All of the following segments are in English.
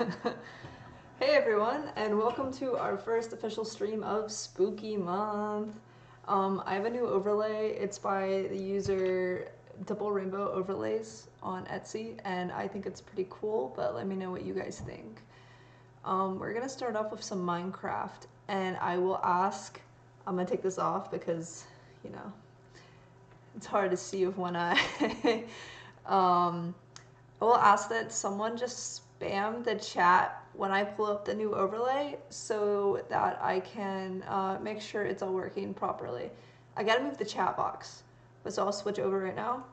Hey everyone, and welcome to our first official stream of Spooky Month. I have a new overlay. It's by the user Double Rainbow Overlays on Etsy, and I think it's pretty cool, but let me know what you guys think. We're gonna start off with some Minecraft, and I will ask, I'm gonna take this off because, you know, it's hard to see with one eye. um, I will ask that someone just spam the chat when I pull up the new overlay so that I can make sure it's all working properly. I gotta move the chat box, but so I'll switch over right now.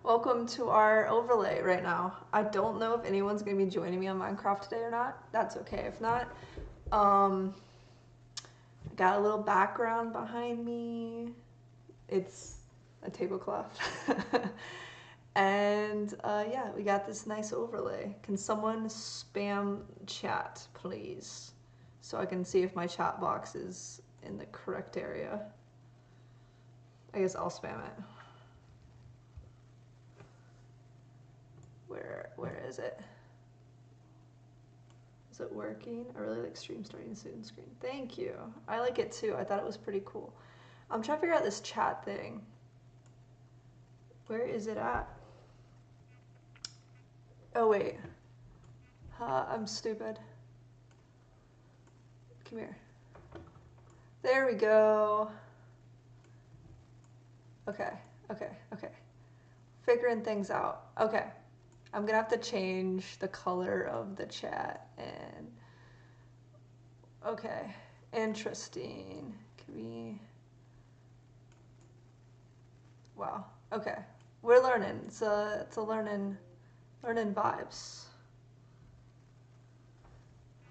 Welcome to our overlay right now. I don't know if anyone's gonna be joining me on Minecraft today or not. That's okay if not. I got a little background behind me. It's a tablecloth. And yeah, we got this nice overlay. Can someone spam chat, please? So I can see if my chat box is in the correct area. I guess I'll spam it. Where is it? Is it working? I really like stream starting soon screen. Thank you. I like it too. I thought it was pretty cool. I'm trying to figure out this chat thing. Where is it at? Oh wait. I'm stupid. Come here. There we go. Okay. Figuring things out. Okay. I'm gonna have to change the color of the chat and okay. Interesting. Can we wow. Okay. We're learning. It's a learning vibes.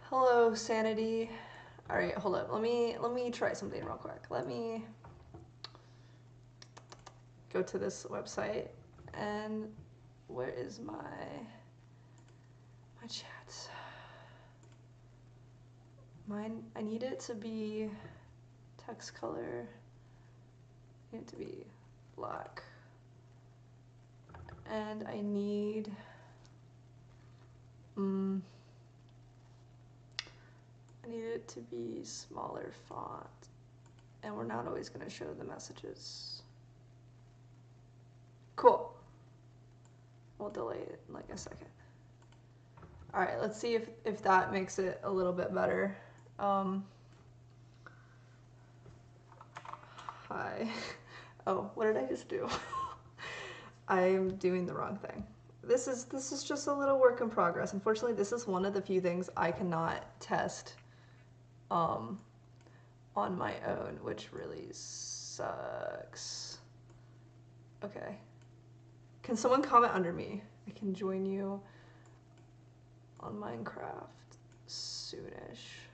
Hello, Sanity. Alright, hold up. Let me try something real quick. Let me go to this website and where is my chat? Mine, I need it to be text color. I need it to be black. And I need it to be smaller font. And we're not always gonna show the messages. Cool. We'll delay it in like a second. All right, let's see if that makes it a little bit better. Hi. Oh, what did I just do? I'm doing the wrong thing. This is just a little work in progress. Unfortunately, this is one of the few things I cannot test on my own, which really sucks. Okay. Can someone comment under me? I can join you on Minecraft soonish.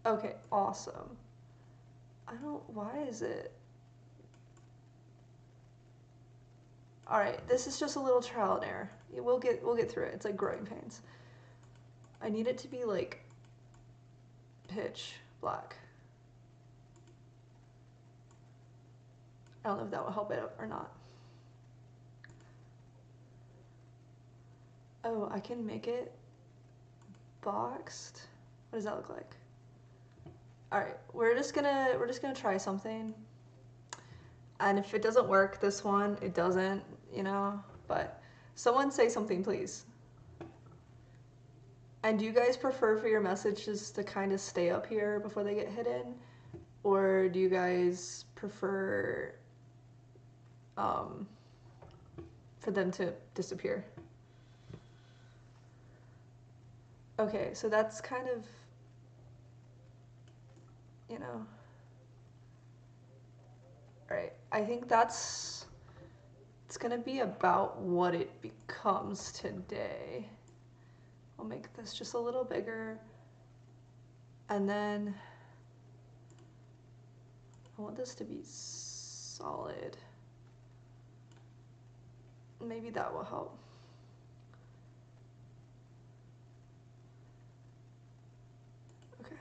Okay, awesome. Why is it? All right, this is just a little trial and error. We'll get through it. It's like growing pains. I need it to be like pitch black. I don't know if that will help it or not. Oh, I can make it boxed. What does that look like? All right, we're just gonna try something. And if it doesn't work, this one, it doesn't, you know, but someone say something, please. And do you guys prefer for your messages to kind of stay up here before they get hidden? Or do you guys prefer for them to disappear? Okay, so that's kind of, you know. Alright, I think it's gonna be about what it becomes today. I'll make this just a little bigger. And then I want this to be solid. Maybe that will help. Okay.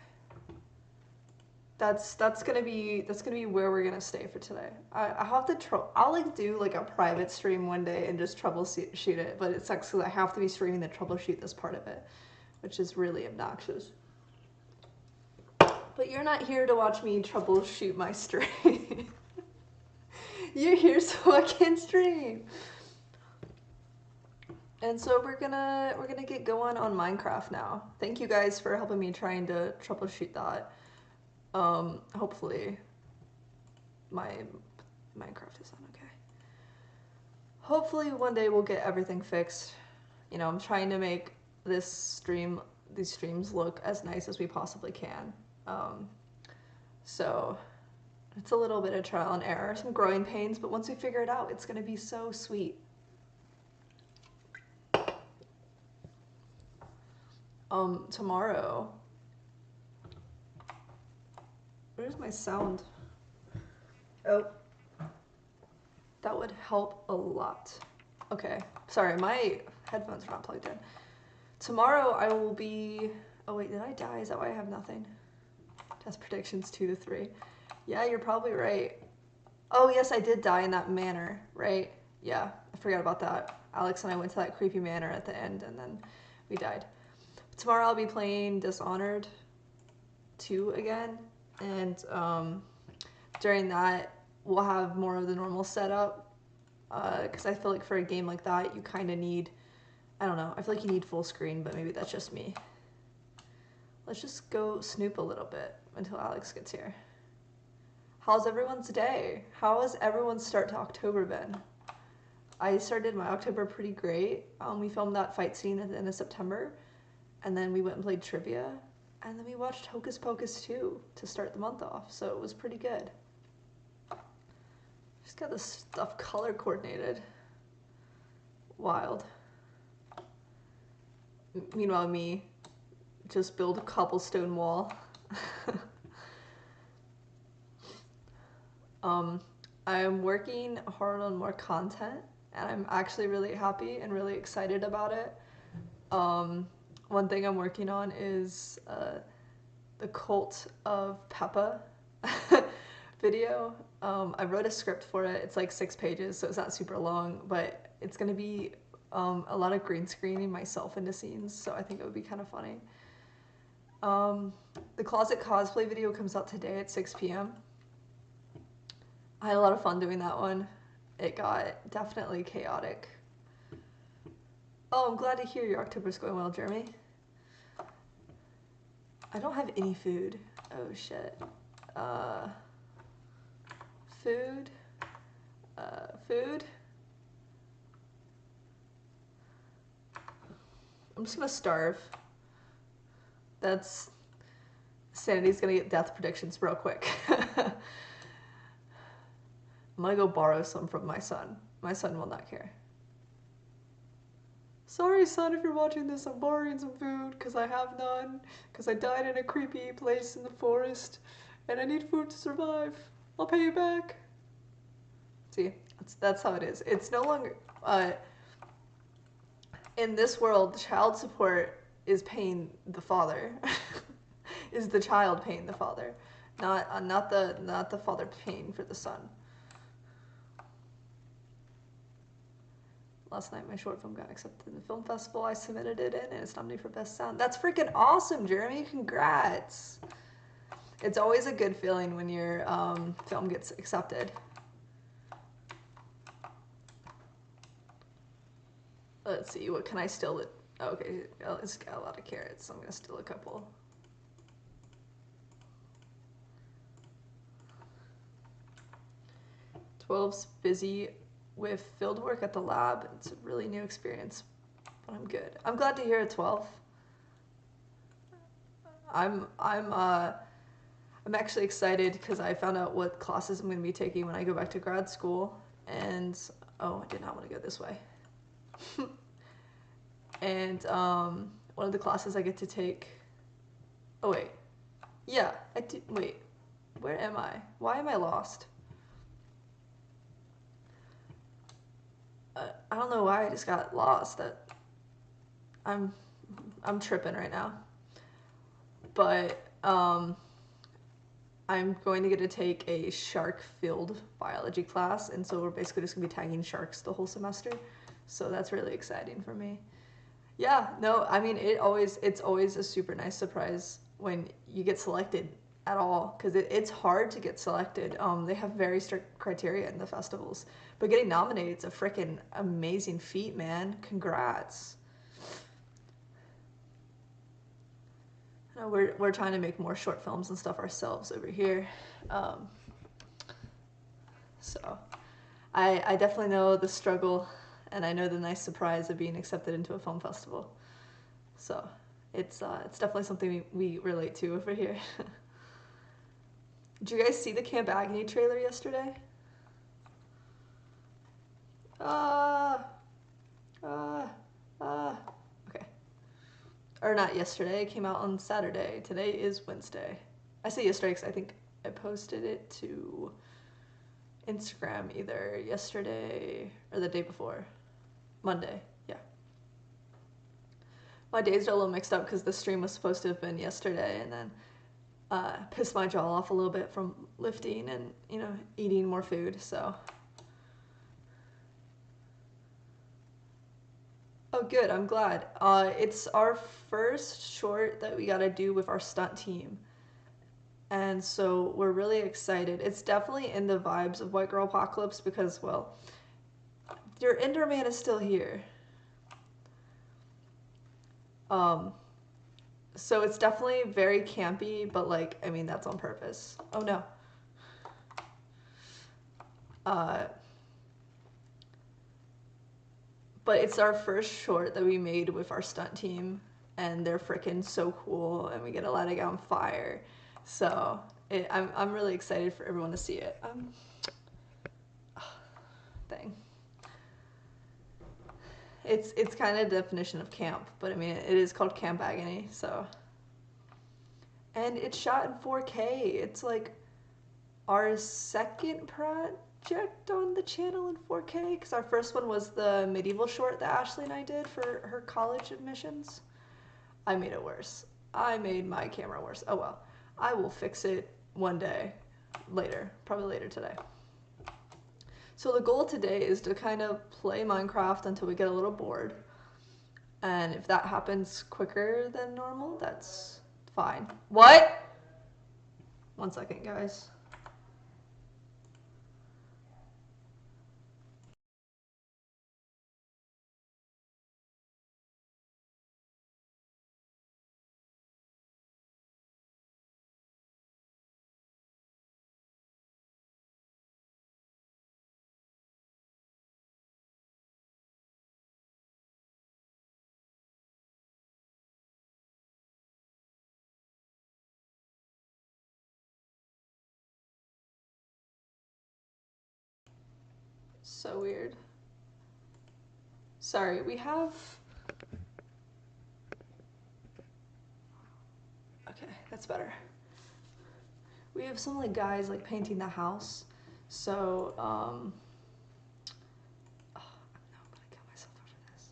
That's gonna be where we're gonna stay for today. I have to I'll like do like a private stream one day and just troubleshoot it, but it sucks because I have to be streaming to troubleshoot this part of it, which is really obnoxious. But you're not here to watch me troubleshoot my stream. You're here so I can stream. And so we're gonna get going on Minecraft now. Thank you guys for helping me trying to troubleshoot that. Hopefully my Minecraft is on okay. Hopefully one day we'll get everything fixed. You know, I'm trying to make these streams look as nice as we possibly can. So it's a little bit of trial and error, some growing pains, but once we figure it out, it's gonna be so sweet. Tomorrow, where's my sound? Oh, that would help a lot. Okay, sorry, my headphones are not plugged in. Tomorrow I will be, oh wait, did I die? Is that why I have nothing? Test predictions 2 to 3. Yeah, you're probably right. Oh yes, I did die in that manor, right? Yeah, I forgot about that. Alex and I went to that creepy manor at the end and then we died. Tomorrow I'll be playing Dishonored 2 again, and during that we'll have more of the normal setup, because I feel like for a game like that you kind of need, I don't know, I feel like you need full screen, but maybe that's just me. Let's just go snoop a little bit until Alex gets here. How's everyone's day? How has everyone's start to October been? I started my October pretty great. We filmed that fight scene at the end of September, and then we went and played trivia, and then we watched Hocus Pocus 2 to start the month off, so it was pretty good. Just got this stuff color coordinated. Wild. Meanwhile, me just build a cobblestone wall. I'm working hard on more content, and I'm actually really happy and really excited about it. One thing I'm working on is the Cult of Peppa video. I wrote a script for it. It's like 6 pages, so it's not super long, but it's gonna be a lot of green screening myself into scenes, so I think it would be kind of funny. The Closet Cosplay video comes out today at 6 p.m. I had a lot of fun doing that one. It got definitely chaotic. Oh, I'm glad to hear your October's going well, Jeremy. I don't have any food. Oh, shit. Food? Food? I'm just gonna starve. That's... Sanity's gonna get death predictions real quick. I'm gonna go borrow some from my son. My son will not care. Sorry, son, if you're watching this, I'm borrowing some food because I have none, because I died in a creepy place in the forest, and I need food to survive. I'll pay you back. See, that's how it is. It's no longer... in this world, child support is paying the father. Is the child paying the father, not the father paying for the son. Last night, my short film got accepted in the film festival. I submitted it in, and it's nominated for Best Sound. That's freaking awesome, Jeremy. Congrats. It's always a good feeling when your film gets accepted. Let's see, what can I steal? Oh, okay, it's got a lot of carrots, so I'm going to steal a couple. "12's busy with field work at the lab. It's a really new experience, but I'm good." I'm glad to hear it, 12. I'm actually excited because I found out what classes I'm going to be taking when I go back to grad school, and oh, I did not want to go this way. And one of the classes I get to take, oh wait, yeah, I did. Wait, where am I? Why am I lost? I don't know why I just got lost. I'm tripping right now. But I'm going to get to take a shark-filled biology class, and so we're basically just gonna be tagging sharks the whole semester. So that's really exciting for me. Yeah, no, I mean it's always a super nice surprise when you get selected at all because it's hard to get selected. They have very strict criteria in the festivals, but getting nominated is a freaking amazing feat, man. Congrats. No, we're trying to make more short films and stuff ourselves over here. Um, so I definitely know the struggle and I know the nice surprise of being accepted into a film festival. So it's definitely something we relate to over here. Did you guys see the Camp Agony trailer yesterday? Ah, ah, ah. Okay. Or not yesterday. It came out on Saturday. Today is Wednesday. I say yesterday because I think I posted it to Instagram either yesterday or the day before. Monday. Yeah. My days are a little mixed up because the stream was supposed to have been yesterday and then pissed my jaw off a little bit from lifting and, eating more food, so. Oh, good, I'm glad. It's our first short that we gotta do with our stunt team. And so we're really excited. It's definitely in the vibes of White Girl Apocalypse because, well, your Enderman is still here. Um, so it's definitely very campy, but that's on purpose. Oh no. Uh, but it's our first short that we made with our stunt team, and they're freaking so cool, and we get to let it go on fire. So I'm really excited for everyone to see it. Thing. It's kind of the definition of camp, but I mean it is called Camp Agony, so. And it's shot in 4K. It's like our second project on the channel in 4K because our first one was the medieval short that Ashley and I did for her college admissions. I made it worse. I made my camera worse. Oh well. I will fix it one day later, probably later today. So the goal today is to kind of play Minecraft until we get a little bored. And if that happens quicker than normal, that's fine. What? 1 second, guys. So weird. Sorry, we have... Okay, that's better. We have some guys painting the house. So, oh, no, I'm gonna kill myself over this.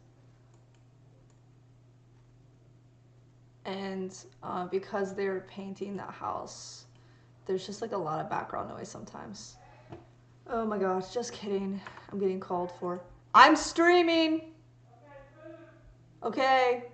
And because they're painting that house, there's just a lot of background noise sometimes. Oh my gosh, just kidding. I'm getting called for. I'm streaming! Okay.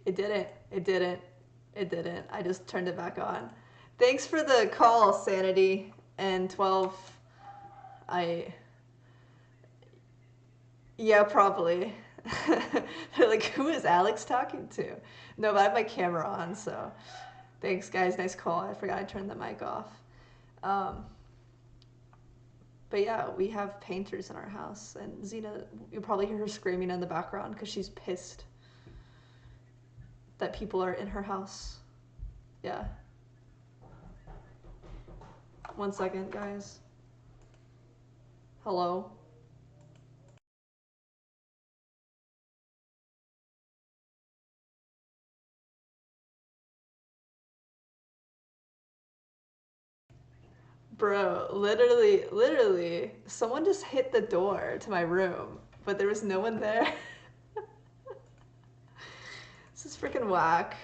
It didn't. It didn't. It didn't. I just turned it back on. Thanks for the call, Sanity. And 12. Yeah, probably. They're like, who is Alex talking to? No, but I have my camera on, so. Thanks, guys. Nice call. I forgot I turned the mic off. But yeah, we have painters in our house, and Xena, you'll probably hear her screaming in the background because she's pissed that people are in her house. Yeah. 1 second, guys. Hello? Bro, literally, someone just hit the door to my room, but there was no one there. This is freaking whack.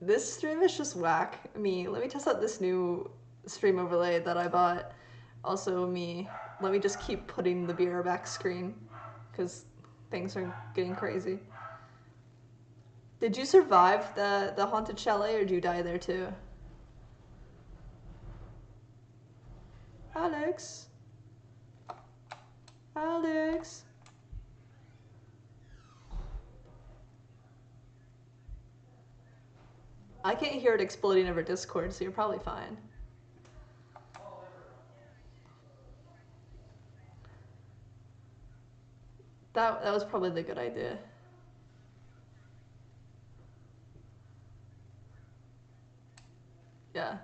This stream is just whack. Let me test out this new stream overlay that I bought. Also let me just keep putting the beer back screen, because things are getting crazy. Did you survive the haunted chalet, or did you die there too? Alex? Alex? I can't hear it exploding over Discord, so you're probably fine. That was probably the good idea. Yeah.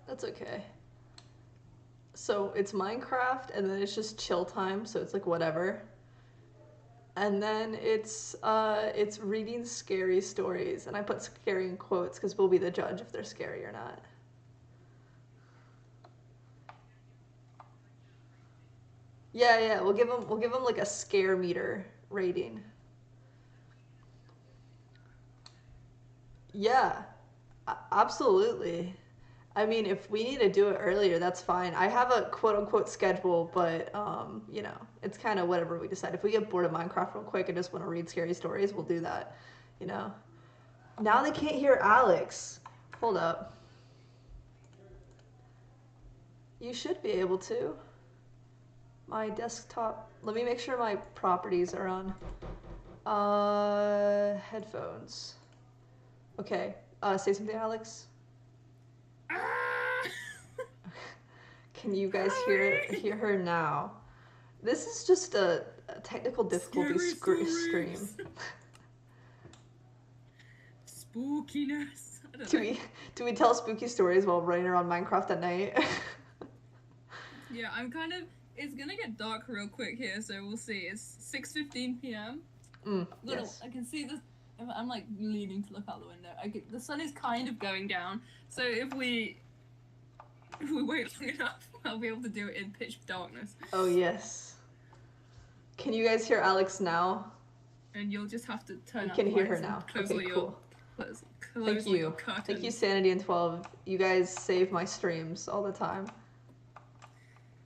That's okay. So it's Minecraft, and then it's just chill time, so it's like whatever. And then it's reading scary stories, and I put scary in quotes because we'll be the judge if they're scary or not. Yeah, we'll give them like a scare meter rating. Yeah, absolutely. I mean, if we need to do it earlier, that's fine. I have a quote-unquote schedule, but, you know, it's kind of whatever we decide. If we get bored of Minecraft real quick and just want to read scary stories, we'll do that, you know? Now they can't hear Alex. Hold up. You should be able to. My desktop... Let me make sure my properties are on. Headphones. Okay. Say something, Alex. Can you guys hear her now? This is just a technical difficulty stream. Spookiness. Do we tell spooky stories while running around Minecraft at night? Yeah, I'm kind of... It's gonna get dark real quick here, so we'll see. It's 6:15 p.m. Yes. I can see this. I'm like leaning to look out the window. The sun is kind of going down, so if we wait long enough, I'll be able to do it in pitch darkness. Oh yes. Can you guys hear Alex now? And you'll just have to turn up. You can hear her now. Okay, cool. Thank you. Thank you, Sanity and 12. You guys save my streams all the time.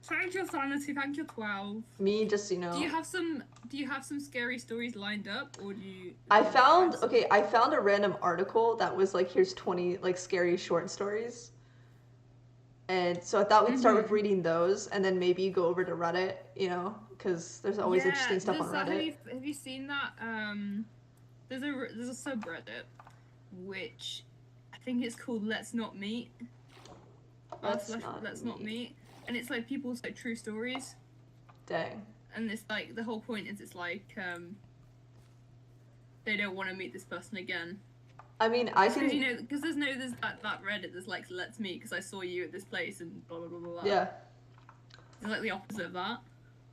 Thank you, Sanity. Thank you, 12. Me, just, you know. Do you have some scary stories lined up, or do you? I found a random article that was like, here's 20 like scary short stories. And so I thought we'd start with reading those, and then maybe go over to Reddit, you know, because there's always interesting stuff on Reddit. Have you seen that? There's a subreddit, which I think it's called Let's Not Meet. Let's Not Meet. And it's like people's like true stories. Dang. And it's like the whole point is it's like they don't want to meet this person again. I mean, I can. You know, because there's that Reddit that's like let's meet because I saw you at this place and blah blah blah blah. Yeah. It's like the opposite of that.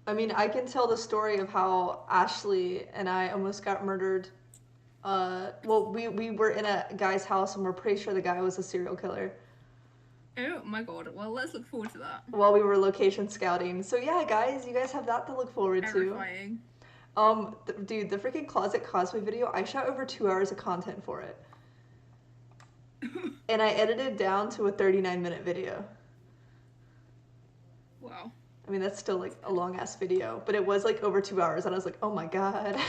I mean, I can tell the story of how Ashley and I almost got murdered. Well, we were in a guy's house and we're pretty sure the guy was a serial killer. Oh my god, well let's look forward to that. While we were location scouting. So yeah, guys, you guys have that to look forward Terrifying. to. Dude, the freaking closet cosplay video, I shot over 2 hours of content for it. And I edited down to a 39-minute video. Wow. I mean, that's still like a long ass video, but it was like over 2 hours, and I was like, oh my god.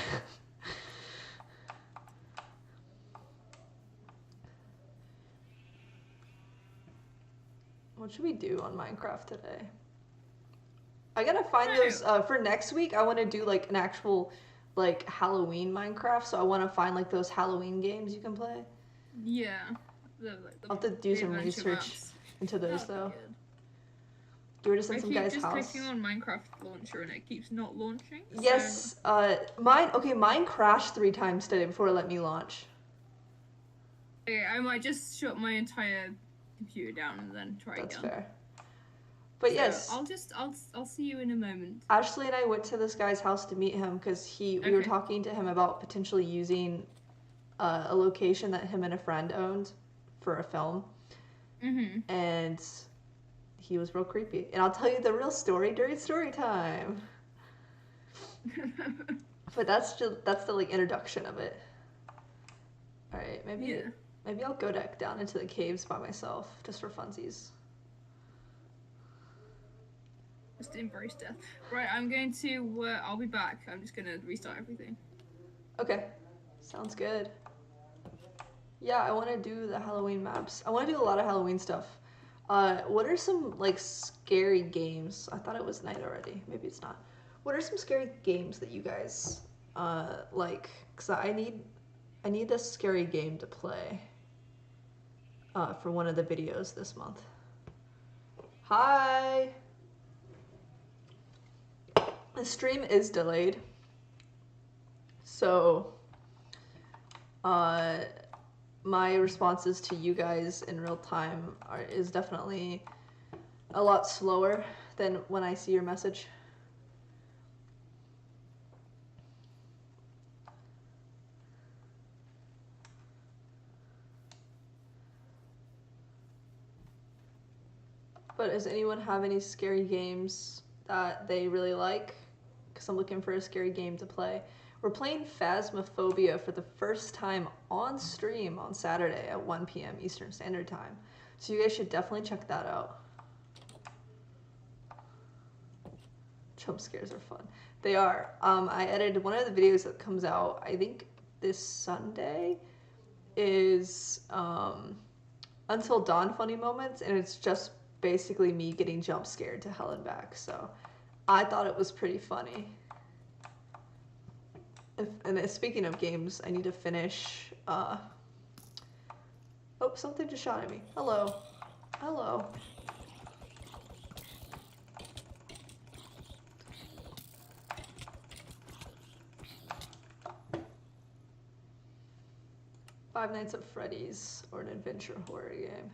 What should we do on Minecraft today? I gotta find those for next week. I want to do like an actual like Halloween Minecraft, so I want to find like those Halloween games you can play. Yeah. I'll have to do some research into those though. Do it just in some guy's house. I keep just clicking on Minecraft launcher and it keeps not launching. Yes, mine crashed 3 times today before it let me launch. Okay, I might just shut my entire computer down and then try again. That's fair. But so yes, I'll see you in a moment. Ashley and I went to this guy's house to meet him because we were talking to him about potentially using a location that him and a friend owned for a film. Mm-hmm. And he was real creepy. And I'll tell you the real story during story time. But that's the like introduction of it. All right, maybe I'll go down into the caves by myself just for funsies. Just embrace death. Right, I'm going to. I'll be back. I'm just gonna restart everything. Okay, sounds good. Yeah, I want to do the Halloween maps. I want to do a lot of Halloween stuff. What are some like scary games? I thought it was night already. Maybe it's not. What are some scary games that you guys like? Cause I need a scary game to play for one of the videos this month. Hi. The stream is delayed, so my responses to you guys in real time is definitely a lot slower than when I see your message. But does anyone have any scary games that they really like? Because I'm looking for a scary game to play. We're playing Phasmophobia for the first time on stream on Saturday at 1 p.m. Eastern Standard Time. So you guys should definitely check that out. Jump scares are fun. They are. I edited one of the videos that comes out, I think this Sunday, is Until Dawn Funny Moments, and it's just basically me getting jump scared to hell and back. So I thought it was pretty funny. And speaking of games, I need to finish. Oh, something just shot at me. Hello. Hello. Five Nights at Freddy's or an adventure horror game.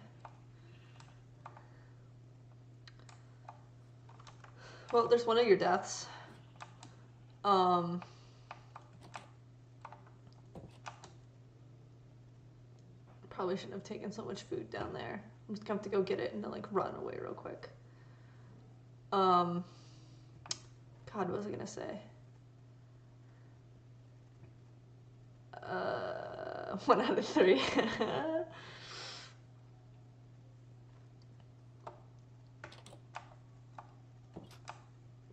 Well, there's one of your deaths. Probably shouldn't have taken so much food down there. I'm just gonna have to go get it and then like run away real quick. God, what was I gonna say? 1 out of 3.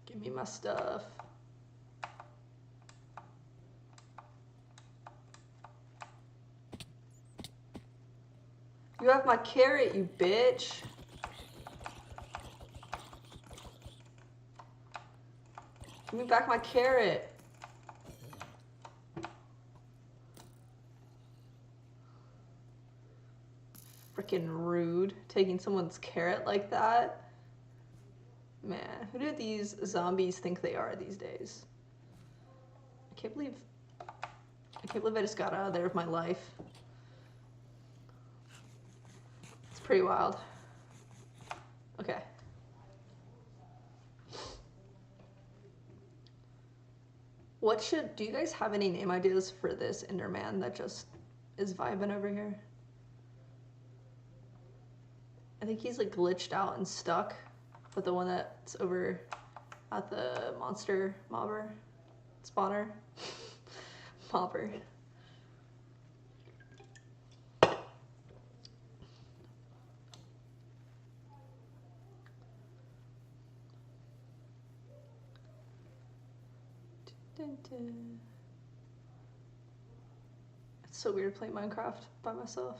Give me my stuff. You have my carrot, you bitch. Give me back my carrot. Freaking rude, taking someone's carrot like that. Man, who do these zombies think they are these days? I can't believe I just got out of there with my life. It's pretty wild. Okay. Do you guys have any name ideas for this Enderman that just is vibing over here? I think he's like glitched out and stuck, but the one that's over at the monster mobber spawner. Mobber. It's so weird playing Minecraft by myself.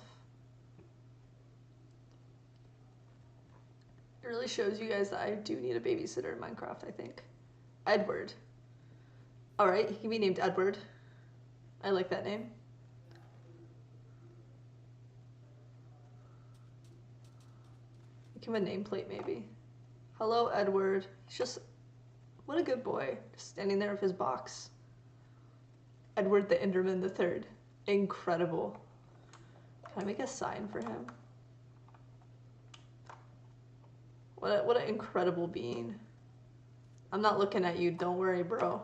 It really shows you guys that I do need a babysitter in Minecraft, I think. Edward. Alright, he can be named Edward. I like that name. Give him a nameplate, maybe. Hello, Edward. He's just... What a good boy. Just standing there with his box. Edward the Enderman III. Incredible. Can I make a sign for him? What an incredible being. I'm not looking at you. Don't worry, bro.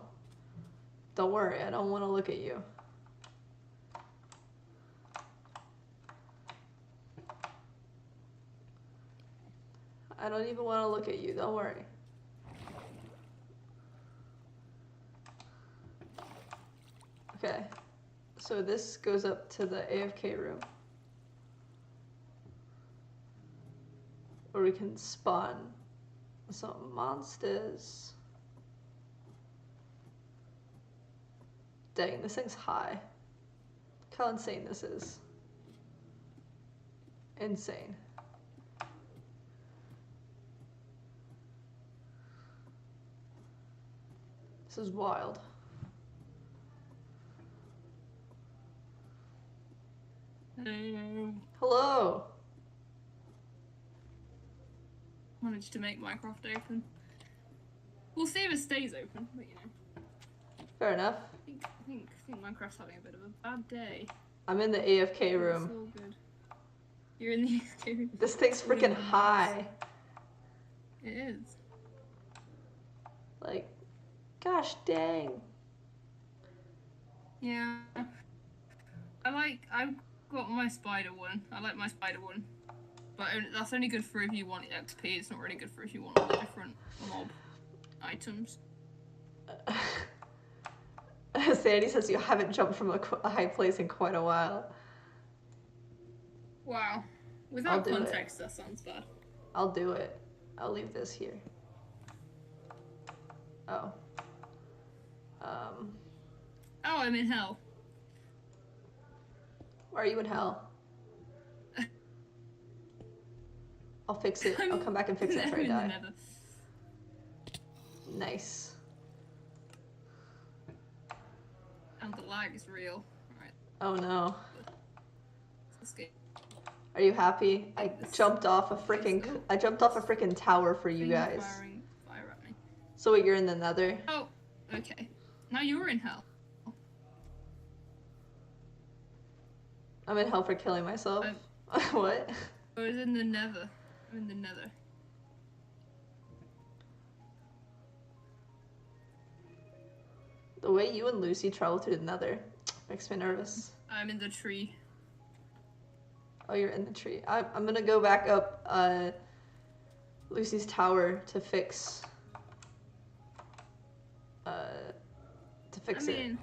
Don't worry. I don't want to look at you. I don't even want to look at you. Don't worry. Okay. So this goes up to the AFK room. Where we can spawn some monsters. Dang, this thing's high. Look how insane this is. Insane. This is wild. Hello. Managed to make Minecraft open. We'll see if it stays open, but you know. Fair enough. I think Minecraft's having a bit of a bad day. I'm in the AFK room. It's all good. You're in the AFK room. This thing's freaking high. It is. Like, gosh dang. Yeah. I've got my spider one. I like my spider one. But that's only good for if you want XP. It's not really good for if you want all the different mob items. Sandy says you haven't jumped from a high place in quite a while. Wow. Without context, that sounds bad. I'll do it. I'll leave this here. Oh. Oh, I'm in hell. Why are you in hell? I'll fix it. I'll come back and fix it after I die. Nice. And the lag is real. Right. Oh no. Escape. Are you happy? I jumped off a freaking tower for you guys. Firing fire at me. So wait, you're in the Nether? Oh, okay. Now you're in hell. I'm in hell for killing myself. What? I was in the Nether. I'm in the Nether. The way you and Lucy travel through the Nether makes me nervous. I'm in the tree. Oh, you're in the tree. I'm gonna go back up Lucy's tower to fix it.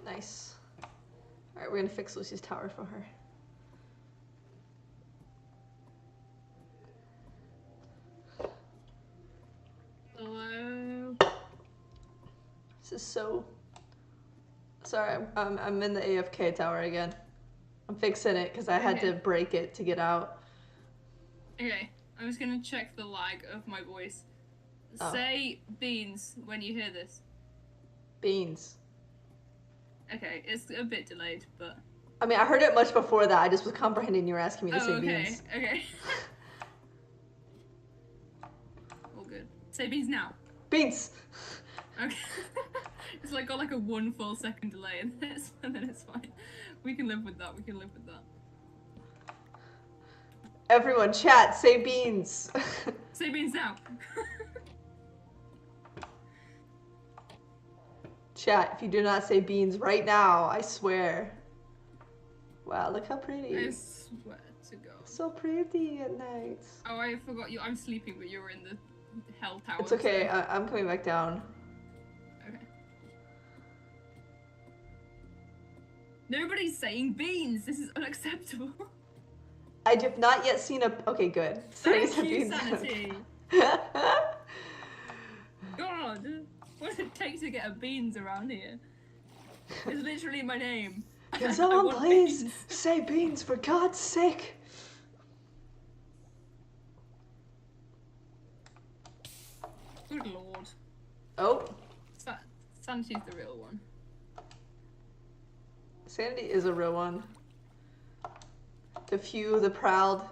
Nice. Alright, we're gonna fix Lucy's tower for her. Hello. This is so... Sorry, I'm in the AFK tower again. I'm fixing it because I had to break it to get out. Okay, I'm just gonna check the lag of my voice. Oh. Say beans when you hear this. Beans. Okay, it's a bit delayed, but... I mean, I heard it much before that. I just was comprehending you were asking me to say beans. Okay. All good. Say beans now. Beans! Okay. It's like got like a 1 full second delay in this, and then it's fine. We can live with that. Everyone, chat, say beans! Say beans now. Chat, if you do not say beans right now, I swear. Wow, look how pretty. I swear to God. So pretty at night. Oh, I forgot you. I'm sleeping, but you were in the hell tower. It's okay, so... I'm coming back down. Okay. Nobody's saying beans! This is unacceptable. I have not yet seen a. Okay, good. Thank you, Sanity. God, what does it take to get a beans around here? It's literally my name. Can someone please say beans for God's sake? Good lord. Oh. Sanity's the real one. Sanity is a real one. The few, the proud,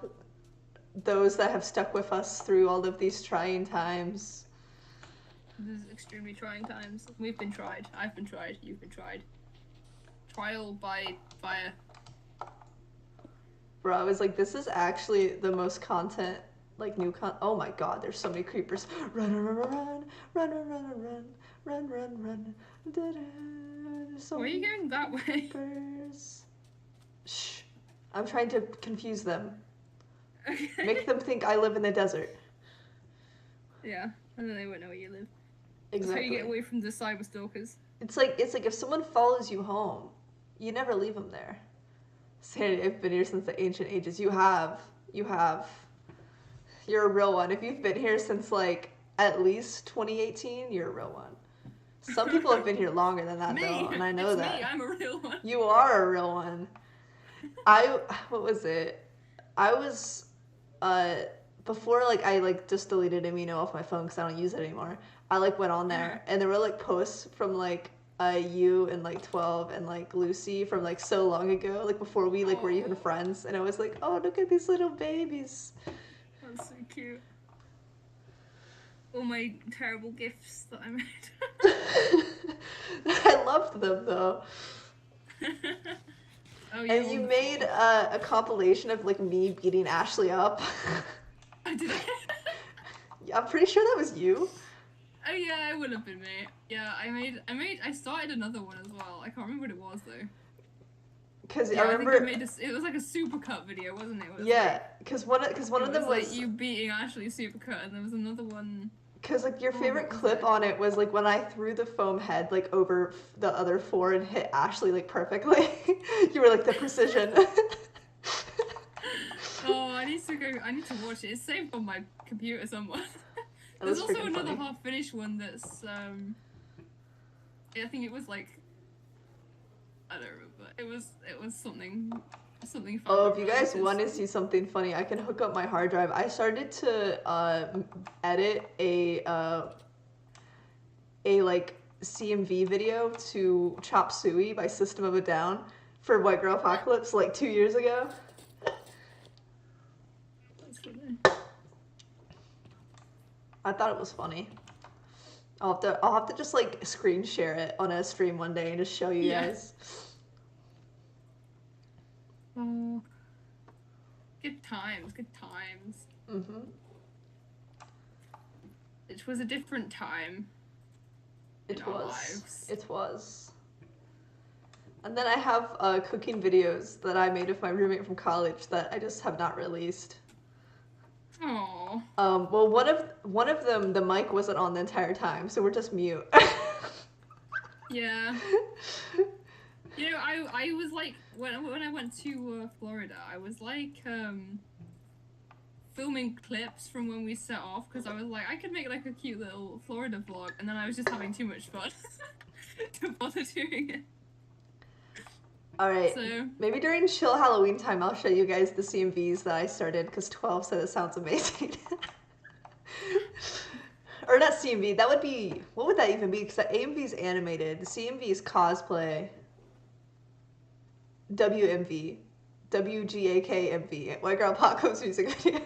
those that have stuck with us through all of these trying times. This is extremely trying times. We've been tried. I've been tried. You've been tried. Trial by fire. Bro, I was like, this is actually the most content, like new oh my god, there's so many creepers. Run, run, run, run, run, run, run, run, run, run, run. So why are you going that way? Creepers. Shh. I'm trying to confuse them. Okay. Make them think I live in the desert. Yeah, and then they won't know where you live. Exactly. That's how you get away from the cyber stalkers. It's like if someone follows you home, you never leave them there. Sanity, I've been here since the ancient ages. You have. You're a real one. If you've been here since like at least 2018, you're a real one. Some people have been here longer than that though, and I know that. Me, I'm a real one. You are a real one. What was it? I was before like I like just deleted Amino off my phone because I don't use it anymore. I like went on there and there were like posts from like you and like 12 and like Lucy from like so long ago, like before we like were even friends, and I was like, oh, look at these little babies. That's so cute. All my terrible gifts that I made. I loved them though. Oh, yeah, and you made a compilation of like me beating Ashley up. I did. Yeah, I'm pretty sure that was you. Oh yeah, it would have been me. Yeah, I started another one as well. I can't remember what it was though. Because yeah, I remember I think it was like a supercut video, wasn't it? Yeah, because one of them was like you beating Ashley supercut, and there was another one. Because like your favorite clip on it was like when I threw the foam head like over the other four and hit Ashley like perfectly. You were like the precision. Oh, I need to watch it. It's saved on my computer somewhere. There's also another half-finished one that's I think it was like, I don't remember. It was something fun. Oh, if you guys want to see something funny, I can hook up my hard drive. I started to edit a like CMV video to Chop Suey by System of a Down for White Girl Apocalypse like 2 years ago. That's funny. I thought it was funny. I'll have to just like screen share it on a stream one day and just show you guys. Oh, good times. Mhm. It was a different time. It was. And then I have cooking videos that I made with my roommate from college that I just have not released. Oh. Well, one of them, the mic wasn't on the entire time, so we're just mute. Yeah. You know, I was like, when I went to Florida, I was like filming clips from when we set off, because I was like, I could make like a cute little Florida vlog, and then I was just having too much fun to bother doing it. Alright, so, maybe during chill Halloween time I'll show you guys the CMVs that I started, because 12 said it sounds amazing. Or not CMV, that would be, what would that even be? Because AMV's animated, CMV's cosplay, WMV, WGAKMV, White Girl Apocalypse music video.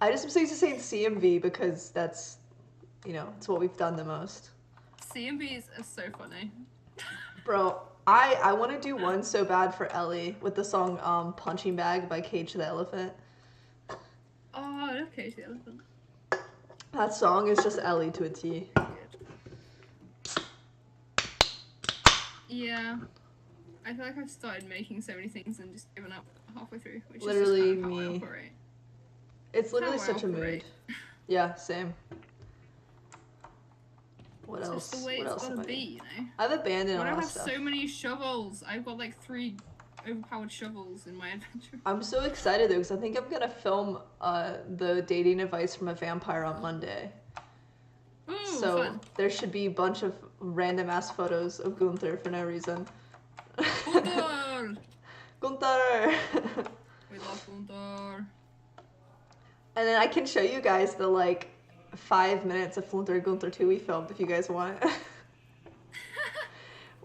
I just am so used to saying CMV because that's, you know, it's what we've done the most. CMVs are so funny. Bro, I want to do one so bad for Ellie with the song Punching Bag by Cage the Elephant. Oh, I love Cage the Elephant. That song is just Ellie to a T. Yeah. I feel like I've started making so many things and just given up halfway through, which literally is just how I me. operate. It's literally such a mood. Yeah, same. What else? Just the way what it's else gotta have I be, done? you know? I've abandoned When a I lot have of stuff. so many shovels, I've got like 3 overpowered shovels in my adventure. I'm so excited though, because I think I'm gonna film the dating advice from a vampire on Monday. Ooh, So fun. there should be a bunch of random ass photos of Gunther for no reason. Gunther! Gunther! We love Gunther. And then I can show you guys the like 5 minutes of Gunther 2 we filmed if you guys want.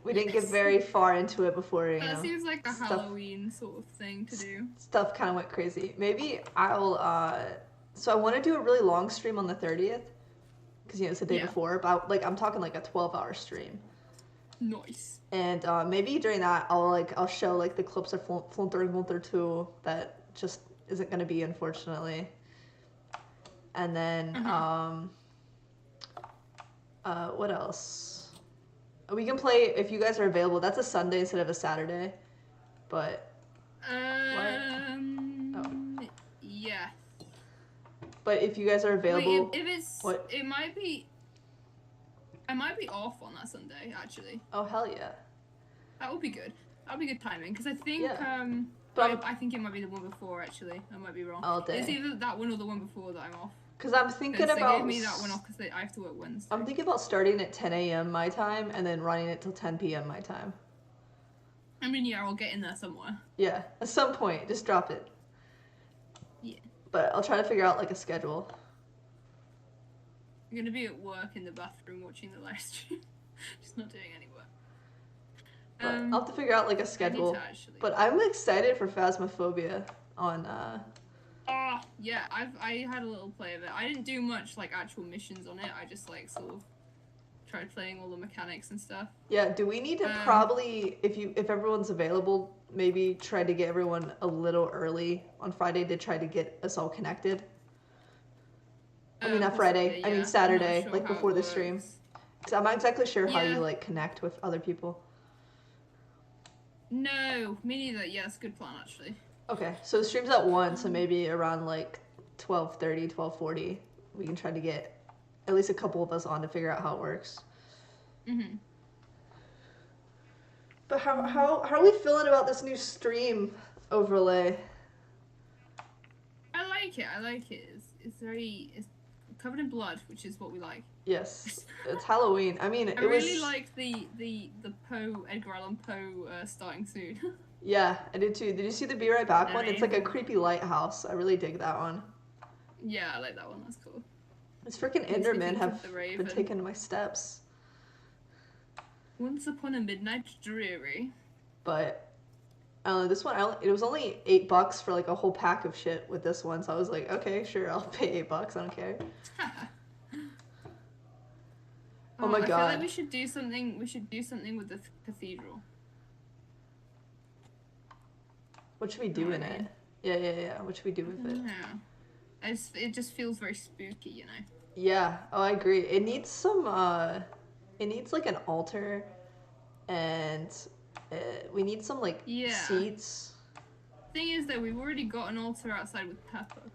We didn't get very far into it before, you know. That seems like a Halloween sort of thing to do. Stuff kind of went crazy. Maybe I'll, so I want to do a really long stream on the 30th. Because, you know, it's the day before. But, like, I'm talking like a 12-hour stream. Nice. And maybe during that, I'll show, like, the clips of Gunther 2 that just isn't going to be, unfortunately. And then, what else? We can play, if you guys are available, that's a Sunday instead of a Saturday. But, yeah. But if you guys are available... Wait, if it's... What? It might be... I might be off on that Sunday, actually. Oh, hell yeah. That would be good. That would be good timing, because I think, But I think it might be the one before, actually. I might be wrong. All day. It's either that one or the one before that I'm off. Because I'm thinking about... They gave me that one off because I have to work Wednesday. I'm thinking about starting at 10 a.m. my time and then running it till 10 p.m. my time. I mean, yeah, I'll get in there somewhere. Yeah, at some point. Just drop it. Yeah. But I'll try to figure out, like, a schedule. I'm going to be at work in the bathroom watching the live stream. Just not doing any work. But I'll have to figure out, like, a schedule. But I'm excited for Phasmophobia on, yeah, I had a little play of it. I didn't do much, like, actual missions on it. I just, like, sort of tried playing all the mechanics and stuff. Yeah, do we need to probably, if everyone's available, maybe try to get everyone a little early on Friday to try to get us all connected? I mean, not Friday. Yeah. I mean, Saturday, sure like, before the stream. Because I'm not exactly sure how you, like, connect with other people. No, me neither. Yeah, it's a good plan, actually. Okay, so the stream's at 1, so maybe around, like, 12:30, 12:40, we can try to get at least a couple of us on to figure out how it works. Mm-hmm. But how are we feeling about this new stream overlay? I like it. It's covered in blood, which is what we like. Yes, it's Halloween. I mean, I really like the Poe, Edgar Allan Poe starting soon. Yeah, I did too. Did you see the Be Right Back one? It's like a creepy lighthouse. I really dig that one. Yeah, I like that one. That's cool. These freaking Endermen have been taking my steps. Once upon a midnight dreary. But I don't know, this one, it was only $8 for like a whole pack of shit with this one, so I was like, okay, sure, I'll pay $8. I don't care. Oh my god! I feel like we should do something. We should do something with the cathedral. What should we do in it? Yeah. What should we do with it? Yeah. It just feels very spooky, you know. Yeah. Oh, I agree. It needs some. It needs like an altar, and we need some like seats. Thing is, though, we've already got an altar outside with Pepper.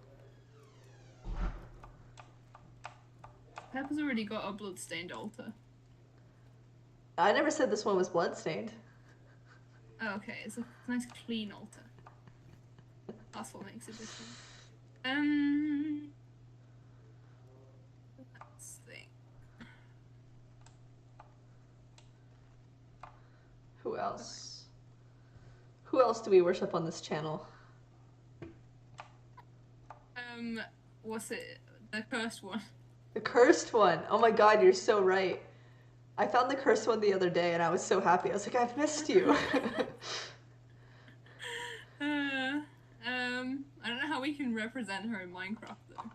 Pepper's already got a blood-stained altar. I never said this one was blood-stained. Oh, okay. It's a nice clean altar. That's what makes it different. Let's think. Who else? Who else do we worship on this channel? What's it? The cursed one. The cursed one. Oh my god, you're so right. I found the cursed one the other day and I was so happy. I was like, I've missed you. I don't know how we can represent her in Minecraft though.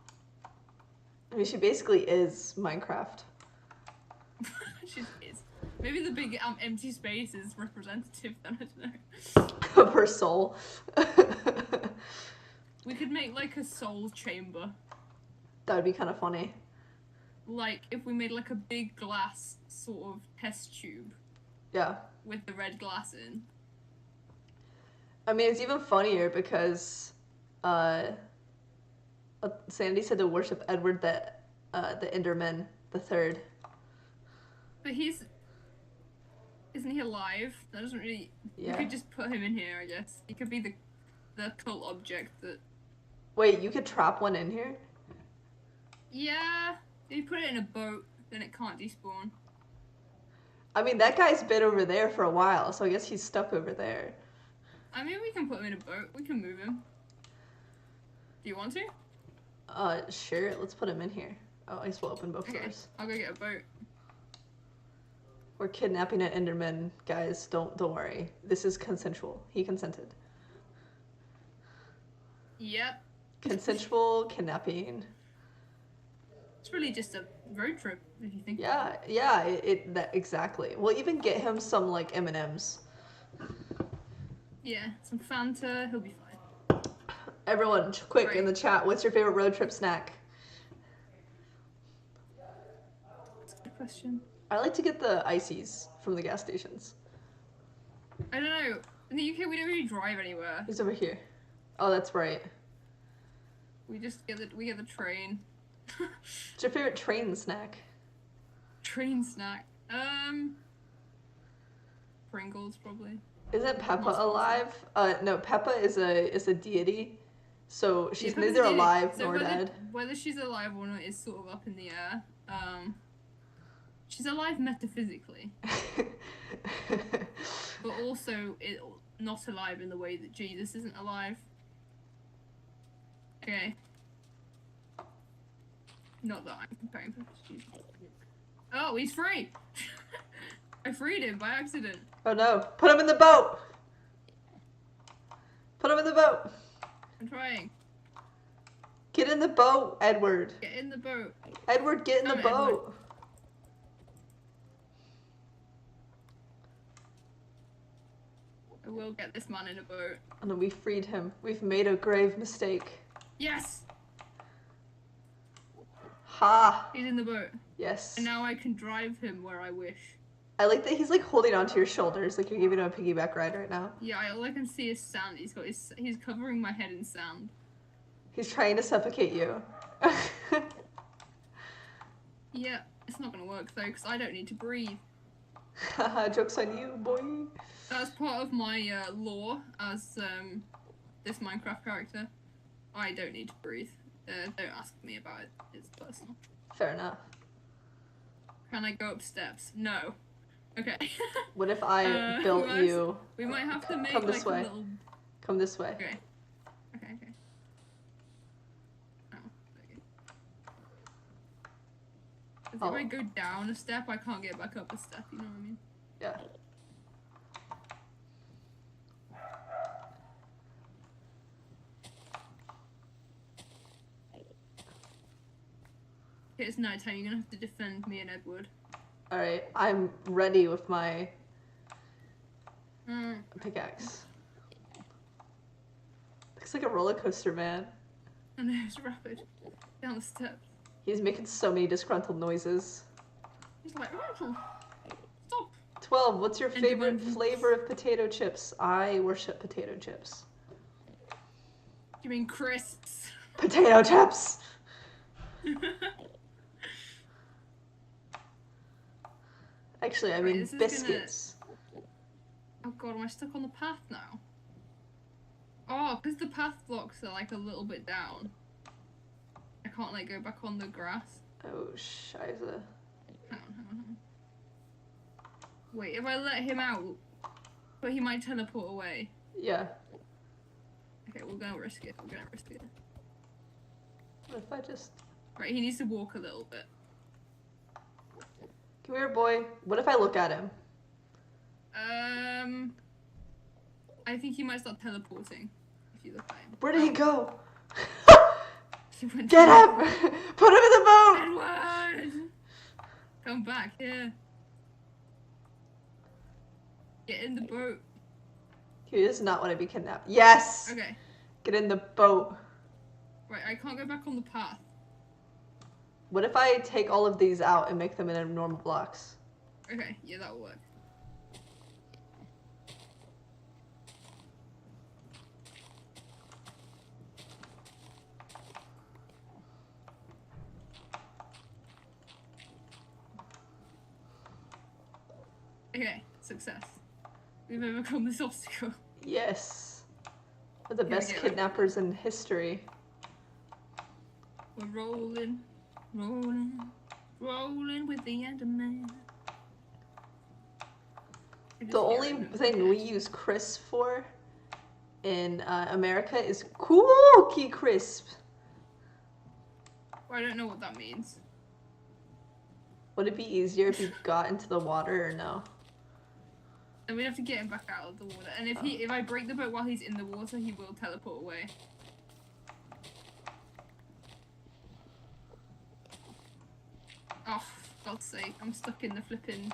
I mean, she basically is Minecraft. She is. Maybe the big empty space is representative then, I don't know. Of her soul. We could make like a soul chamber. That would be kind of funny. Like, if we made like a big glass sort of test tube. Yeah. With the red glass in. I mean, it's even funnier because Sandy said to worship Edward the Enderman the Third. But he's Isn't he alive? That doesn't really... Yeah. We could just put him in here, I guess. He could be the cult object that... Wait, you could trap one in here? Yeah. If you put it in a boat, then it can't despawn. I mean, that guy's been over there for a while, so I guess he's stuck over there. I mean, we can put him in a boat. We can move him. Do you want to? Sure. Let's put him in here. Oh, I guess we'll open both doors. I'll go get a boat. We're kidnapping an Enderman, guys. Don't worry. This is consensual. He consented. Yep. Consensual kidnapping. It's really just a road trip, if you think. Yeah, exactly. We'll even get him some like M&Ms. Yeah, some Fanta. He'll be fine. Everyone, quick in the chat. What's your favorite road trip snack? That's a good question. I like to get the ices from the gas stations. I don't know. In the UK, we don't really drive anywhere. He's over here. Oh, that's right. We just get the train. What's your favorite train snack? Train snack. Pringles probably. Isn't Peppa alive? No, Peppa is a deity, so she's neither Peppa's alive so nor dead. Whether she's alive or not is sort of up in the air. She's alive metaphysically, but also not alive in the way that Jesus isn't alive. Okay. Not that I'm comparing Peppa to Jesus. Oh, he's free! I freed him by accident. Oh no! Put him in the boat! Put him in the boat! I'm trying. Get in the boat, Edward. Get in the boat. Edward, get in the boat. Edward. I will get this man in a boat. Oh no, we freed him. We've made a grave mistake. Yes! Ha! He's in the boat. Yes. And now I can drive him where I wish. I like that he's like holding onto your shoulders, like you're giving him a piggyback ride right now. Yeah, all I can see is sand. He's covering my head in sand. He's trying to suffocate you. Yeah, it's not gonna work though, because I don't need to breathe. Haha, joke's on you, boy. That's part of my lore as this Minecraft character. I don't need to breathe. Don't ask me about it. It's personal. Fair enough. Can I go up steps? No. Okay. What if I built you? We might have to make Come this way. a little... Come this way. Okay. Okay. Oh, okay. 'Cause if I go down a step, I can't get back up a step, you know what I mean? Yeah. Okay, it's nighttime. You're gonna have to defend me and Edward. Alright, I'm ready with my pickaxe. Looks like a roller coaster, man. And it's rapid. Down the steps. He's making so many disgruntled noises. He's like, oh, stop. 12, what's your favorite Independence. flavor of potato chips? I worship potato chips. You mean crisps? Potato chips! Actually, I mean this is biscuits. Oh god, am I stuck on the path now? Oh, because the path blocks are like a little bit down. I can't like go back on the grass. Oh, scheiße. Hang on. Wait, if I let him out, but he might teleport away. Yeah. Okay, we're gonna risk it. What if I just... Right, he needs to walk a little bit. Come here, boy. What if I look at him? I think he might start teleporting if you look at him. Where did he go? He went Get down. him! Put him in the boat! Edward! Come back here. Get in the boat. He does not want to be kidnapped. Yes! Okay. Get in the boat. Right, I can't go back on the path. What if I take all of these out and make them into normal blocks? Okay, yeah, that'll work. Okay, Success. We've overcome this obstacle. Yes. We're the Here we best go. kidnappers in history. We're rolling, rolling, rolling with the Enderman. The only thing we use crisp for in America is cookie crisp. Well, I don't know what that means. Would it be easier if he got into the water or no? And we'd have to get him back out of the water. And if I break the boat while he's in the water, he will teleport away. Oh, for God's sake, I'm stuck in the flipping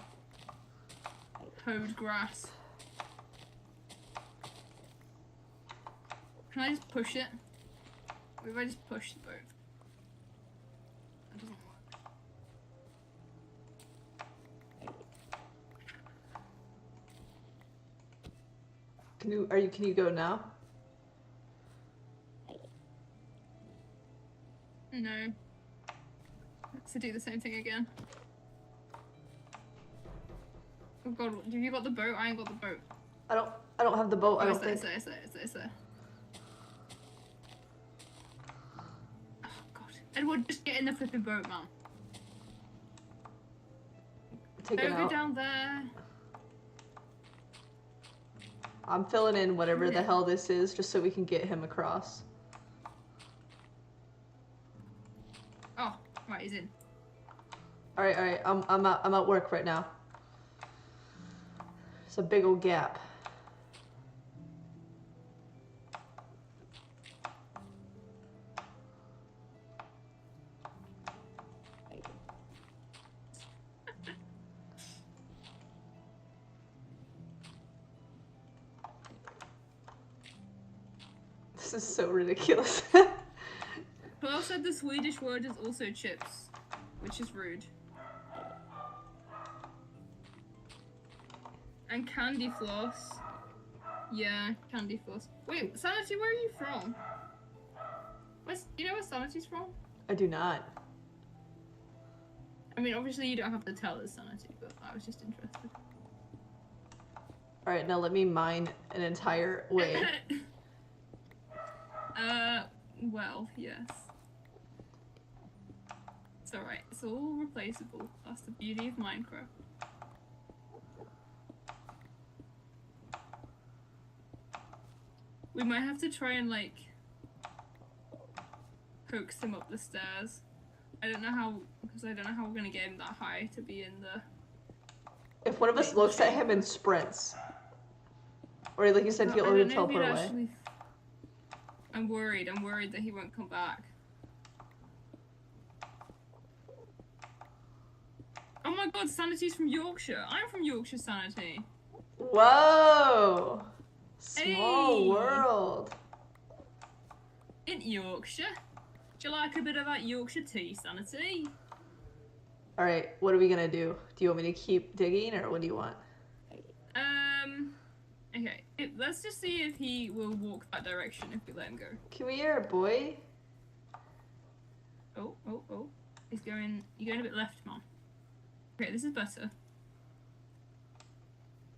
hoed grass. Can I just push it? What if I just push the boat? That doesn't work. Can you go now? No. To do the same thing again. Oh God, have you got the boat? I ain't got the boat. I don't have the boat. I don't think. It's there. Oh God, Edward, just get in the flipping boat, man. Take it Don't out. go down there. I'm filling in whatever the hell this is, just so we can get him across. Oh, right, he's in. All right. I'm at work right now. It's a big old gap. This is so ridiculous. Pearl said the Swedish word is also chips, which is rude. And candy floss. Yeah, candy floss. Wait, Sanity, where are you from? Do you know where Sanity's from? I do not. I mean, obviously you don't have to tell us Sanity, but I was just interested. All right, now let me mine an entire way. Well, yes. It's alright, it's all replaceable. That's the beauty of Minecraft. We might have to try and, like, coax him up the stairs. I don't know how, because I don't know how we're gonna get him that high to be in the... If one of us looks at him and sprints, or like you said, he'll teleport away. Actually... I'm worried that he won't come back. Oh my God, Sanity's from Yorkshire. I'm from Yorkshire, Sanity. Whoa! Small Hey. world. In Yorkshire. Do you like a bit of that Yorkshire tea, Sanity? All right, what are we gonna do? Do you want me to keep digging, or what do you want? Okay. Let's just see if he will walk that direction if we let him go. Come here, boy. Oh. He's going. You're going a bit left, Mom. Okay, this is better.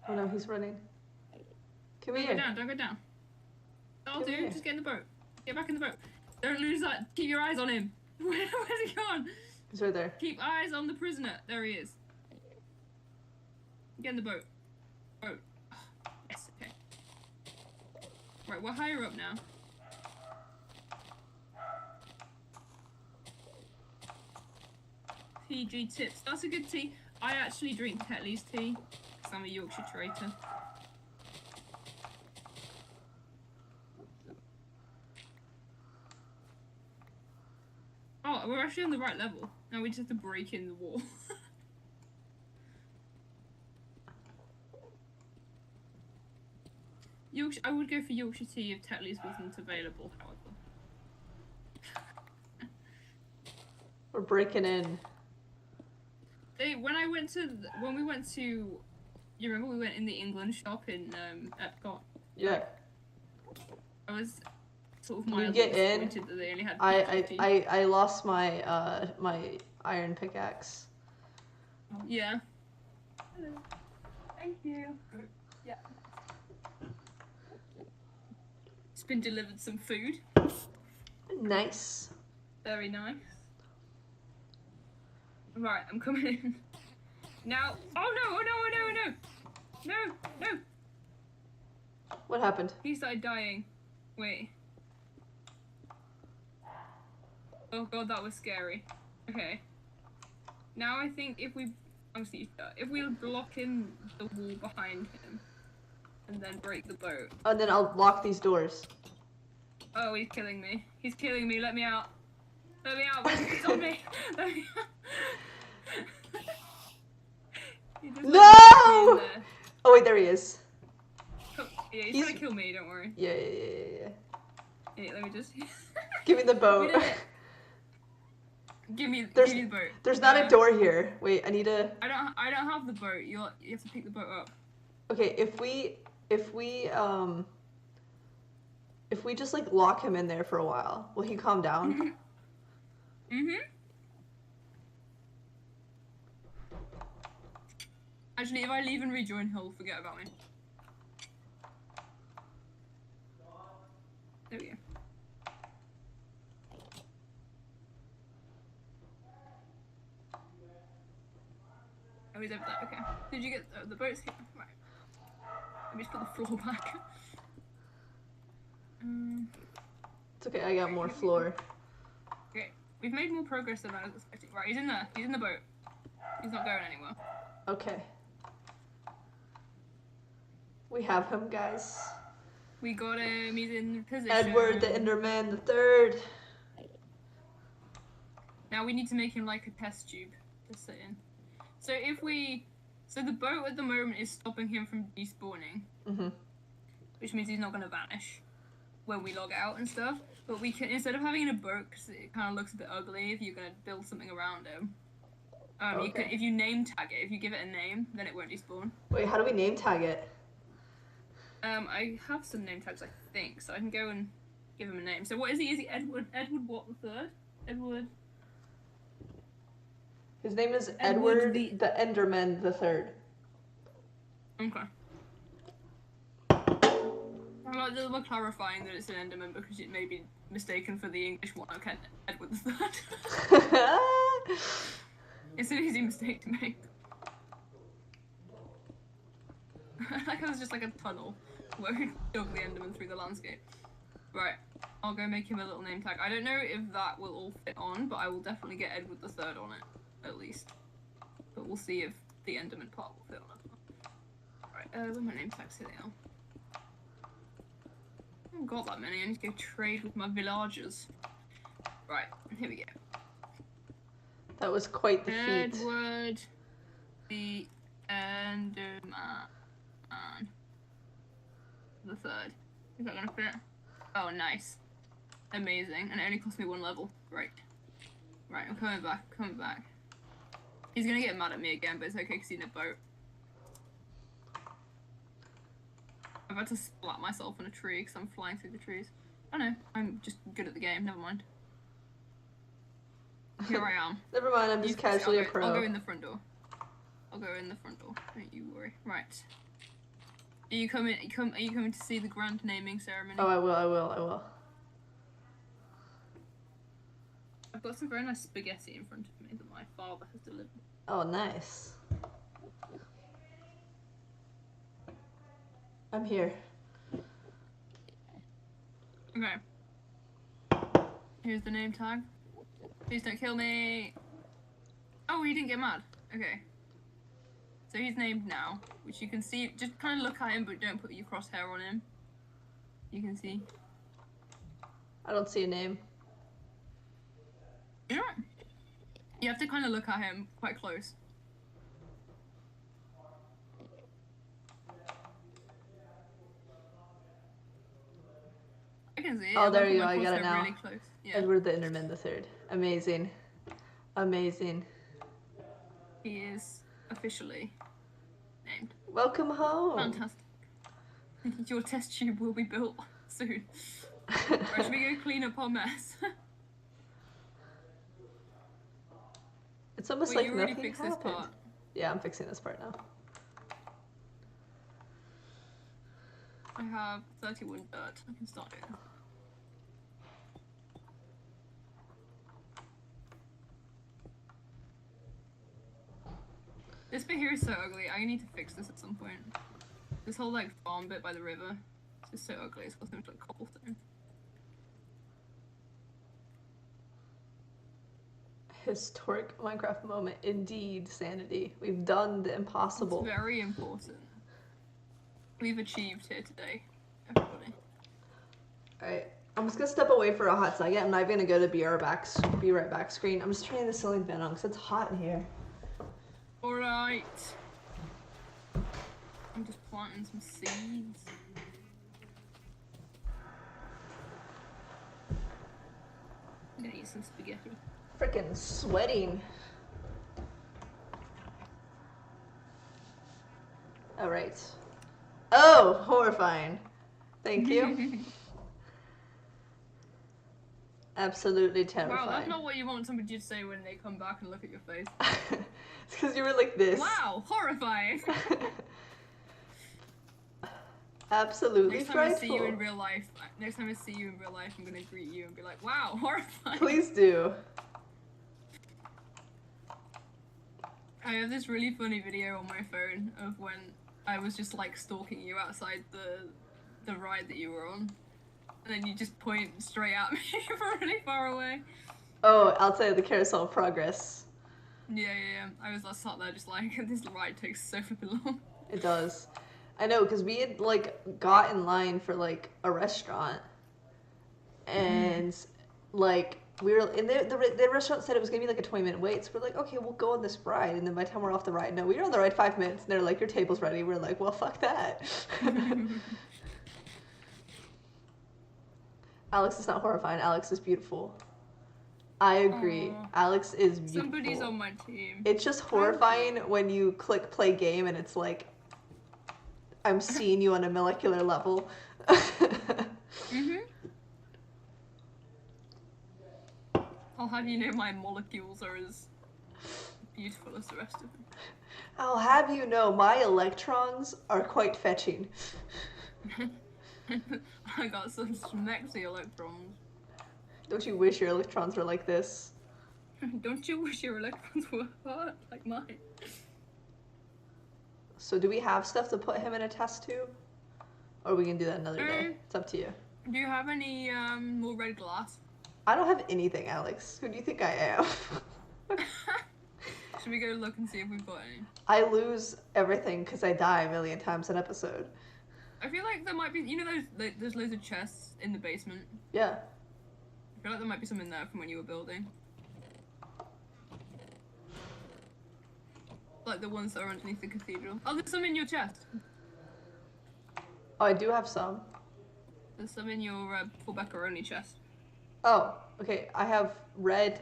Oh no, he's running. Come Don't here. go down. Don't go down. That'll Come do. here. Just get in the boat. Get back in the boat. Don't lose that. Keep your eyes on him. Where's he gone? He's right there. Keep eyes on the prisoner. There he is. Get in the boat. Boat. Oh, yes, okay. Right, we're higher up now. PG tips. That's a good tea. I actually drink Tetley's tea because I'm a Yorkshire traitor. Oh, we're actually on the right level. Now we just have to break in the wall. Yorkshire, I would go for Yorkshire tea if Tetley's wasn't available, however. We're breaking in. When we went to, you remember we went in the England shop in Epcot? Yeah. I was sort of You mildly get in. disappointed that they only had PG tea. I lost my my iron pickaxe. Yeah. Thank you. Yeah. It's been delivered some food. Nice. Very nice. Right, I'm coming in. Now. Oh no! Oh no! Oh no! Oh no! No! No! What happened? He started dying. Wait. Oh god, that was scary. Okay. Now I think if we block in the wall behind him and then break the boat. And then I'll lock these doors. Oh, he's killing me. He's killing me. Let me out. Let me out. He's on me. Let me out. No! Oh wait, there he is. Oh, yeah, he's trying to kill me. Don't worry. Yeah. Yeah, let me just. Give me the boat. Give me the boat. There's not a door here. Wait, I need a. I don't have the boat. You have to pick the boat up. Okay, if we just like lock him in there for a while, will he calm down? Actually, if I leave and rejoin, he'll forget about me. There we go. Oh, he's over there. Okay. Did you get the boat's here? Right. Let me just put the floor back. It's okay, I got more floor. Okay, we've made more progress than I was expecting. Right, he's in there. He's in the boat. He's not going anywhere. Okay. We have him, guys. We got him. He's in position. Edward the Enderman the Third. Now we need to make him like a test tube to sit in. So so the boat at the moment is stopping him from despawning, which means he's not going to vanish when we log out and stuff. But we can, instead of having a boat, because it kind of looks a bit ugly if you're going to build something around him. You can, if you name tag it, if you give it a name, then it won't despawn. Wait, how do we name tag it? I have some name tags, I think, so I can go and give him a name. So what is he? Is he Edward? Edward what the third? Edward. His name is Edward the Enderman the Third. Okay. We're clarifying that it's an Enderman because it may be mistaken for the English one. Okay, Edward the Third. It's an easy mistake to make. Like it was just like a tunnel where we dug the Enderman through the landscape. Right, I'll go make him a little name tag. I don't know if that will all fit on, but I will definitely get Edward the Third on it, at least. But we'll see if the Enderman part will fit on it. Right, where are my name tags? Here they are. I haven't got that many. I need to go trade with my villagers. Right, here we go. That was quite the feat. Edward the Enderman the Third. Is that gonna fit? Oh, nice. Amazing. And it only cost me 1 level. Great. Right, I'm coming back. He's gonna get mad at me again, but it's okay because he's in a boat. I've had to splat myself on a tree because I'm flying through the trees. Oh no, I'm just good at the game, never mind. Here I am. Never mind, I'm just casually a pro. I'll go in the front door. Don't you worry. Right. Are you coming to see the grand naming ceremony? Oh, I will. I've got some very nice spaghetti in front of me that my father has delivered. Oh, nice. I'm here. Okay. Here's the name tag. Please don't kill me. Oh, he didn't get mad. Okay. So he's named now, which you can see. Just kind of look at him, but don't put your crosshair on him. You can see. I don't see a name. You know what? You have to kind of look at him quite close. I can see it. Oh, there you go. I got it now. Really close. Yeah. Edward the Enderman the Third. Amazing. He is officially named. Welcome home. Fantastic. Your test tube will be built soon. Right, should we go clean up our mess? It's almost Wait, like you already nothing fixed happened. this part. Yeah, I'm fixing this part now. I have 31 dirt. I can start it. This bit here is so ugly. I need to fix this at some point. This whole like farm bit by the river. It's just so ugly. It's got so much like cobblestone. Historic Minecraft moment, indeed, Sanity. We've done the impossible. It's very important. We've achieved here today, everybody. Alright, I'm just gonna step away for a hot second. I'm not even gonna go to be right back screen. I'm just turning the ceiling fan on because it's hot in here. Alright. I'm just planting some seeds. I'm gonna eat some spaghetti. Freaking sweating. Alright. Oh, horrifying. Thank you. Absolutely terrifying. Wow, that's not what you want somebody to say when they come back and look at your face. It's because you were like this. Wow, horrifying. Absolutely next time frightful. I see you in real life, I'm gonna greet you and be like, wow, horrifying. Please do. I have this really funny video on my phone of when I was just like stalking you outside the ride that you were on. And then you just point straight at me from really far away. Oh, outside of the carousel of progress. Yeah. I was sat there just like, this ride takes so flipping long. It does. I know, because we had like got in line for like a restaurant. And like we were in the restaurant said it was gonna be like a 20-minute wait, so we're like, okay, we'll go on this ride, and then by the time we're off the ride, no, we were on the ride 5 minutes, and they're like, your table's ready. We're like, well, fuck that. Alex is not horrifying. Alex is beautiful. I agree. Aww. Alex is beautiful. Somebody's on my team. It's just horrifying when you click play game and it's like, I'm seeing you on a molecular level. I'll have you know my molecules are as beautiful as the rest of them. I'll have you know my electrons are quite fetching. I got some smexy electrons. Don't you wish your electrons were like this? Don't you wish your electrons were hot like mine? So do we have stuff to put him in a test tube? Or we can do that another day? It's up to you. Do you have any more red glass? I don't have anything, Alex. Who do you think I am? Should we go look and see if we've got any? I lose everything because I die a million times an episode. I feel like there might be, you know there's loads of chests in the basement? Yeah. I feel like there might be some in there from when you were building. Like the ones that are underneath the cathedral. Oh, there's some in your chest. Oh, I do have some. There's some in your full Becca only chest. Oh, okay. I have red.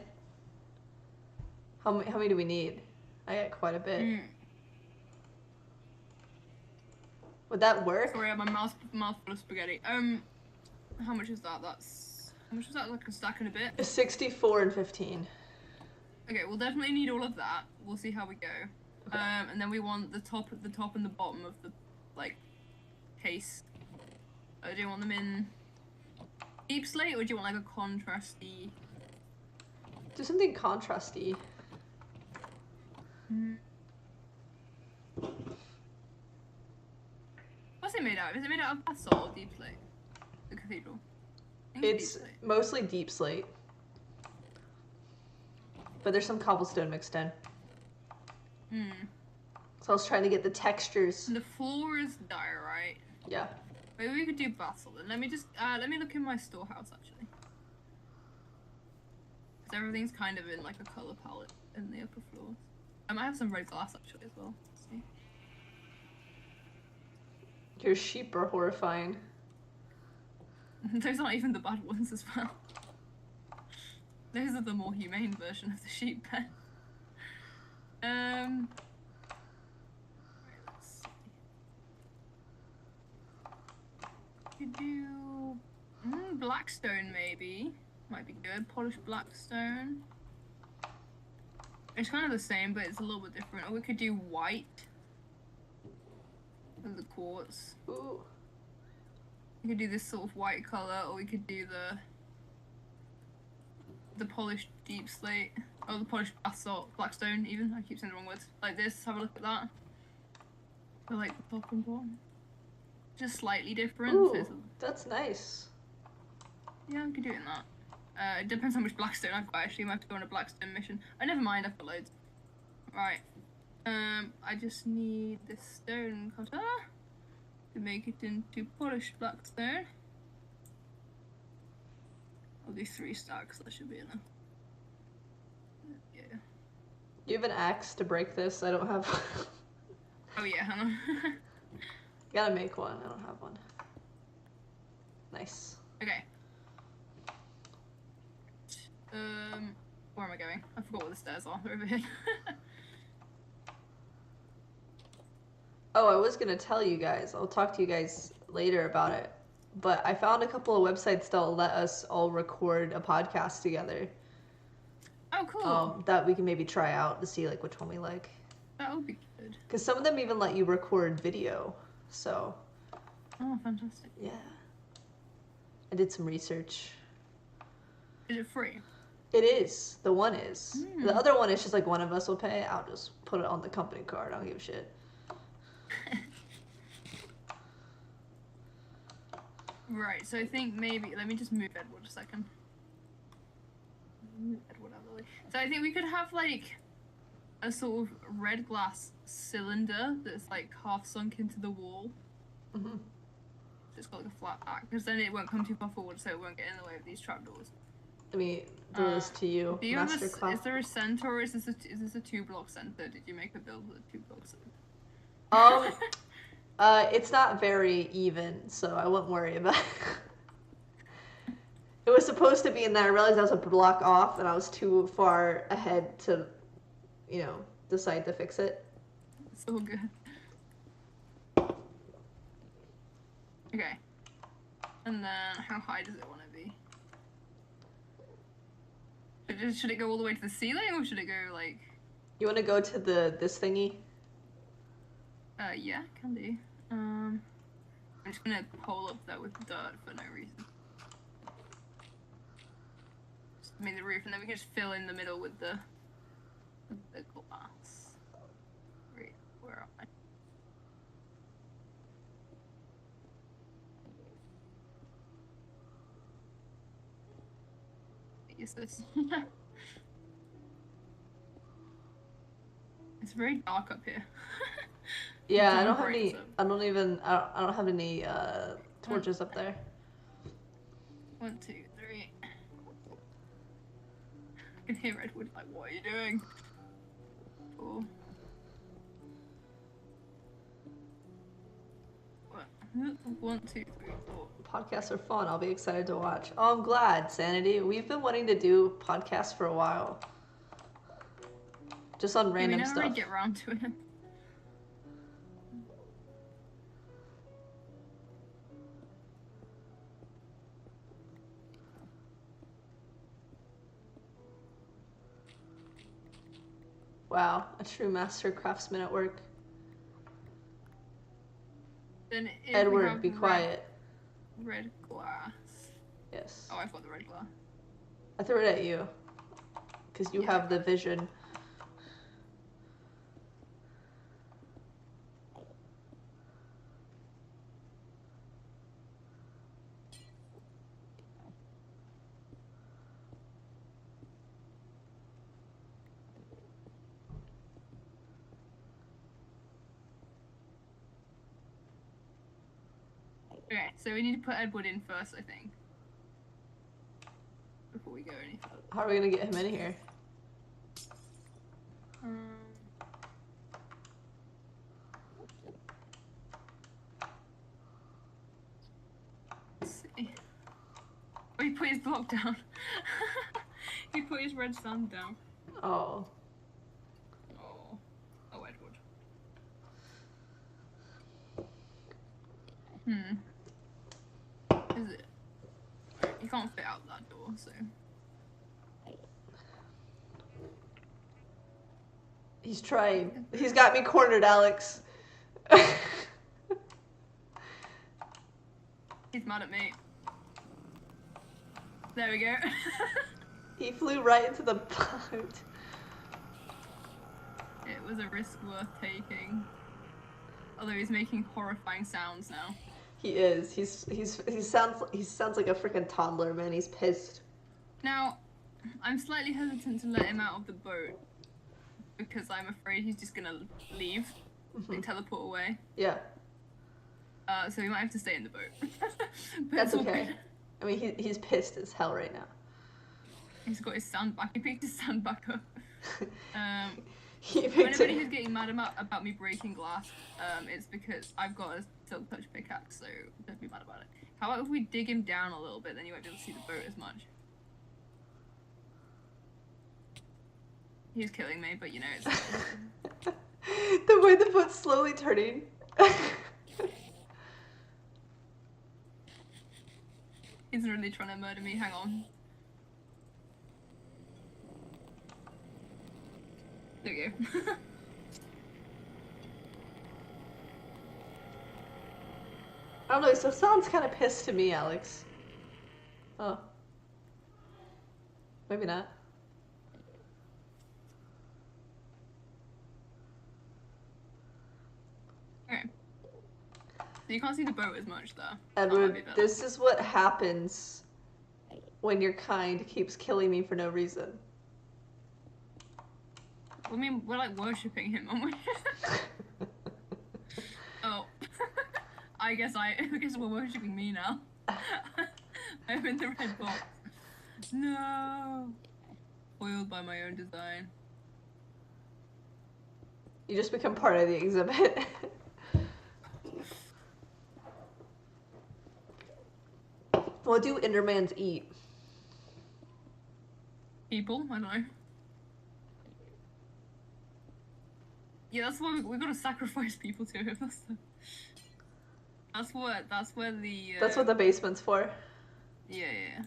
How many do we need? I got quite a bit. Would that work? Sorry, I have my mouth full of spaghetti. How much is that? How much was that? Like a stack and a bit? 64 and 15. Okay, we'll definitely need all of that. We'll see how we go. Okay. And then we want the top and the bottom of the like case. Do you want them in deep slate or do you want like a contrasty? Do something contrasty. What's it made out of? Is it made out of basalt or deep slate? The cathedral. It's mostly deep slate. But there's some cobblestone mixed in. So I was trying to get the textures. And the floor is diorite. Yeah. Maybe we could do basalt. Then let me look in my storehouse actually. Because everything's kind of in like a color palette in the upper floors. I might have some red glass actually as well. Let's see. Your sheep are horrifying. Those aren't even the bad ones as well. Those are the more humane version of the sheep pen. Right, let's see. Could do blackstone maybe. Might be good. Polished blackstone. It's kind of the same, but it's a little bit different. Or we could do white. And the quartz. Ooh. We could do this sort of white color, or we could do the polished deep slate, or the polished basalt, blackstone even. I keep saying the wrong words. Like this. Have a look at that. For like the top and bottom. Just slightly different. Ooh, that's nice. Yeah, we could do it in that. It depends how much blackstone I've got. Actually, I might have to go on a blackstone mission. Oh, never mind. I've got loads. Right. I just need this stone cutter to make it into polished blackstone. I'll do 3 stacks. That should be enough. Yeah. You have an axe to break this? I don't have. Oh yeah, hang on. Gotta make one. I don't have one. Nice. Okay. Where am I going? I forgot what the stairs are. They're over here. Oh, I was gonna tell you guys. I'll talk to you guys later about it. But I found a couple of websites that'll let us all record a podcast together. Oh, cool. That we can maybe try out to see like which one we like. That would be good. Because some of them even let you record video. So. Oh, fantastic. Yeah. I did some research. Is it free? It is. The one is. The other one is just like one of us will pay. I'll just put it on the company card. I don't give a shit. Right, so I think maybe, let me just move Edward a second. Move Edward out of the way. So I think we could have like a sort of red glass cylinder that's like half sunk into the wall. Mm-hmm. It's got like a flat back, because then it won't come too far forward, so it won't get in the way of these trapdoors. Let me throw this to you, do you Masterclass. is there a center, or is this a 2-block center? Did you make a build with a 2-block center? It's not very even, so I won't worry about it. It was supposed to be in there. I realized I was a block off, and I was too far ahead to, decide to fix it. It's all good. Okay. And then, how high does it want to be? Should it go all the way to the ceiling, or should it go, like... You want to go to this thingy? Yeah, can do. I'm just gonna hole up that with dirt for no reason. Just make the roof, and then we can just fill in the middle with the glass. Wait, where am I? Is this? It's very dark up here. Yeah, I don't have any torches up there. 1, 2, 3. I can hear Redwood like, what are you doing? 4. 1, 2, 3, 4. Podcasts are fun. I'll be excited to watch. Oh, I'm glad, Sanity. We've been wanting to do podcasts for a while. Just on random stuff. We never get around to it. Wow, a true master craftsman at work. Then Edward, be quiet. Red glass. Yes. Oh, I've got the red glass. I threw it at you. Because you have the vision. Okay, so we need to put Edward in first, I think. Before we go any further. How are we going to get him in here? Let's see. Oh, he put his block down. He put his red sand down. Oh. Oh, Edward. Is it? You can't fit out that door, so. He's trying. He's got me cornered, Alex. He's mad at me. There we go. He flew right into the boat. It was a risk worth taking. Although he's making horrifying sounds now. He is. He sounds like a freaking toddler, man. He's pissed. Now, I'm slightly hesitant to let him out of the boat because I'm afraid he's just gonna leave and teleport away. Yeah. So we might have to stay in the boat. That's okay. I mean, he's pissed as hell right now. He's got his sand back. He picked his sand back up. He picked Anybody it. who's getting mad about me breaking glass, it's because I've got a silk touch pickaxe, so don't be mad about it. How about if we dig him down a little bit, then you won't be able to see the boat as much. He's killing me, but you know, it's... The way the boat's slowly turning. He's really trying to murder me, hang on. There we go. I don't know, so sounds kind of pissed to me, Alex. Oh. Maybe not. Okay. So you can't see the boat as much, though. Edward, this is what happens when your kind keeps killing me for no reason. I mean, we're like worshipping him, aren't we? Oh. I guess we're worshipping me now. I'm in the red box. No. Foiled by my own design. You just become part of the exhibit. What do Endermans eat? People? I don't know. Yeah, that's why we gotta sacrifice people to him. That's what the... That's what the basement's for. Yeah.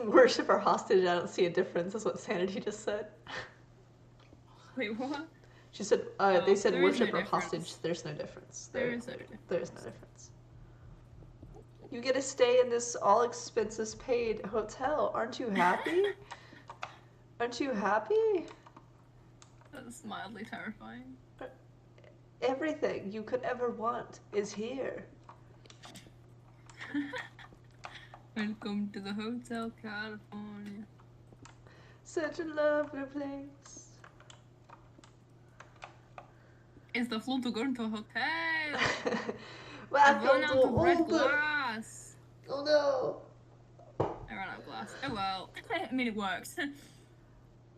Worship or hostage, I don't see a difference, is what Sanity just said. Wait, what? She said, they said there is worship no or difference. hostage. There's no difference. There is no difference. There's no difference. You get to stay in this all expenses paid hotel. Aren't you happy? Aren't you happy? That's mildly terrifying. Everything you could ever want is here. Welcome to the Hotel California. Such a lovely place. It's the floor to go into a hotel. I've Welcome run out of red to glass. Oh no. I ran out of glass. Oh well. I mean, it works.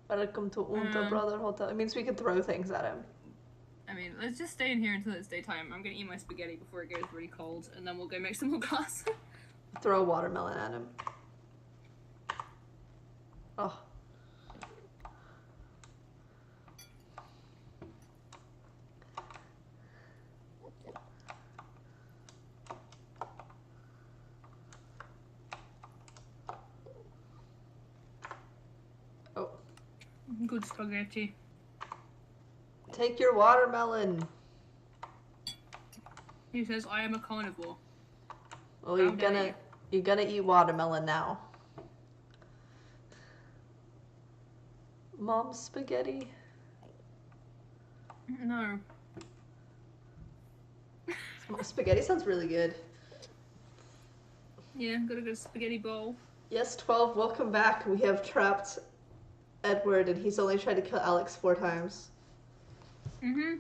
Welcome to Brother Hotel. It means we can throw things at him. I mean, let's just stay in here until it's daytime. I'm gonna eat my spaghetti before it goes really cold, and then we'll go make some more glass. Throw a watermelon at him. Oh. Oh. Good spaghetti. Take your watermelon. He says, I am a carnivore. Well, you're gonna eat watermelon now. Mom's spaghetti. No. Spaghetti sounds really good. Yeah, got a good spaghetti bowl. Yes, 12, welcome back. We have trapped Edward, and he's only tried to kill Alex 4 times. Mm-hmm.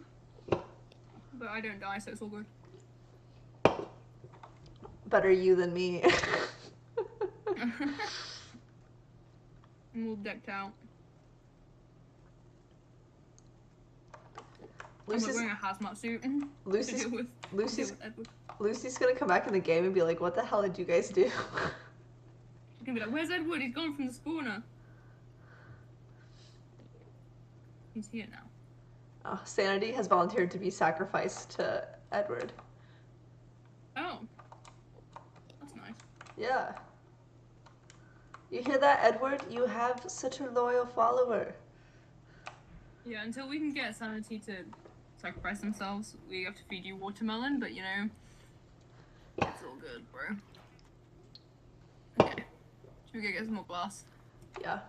But I don't die, so it's all good. Better you than me. I'm all decked out. I'm wearing a hazmat suit. Lucy's gonna come back in the game and be like, what the hell did you guys do? She's gonna be like, where's Edward? He's gone from the spawner. He's here now. Oh, Sanity has volunteered to be sacrificed to Edward. Oh. That's nice. Yeah. You hear that, Edward? You have such a loyal follower. Yeah, until we can get Sanity to sacrifice themselves, we have to feed you watermelon, but you know, it's all good, bro. Okay. Should we go get some more glass? Yeah.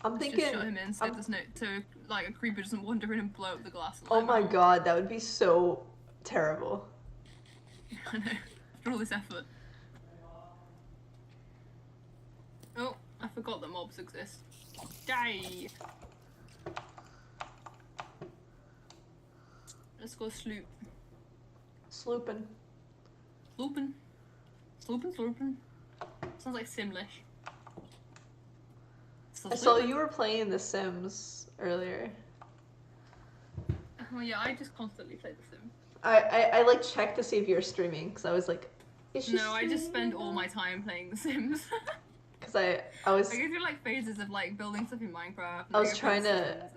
I'm Let's thinking. Just shut him in so there's no, so like a creeper doesn't wander in and blow up the glass. Oh my god, that would be so terrible. I know. After all this effort. Oh, I forgot that mobs exist. Die! Let's go sloop. Slooping. Slooping. Slooping, slooping. Sounds like Simlish. I saw you were playing The Sims earlier. Oh yeah, I just constantly play The Sims. I like checked to see if you were streaming, because I was like, is she No, I just spend all my time playing The Sims. Because I was... I go through like phases of like building stuff in Minecraft. I was trying to...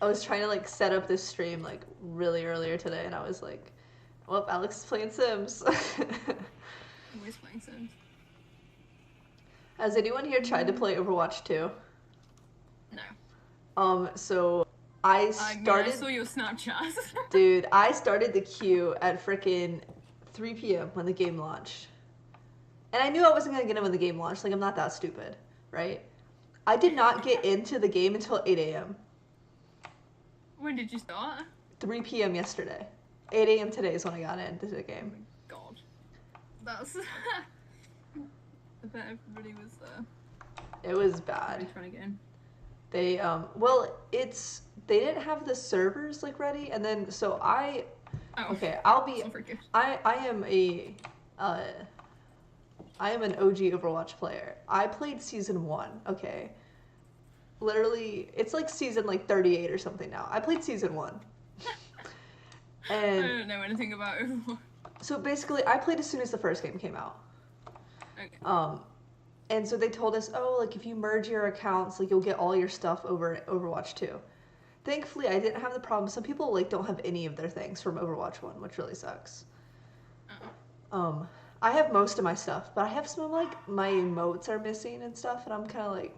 I was trying to like set up this stream like really earlier today, and I was like, well, Alex is playing Sims. Always playing Sims. Has anyone here tried to play Overwatch 2? No. So I started... I saw your Snapchat. Dude, I started the queue at frickin' 3 p.m. when the game launched. And I knew I wasn't gonna get in when the game launched. Like, I'm not that stupid, right? I did not get into the game until 8 a.m. When did you start? 3 p.m. yesterday. 8 a.m. today is when I got into the game. Oh my god. That's... I bet everybody was It was bad. Trying to get in. They, well, they didn't have the servers, like, ready, and then, so I... Oh. Okay, I am an OG Overwatch player. I played Season 1, okay? Literally, it's like Season, like, 38 or something now. I played Season 1. And I don't know anything about Overwatch. So basically, I played as soon as the first game came out. Okay. And so they told us, oh, like, if you merge your accounts, like, you'll get all your stuff over Overwatch 2. Thankfully, I didn't have the problem. Some people, like, don't have any of their things from Overwatch 1, which really sucks. Uh-oh. I have most of my stuff, but I have some, like, my emotes are missing and stuff, and I'm kind of like,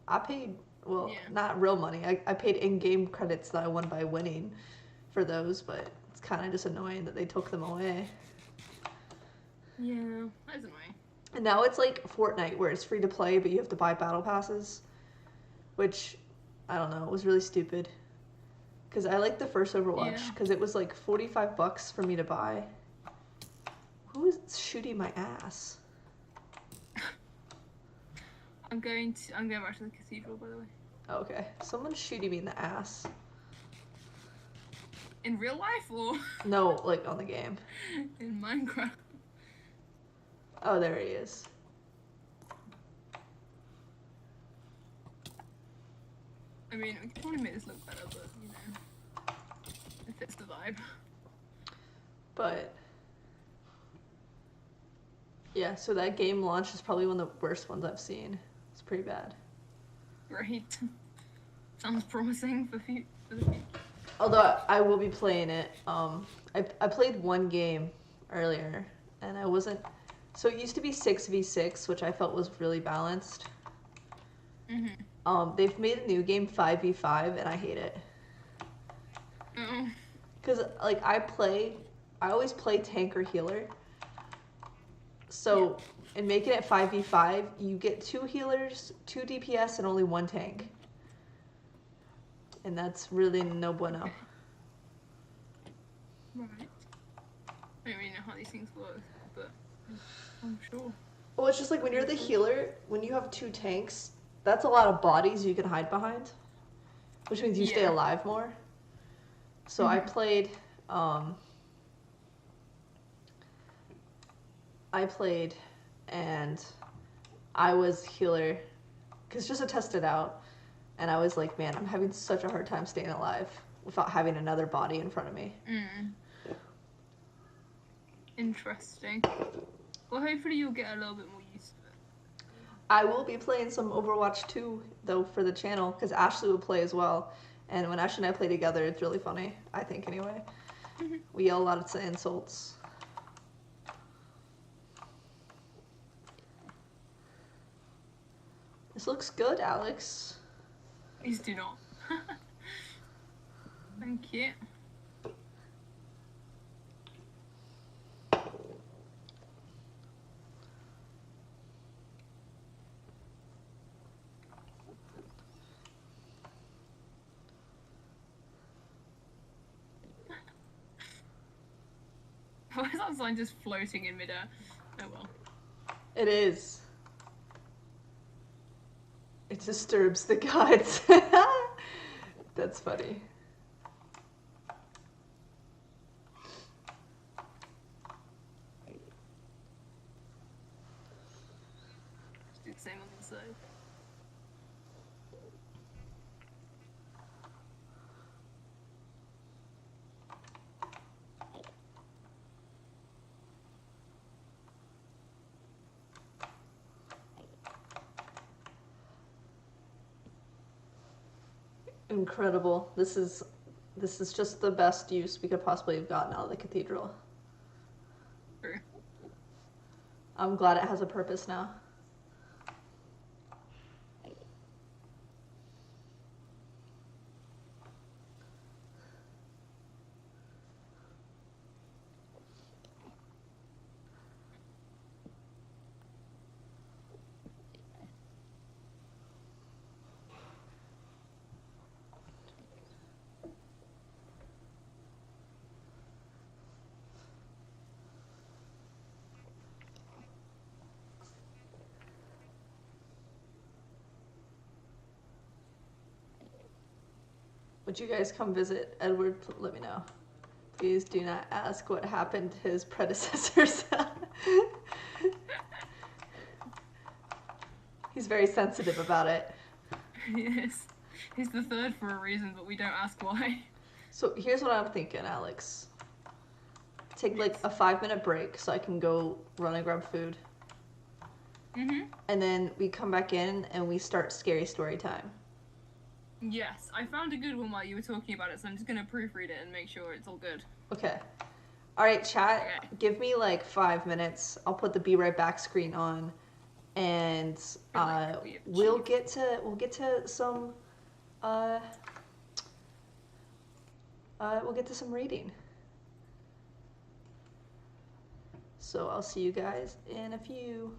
I paid, well, not real money. I paid in-game credits that I won by winning for those, but it's kind of just annoying that they took them away. Yeah, that is annoying. And now it's like Fortnite, where it's free to play, but you have to buy battle passes, which, I don't know, it was really stupid. Because I liked the first Overwatch, because it was like $45 for me to buy. Who is shooting my ass? I'm going back to the cathedral, by the way. Okay, someone's shooting me in the ass. In real life, or? No, like on the game. In Minecraft. Oh, there he is. I mean, we could probably make this look better, but, you know, it fits the vibe. But, yeah, so that game launch is probably one of the worst ones I've seen. It's pretty bad. Great. Sounds promising for the future. Although I will be playing it. I played one game earlier, and I wasn't... So it used to be 6v6, which I felt was really balanced. Mm-hmm. They've made a new game, 5v5, and I hate it. Oh. Because, like, I always play tank or healer. So, in making it 5v5, you get 2 healers, 2 DPS, and only 1 tank. And that's really no bueno. Right. I don't really know how these things work, but I'm sure. Well, it's just like when you're the healer, when you have 2 tanks, that's a lot of bodies you can hide behind. Which means you stay alive more. So I played, and I was healer, because just to test it out, and I was like, man, I'm having such a hard time staying alive without having another body in front of me. Interesting. Well, hopefully you'll get a little bit more used to it. I will be playing some Overwatch 2, though, for the channel, because Ashley will play as well. And when Ashley and I play together, it's really funny, I think, anyway. We yell a lot of insults. This looks good, Alex. Please do not. Thank you. Why is that sign just floating in midair? Oh well. It is. It disturbs the gods. That's funny. Just do the same on the side. Incredible. This is just the best use we could possibly have gotten out of the cathedral. True. I'm glad it has a purpose now. Would you guys come visit Edward? Let me know. Please do not ask what happened to his predecessors. He's very sensitive about it. Yes. He's the third for a reason, but we don't ask why. So here's what I'm thinking, Alex. Take like a 5-minute break so I can go run and grab food. Mm-hmm. And then we come back in and we start scary story time. Yes, I found a good one while you were talking about it, so I'm just gonna proofread it and make sure it's all good. Okay. All right, chat. Okay. Give me like 5 minutes. I'll put the be right back screen on, and we'll get to some we'll get to some reading. So I'll see you guys in a few.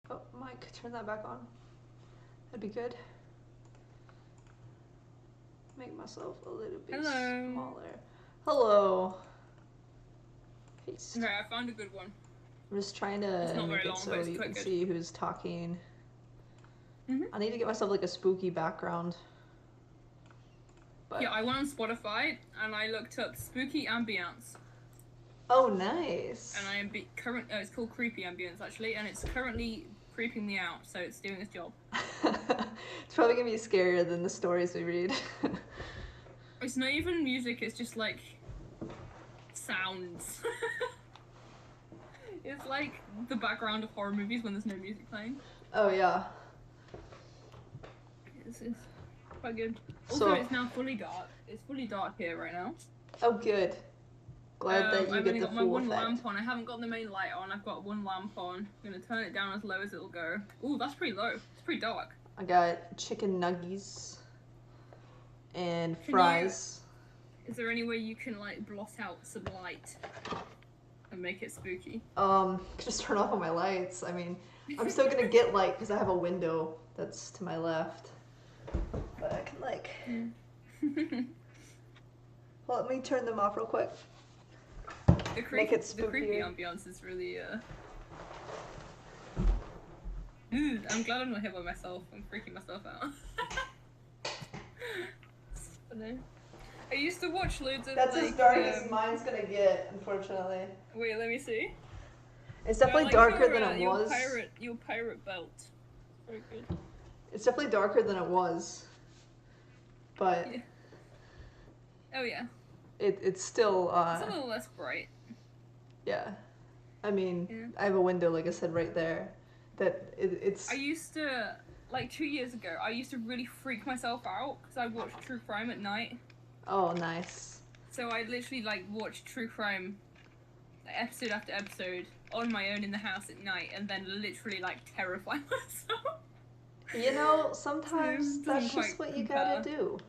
Oh, Mike, turn that back on. That'd be good. Make myself a little bit smaller. Hello. Paste. Okay, I found a good one. I'm just trying to make it so you can see who's talking. I need to get myself like a spooky background. But... Yeah, I went on Spotify and I looked up spooky ambience. Oh, nice. And I am it's called creepy ambience actually, and it's currently creeping me out, so it's doing its job. It's probably gonna be scarier than the stories we read. It's not even music, it's just like sounds. It's like the background of horror movies when there's no music playing. Oh yeah. It's quite good. Also, it's now fully dark. It's fully dark here right now. Oh good. Glad that you I've get only the got my full one effect. lamp on. I haven't got the main light on. I've got one lamp on. I'm gonna turn it down as low as it'll go. Ooh, that's pretty low. It's pretty dark. I got chicken nuggies and fries. Is there any way you can like blot out some light and make it spooky? Just turn off all my lights. I mean, I'm still gonna get light because I have a window that's to my left. But I can like. Well, let me turn them off real quick. Make it spookier. The creepy ambiance is really Dude, I'm glad I'm not here by myself. I'm freaking myself out. I used to watch loads of That's like, as dark as mine's gonna get, unfortunately. Wait, let me see. It's definitely like darker than it was. Your pirate belt. Very good. It's definitely darker than it was. But yeah. Oh yeah. It's still it's a little less bright. Yeah. I mean, I have a window, like I said, right there. It's... I used to, like 2 years ago, I used to really freak myself out because I watched true crime at night. Oh, nice. So I literally, like, watched true crime episode after episode on my own in the house at night and then literally, like, terrify myself. You know, sometimes that's just what you gotta do.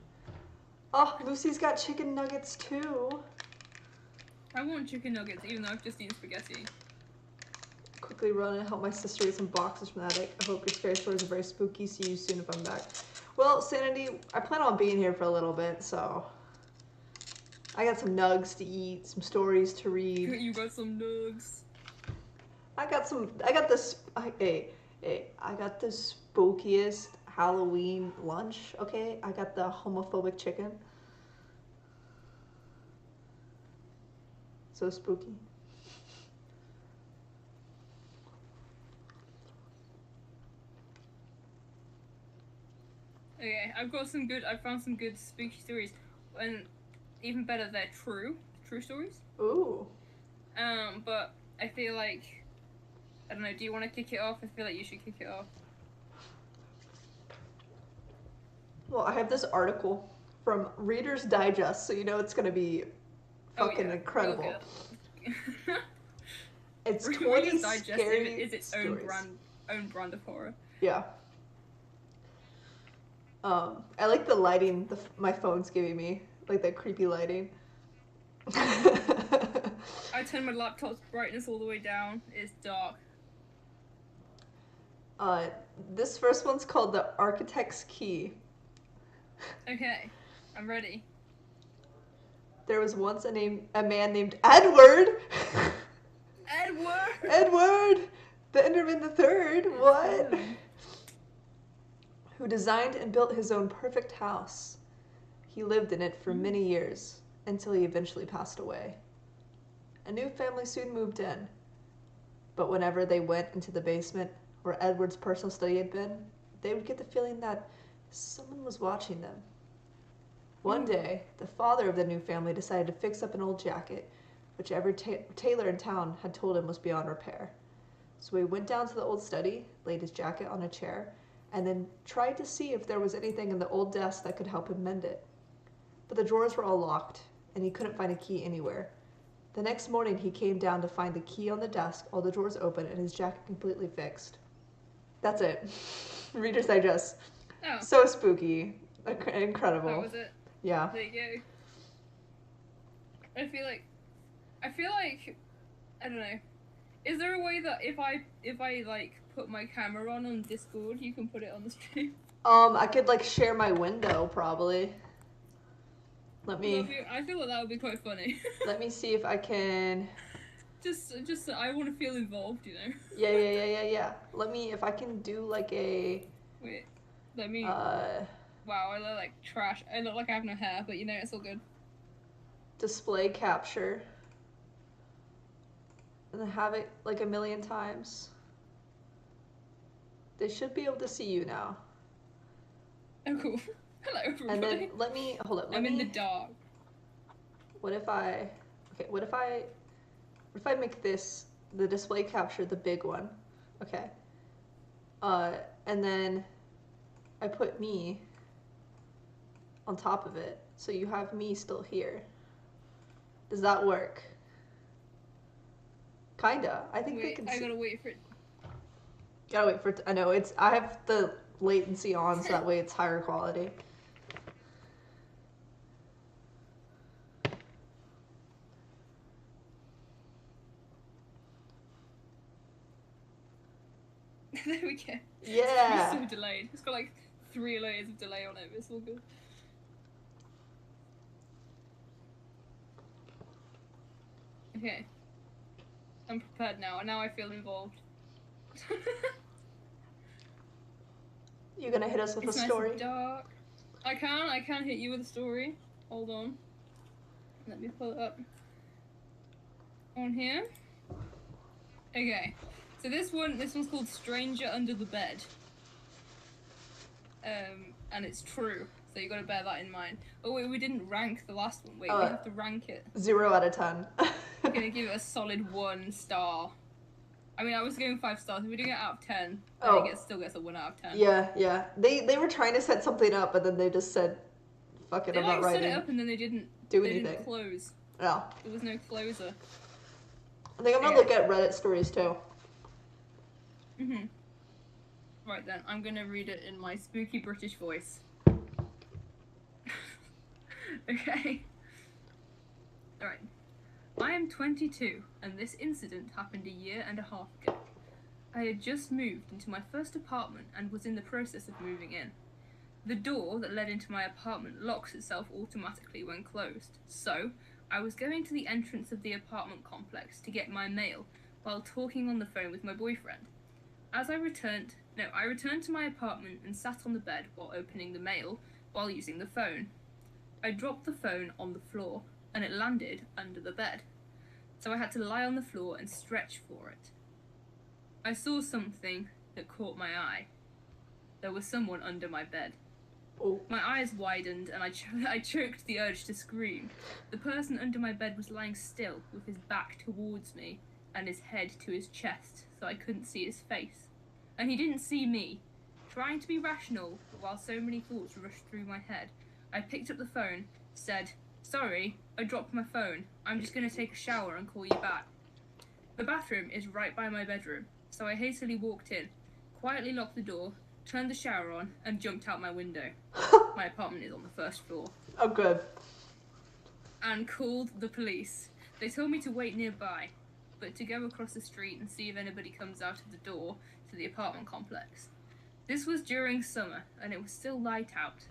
Oh, Lucy's got chicken nuggets too. I want chicken nuggets, even though I've just eaten spaghetti. Quickly run and help my sister get some boxes from the attic. I hope your scary stories are very spooky. See you soon if I'm back. Well, Sanity, I plan on being here for a little bit, so... I got some nugs to eat, some stories to read. You got some nugs. I got the spookiest Halloween lunch, okay? I got the homophobic chicken. So spooky. Okay, I found some good spooky stories. And even better, they're true stories. Ooh. But I feel like, I don't know, do you want to kick it off? I feel like you should kick it off. Well, I have this article from Reader's Digest, so you know it's gonna be fucking incredible. It's 20 scary is its own brand of horror. Yeah. I like the lighting my phone's giving me, like that creepy lighting. I turned my laptop's brightness all the way down. It's dark. This first one's called The Architect's Key. Okay, I'm ready. There was once a man named Edward. Edward! Benjamin III, what? Who designed and built his own perfect house. He lived in it for many years, until he eventually passed away. A new family soon moved in, but whenever they went into the basement, where Edward's personal study had been, they would get the feeling that someone was watching them. One day, the father of the new family decided to fix up an old jacket, which every tailor in town had told him was beyond repair. So he went down to the old study, laid his jacket on a chair, and then tried to see if there was anything in the old desk that could help him mend it. But the drawers were all locked, and he couldn't find a key anywhere. The next morning, he came down to find the key on the desk, all the drawers open, and his jacket completely fixed. That's it. Reader's Digest. Oh. So spooky. Incredible. That was it? Yeah. There you go. I feel like, I don't know. Is there a way that if I like put my camera on Discord, you can put it on the stream? I could like share my window probably. Let me. I feel like that would be quite funny. Let me see if I can. Just I want to feel involved, you know. Yeah. Let me if I can do like a. Wait, let me. Wow, I look like trash. I look like I have no hair, but you know it's all good. Display capture. And then have it like a million times. They should be able to see you now. Oh, cool. Hello, everybody. And then let me hold up. I'm in the dark. What if I make this the display capture the big one? Okay. And then I put me on top of it, so you have me still here. Does that work? Kinda. I think they can see. I gotta wait for it. Gotta wait for it. I know it's. I have the latency on, so that way it's higher quality. There we go. Yeah. It's so delayed. It's got like 3 layers of delay on it, but it's all good. Okay. I'm prepared now. Now I feel involved. You gonna hit us with It's a nice story? and dark. I can hit you with a story. Hold on. Let me pull it up. On here. Okay. So this one's called Stranger Under the Bed. And it's true. So you gotta bear that in mind. Oh wait, we didn't rank the last one. Wait, we have to rank it. 0 out of 10. I'm gonna give it a solid 1 star. I mean, I was giving 5 stars. If we do it out of 10, then it still gets a 1 out of 10. Yeah. They were trying to set something up, but then they just said, "Fuck it, I'm not writing." They set it up and then they didn't do anything. Didn't close. No. There was no closer. I think I'm gonna look at Reddit stories too. Right then, I'm gonna read it in my spooky British voice. Okay. Alright. I am 22, and this incident happened a year and a half ago. I had just moved into my first apartment and was in the process of moving in. The door that led into my apartment locks itself automatically when closed, so I was going to the entrance of the apartment complex to get my mail while talking on the phone with my boyfriend. As I returned to my apartment and sat on the bed while opening the mail while using the phone. I dropped the phone on the floor, and it landed under the bed, so I had to lie on the floor and stretch for it. I saw something that caught my eye. There was someone under my bed. Oh. My eyes widened, and I choked the urge to scream. The person under my bed was lying still, with his back towards me, and his head to his chest, so I couldn't see his face. And he didn't see me. Trying to be rational, while so many thoughts rushed through my head, I picked up the phone, said, "Sorry, I dropped my phone. I'm just going to take a shower and call you back." The bathroom is right by my bedroom, so I hastily walked in, quietly locked the door, turned the shower on, and jumped out my window. My apartment is on the 1st floor. Oh, good. And called the police. They told me to wait nearby, but to go across the street and see if anybody comes out of the door to the apartment complex. This was during summer, and it was still light out.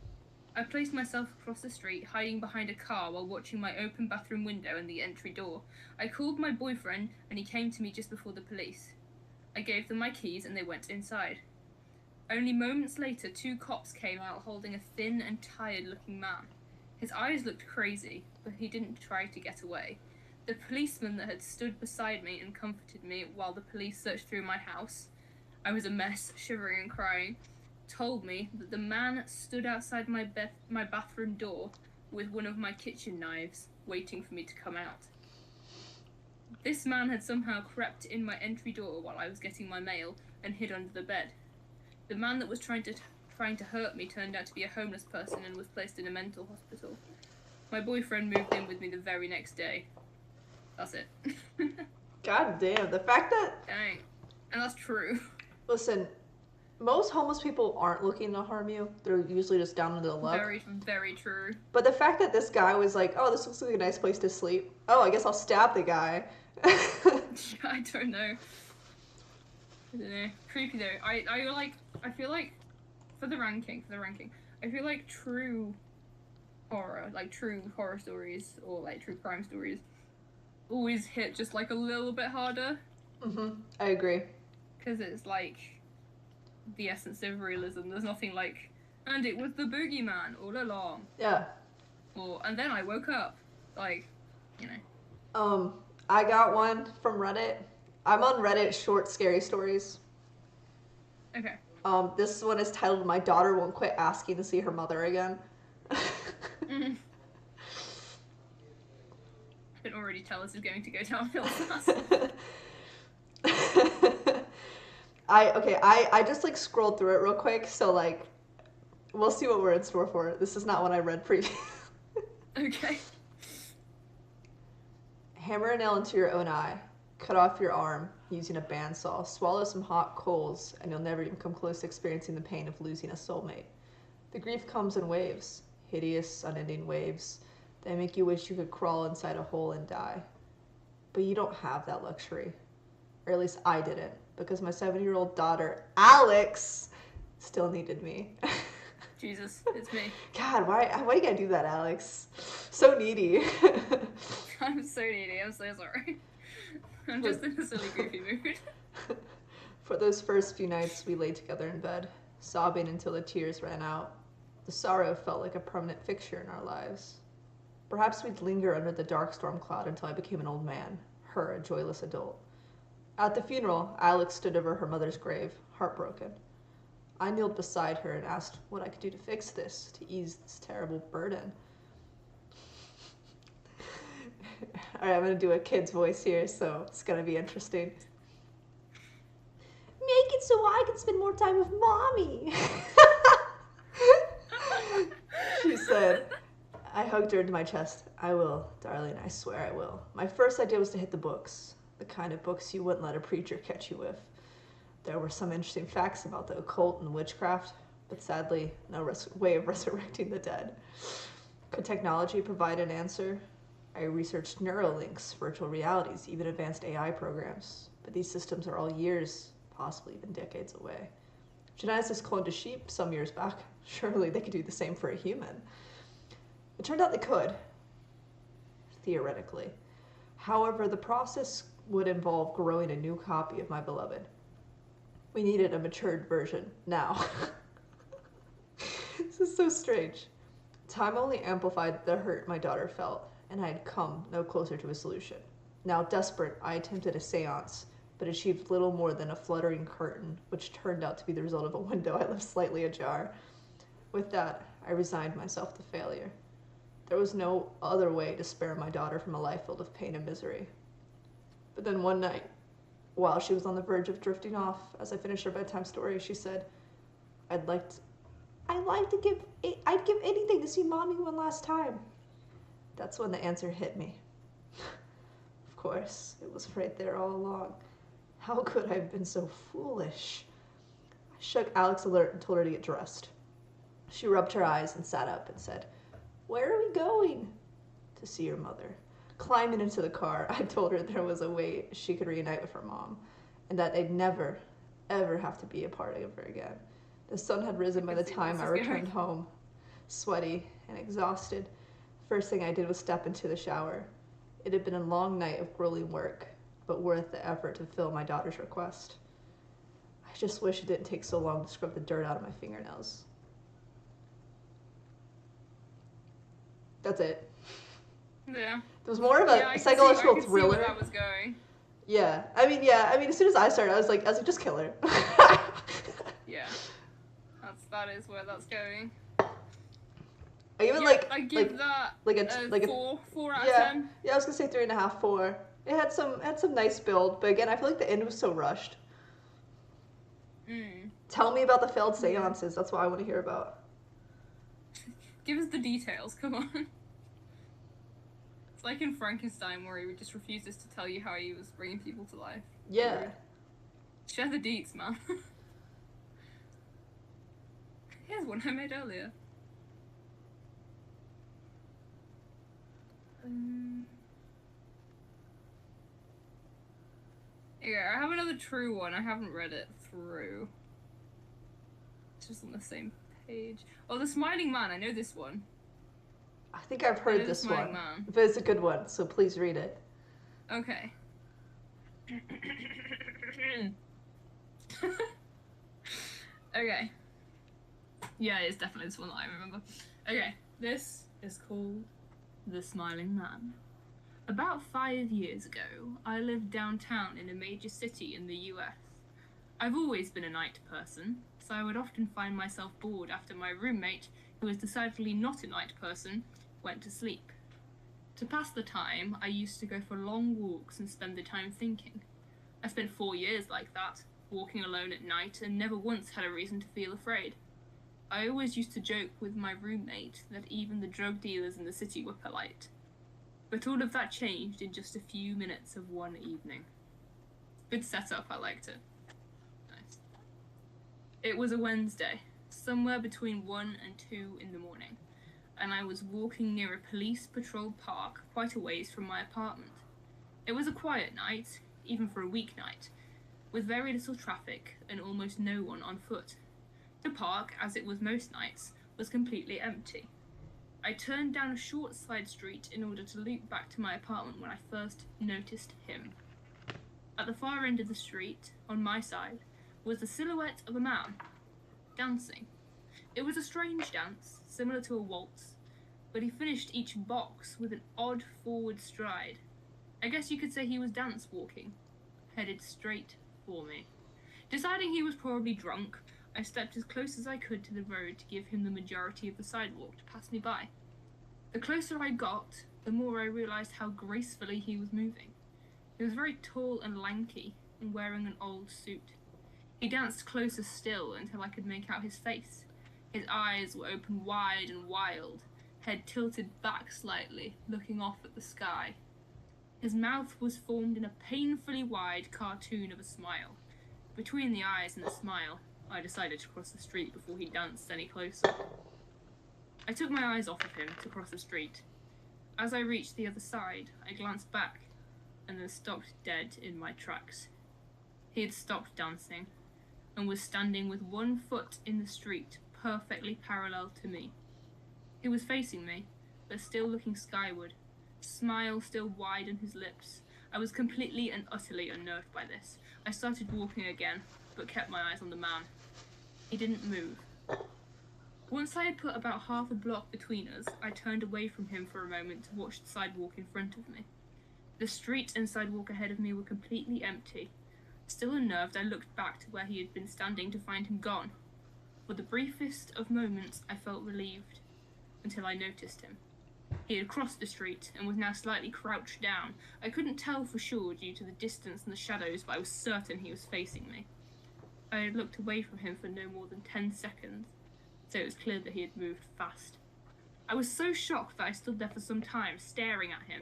I placed myself across the street, hiding behind a car while watching my open bathroom window and the entry door. I called my boyfriend, and he came to me just before the police. I gave them my keys, and they went inside. Only moments later, 2 cops came out holding a thin and tired-looking man. His eyes looked crazy, but he didn't try to get away. The policeman that had stood beside me and comforted me while the police searched through my house, I was a mess, shivering and crying, told me that the man stood outside my bathroom door with one of my kitchen knives, waiting for me to come out. This man had somehow crept in my entry door while I was getting my mail and hid under the bed. The man that was trying to hurt me turned out to be a homeless person and was placed in a mental hospital. My boyfriend moved in with me the very next day. That's it. God damn, the fact that... Dang. And that's true. Listen, most homeless people aren't looking to harm you. They're usually just down on their luck. Very, very true. But the fact that this guy was like, "Oh, this looks like a nice place to sleep. Oh, I guess I'll stab the guy." I don't know. I don't know. Creepy though. I feel like for the ranking, I feel like true horror, like true horror stories or like true crime stories, always hit just like a little bit harder. I agree. Because it's like the essence of realism. There's nothing like, and it was the boogeyman all along. Yeah. Or and then I woke up, like, you know. I got one from Reddit. I'm on Reddit short scary stories. Okay. This one is titled "My Daughter Won't Quit Asking to See Her Mother Again." I can already tell this is going to go downhill fast. I just like scrolled through it real quick, so like we'll see what we're in store for. This is not what I read previously. Okay. Hammer a nail into your own eye. Cut off your arm using a bandsaw. Swallow some hot coals, and you'll never even come close to experiencing the pain of losing a soulmate. The grief comes in waves, hideous, unending waves. They make you wish you could crawl inside a hole and die. But you don't have that luxury. Or at least I didn't, because my 7-year-old daughter, Alex, still needed me. Jesus, it's me. God, why you gotta do that, Alex? So needy. I'm so needy, I'm so sorry. I'm just in a silly, goofy mood. For those first few nights, we lay together in bed, sobbing until the tears ran out. The sorrow felt like a permanent fixture in our lives. Perhaps we'd linger under the dark storm cloud until I became an old man, her a joyless adult. At the funeral, Alex stood over her mother's grave, heartbroken. I kneeled beside her and asked what I could do to fix this, to ease this terrible burden. Alright, I'm going to do a kid's voice here, so it's going to be interesting. Make it so I can spend more time with Mommy. She said. I hugged her into my chest. I will, darling, I swear I will. My first idea was to hit the books, the kind of books you wouldn't let a preacher catch you with. There were some interesting facts about the occult and witchcraft, but sadly, no way of resurrecting the dead. Could technology provide an answer? I researched Neuralinks, virtual realities, even advanced AI programs, but these systems are all years, possibly even decades away. Geneticists cloned a sheep some years back. Surely they could do the same for a human. It turned out they could, theoretically. However, the process would involve growing a new copy of my beloved. We needed a matured version now. This is so strange. Time only amplified the hurt my daughter felt, and I had come no closer to a solution. Now desperate, I attempted a seance, but achieved little more than a fluttering curtain, which turned out to be the result of a window I left slightly ajar. With that, I resigned myself to failure. There was no other way to spare my daughter from a life filled with pain and misery. But then one night, while she was on the verge of drifting off, as I finished her bedtime story, she said, I'd give anything to see Mommy one last time. That's when the answer hit me. Of course, it was right there all along. How could I have been so foolish? I shook Alex alert and told her to get dressed. She rubbed her eyes and sat up and said, Where are we going? To see your mother. Climbing into the car, I told her there was a way she could reunite with her mom, and that they'd never, ever have to be a part of her again. The sun had risen by the time I returned home, sweaty and exhausted. First thing I did was step into the shower. It had been a long night of grueling work, but worth the effort to fill my daughter's request. I just wish it didn't take so long to scrub the dirt out of my fingernails. That's it. Yeah. It was more of a psychological thriller. See where that was going. Yeah. I mean, as soon as I started, I was like, just kill her. Yeah. That is where that's going. I even I give that a 4 out of 10. Yeah, I was gonna say 3.5, 4. It had some nice build, but again, I feel like the end was so rushed. Tell me about the failed seances. That's what I want to hear about. Give us the details. Come on. It's like in Frankenstein, where he just refuses to tell you how he was bringing people to life. Yeah. Rude. Share the deets, man. Here's one I made earlier. Okay, I have another true one. I haven't read it through. It's just on the same page. Oh, The Smiling Man. I know this one. I think I've heard this one. Man. But it's a good one, so please read it. Okay. Okay. Yeah, it's definitely this one that I remember. Okay, this is called The Smiling Man. About 5 years ago, I lived downtown in a major city in the US. I've always been a night person, so I would often find myself bored after my roommate, who was decidedly not a night person, went to sleep. To pass the time, I used to go for long walks and spend the time thinking. I spent 4 years like that, walking alone at night, and never once had a reason to feel afraid. I always used to joke with my roommate that even the drug dealers in the city were polite. But all of that changed in just a few minutes of one evening. Good setup, I liked it. Nice. It was a Wednesday, somewhere between 1 and 2 in the morning, and I was walking near a police-patrolled park quite a ways from my apartment. It was a quiet night, even for a weeknight, with very little traffic and almost no one on foot. The park, as it was most nights, was completely empty. I turned down a short side street in order to loop back to my apartment when I first noticed him. At the far end of the street, on my side, was the silhouette of a man, dancing. It was a strange dance, similar to a waltz, but he finished each box with an odd forward stride. I guess you could say he was dance walking, headed straight for me. Deciding he was probably drunk, I stepped as close as I could to the road to give him the majority of the sidewalk to pass me by. The closer I got, the more I realized how gracefully he was moving. He was very tall and lanky, and wearing an old suit. He danced closer still until I could make out his face. His eyes were open wide and wild, head tilted back slightly, looking off at the sky. His mouth was formed in a painfully wide cartoon of a smile. Between the eyes and the smile, I decided to cross the street before he danced any closer. I took my eyes off of him to cross the street. As I reached the other side, I glanced back and then stopped dead in my tracks. He had stopped dancing and was standing with one foot in the street, perfectly parallel to me. He was facing me, but still looking skyward, smile still wide on his lips. I was completely and utterly unnerved by this. I started walking again, but kept my eyes on the man. He didn't move. Once I had put about half a block between us, I turned away from him for a moment to watch the sidewalk in front of me. The street and sidewalk ahead of me were completely empty. Still unnerved, I looked back to where he had been standing to find him gone. For the briefest of moments, I felt relieved, until I noticed him. He had crossed the street and was now slightly crouched down. I couldn't tell for sure due to the distance and the shadows, but I was certain he was facing me. I had looked away from him for no more than 10 seconds, so it was clear that he had moved fast. I was so shocked that I stood there for some time, staring at him,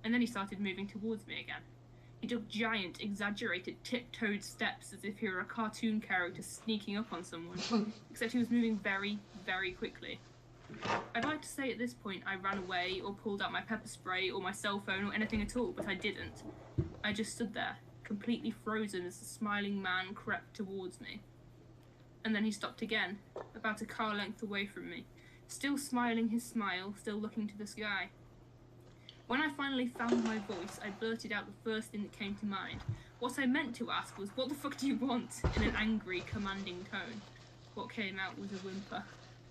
and then he started moving towards me again. He took giant, exaggerated, tiptoed steps as if he were a cartoon character sneaking up on someone, except he was moving very, very quickly. I'd like to say at this point I ran away or pulled out my pepper spray or my cell phone or anything at all, but I didn't. I just stood there, completely frozen as the smiling man crept towards me. And then he stopped again, about a car length away from me, still smiling his smile, still looking to the sky. When I finally found my voice, I blurted out the first thing that came to mind. What I meant to ask was, "What the fuck do you want?" in an angry, commanding tone. What came out was a whimper.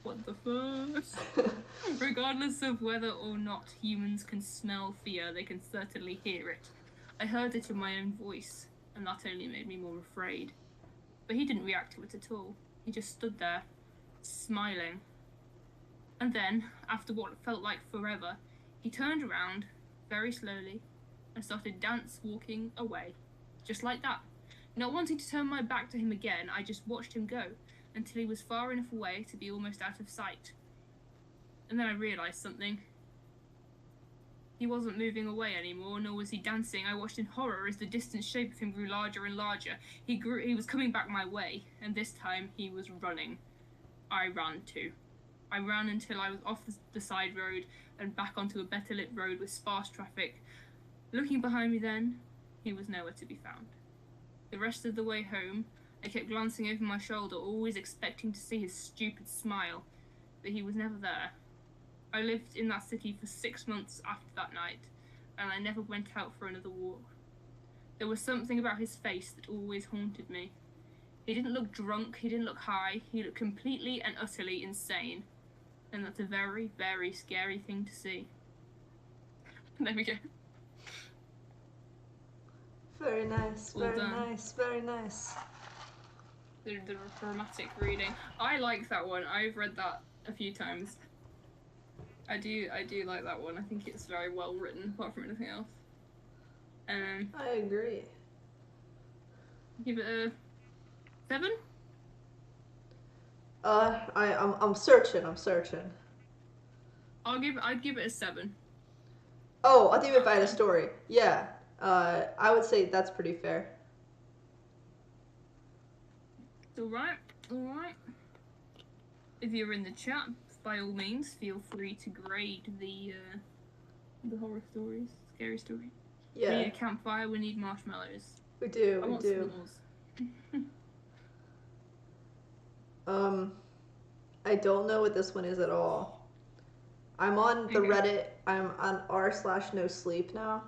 What the fuck? Regardless of whether or not humans can smell fear, they can certainly hear it. I heard it in my own voice, and that only made me more afraid. But he didn't react to it at all. He just stood there, smiling. And then, after what felt like forever, he turned around, very slowly, and started dance walking away. Just like that. Not wanting to turn my back to him again, I just watched him go, until he was far enough away to be almost out of sight. And then I realised something. He wasn't moving away anymore, nor was he dancing. I watched in horror as the distant shape of him grew larger and larger. He was coming back my way, and this time he was running. I ran too. I ran until I was off the side road and back onto a better lit road with sparse traffic. Looking behind me then, he was nowhere to be found. The rest of the way home, I kept glancing over my shoulder, always expecting to see his stupid smile, but he was never there. I lived in that city for 6 months after that night, and I never went out for another walk. There was something about his face that always haunted me. He didn't look drunk, he didn't look high, he looked completely and utterly insane. And that's a very, very scary thing to see. There we go. Very nice, Well very done. nice, very nice. The dramatic reading. I like that one. I've read that a few times. I do like that one. I think it's very well written, apart from anything else. I agree. Give it a 7? I'm searching. I'd give it a 7. Oh, I think if I had a story. Yeah. I would say that's pretty fair. Alright. If you're in the chat, by all means, feel free to grade the horror stories, scary story. Yeah. We need a campfire, we need marshmallows. We do. I want s'mores. I don't know what this one is at all. I'm on the Reddit. I'm on r/no sleep now.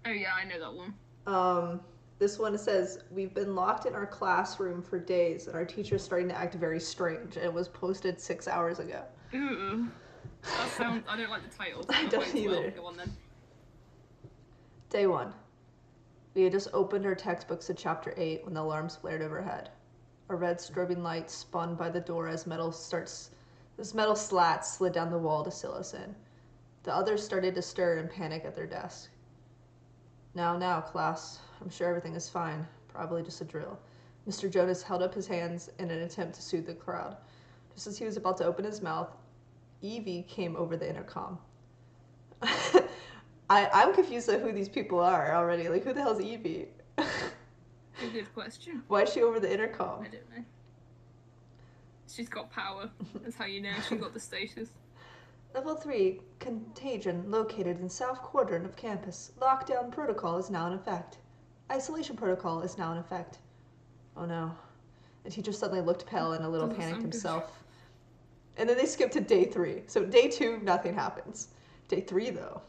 Oh yeah, I know that one. This one says, we've been locked in our classroom for days and our teacher's starting to act very strange. It was posted 6 hours ago. Ooh. That sounds, I don't like the title. I don't either. Go on then. Day 1. We had just opened our textbooks to chapter 8 when the alarms flared overhead. A red strobing light spun by the door as metal slats slid down the wall to seal us in. The others started to stir and panic at their desk. Now, class. I'm sure everything is fine. Probably just a drill. Mr. Jonas held up his hands in an attempt to soothe the crowd. Just as he was about to open his mouth, Evie came over the intercom. I'm confused at who these people are already. Like, who the hell's Evie? A good question. Why is she over the intercom? I don't know. She's got power. That's how you know she got the status. Level 3, contagion located in south quadrant of campus. Lockdown protocol is now in effect. Isolation protocol is now in effect. Oh no. The teacher suddenly looked pale and a little panicked himself. And then they skipped to day 3. So day 2, nothing happens. Day 3, though.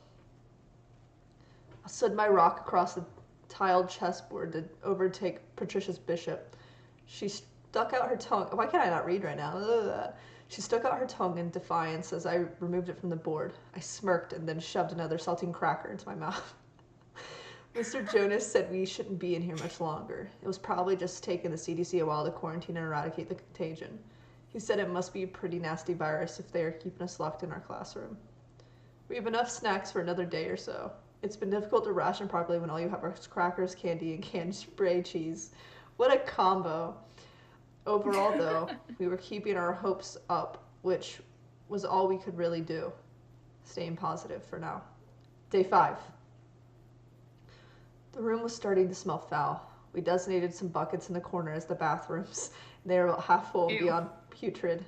I slid my rock across the tiled chessboard to overtake Patricia's bishop. She stuck out her tongue. Why can't I not read right now? Ugh. She stuck out her tongue in defiance as I removed it from the board. I smirked and then shoved another saltine cracker into my mouth. Mr. Jonas said we shouldn't be in here much longer. It was probably just taking the CDC a while to quarantine and eradicate the contagion. He said it must be a pretty nasty virus if they are keeping us locked in our classroom. We have enough snacks for another day or so. It's been difficult to ration properly when all you have are crackers, candy, and canned spray cheese. What a combo. Overall, though, we were keeping our hopes up, which was all we could really do. Staying positive for now. Day 5. The room was starting to smell foul. We designated some buckets in the corner as the bathrooms. They were about half full, beyond putrid.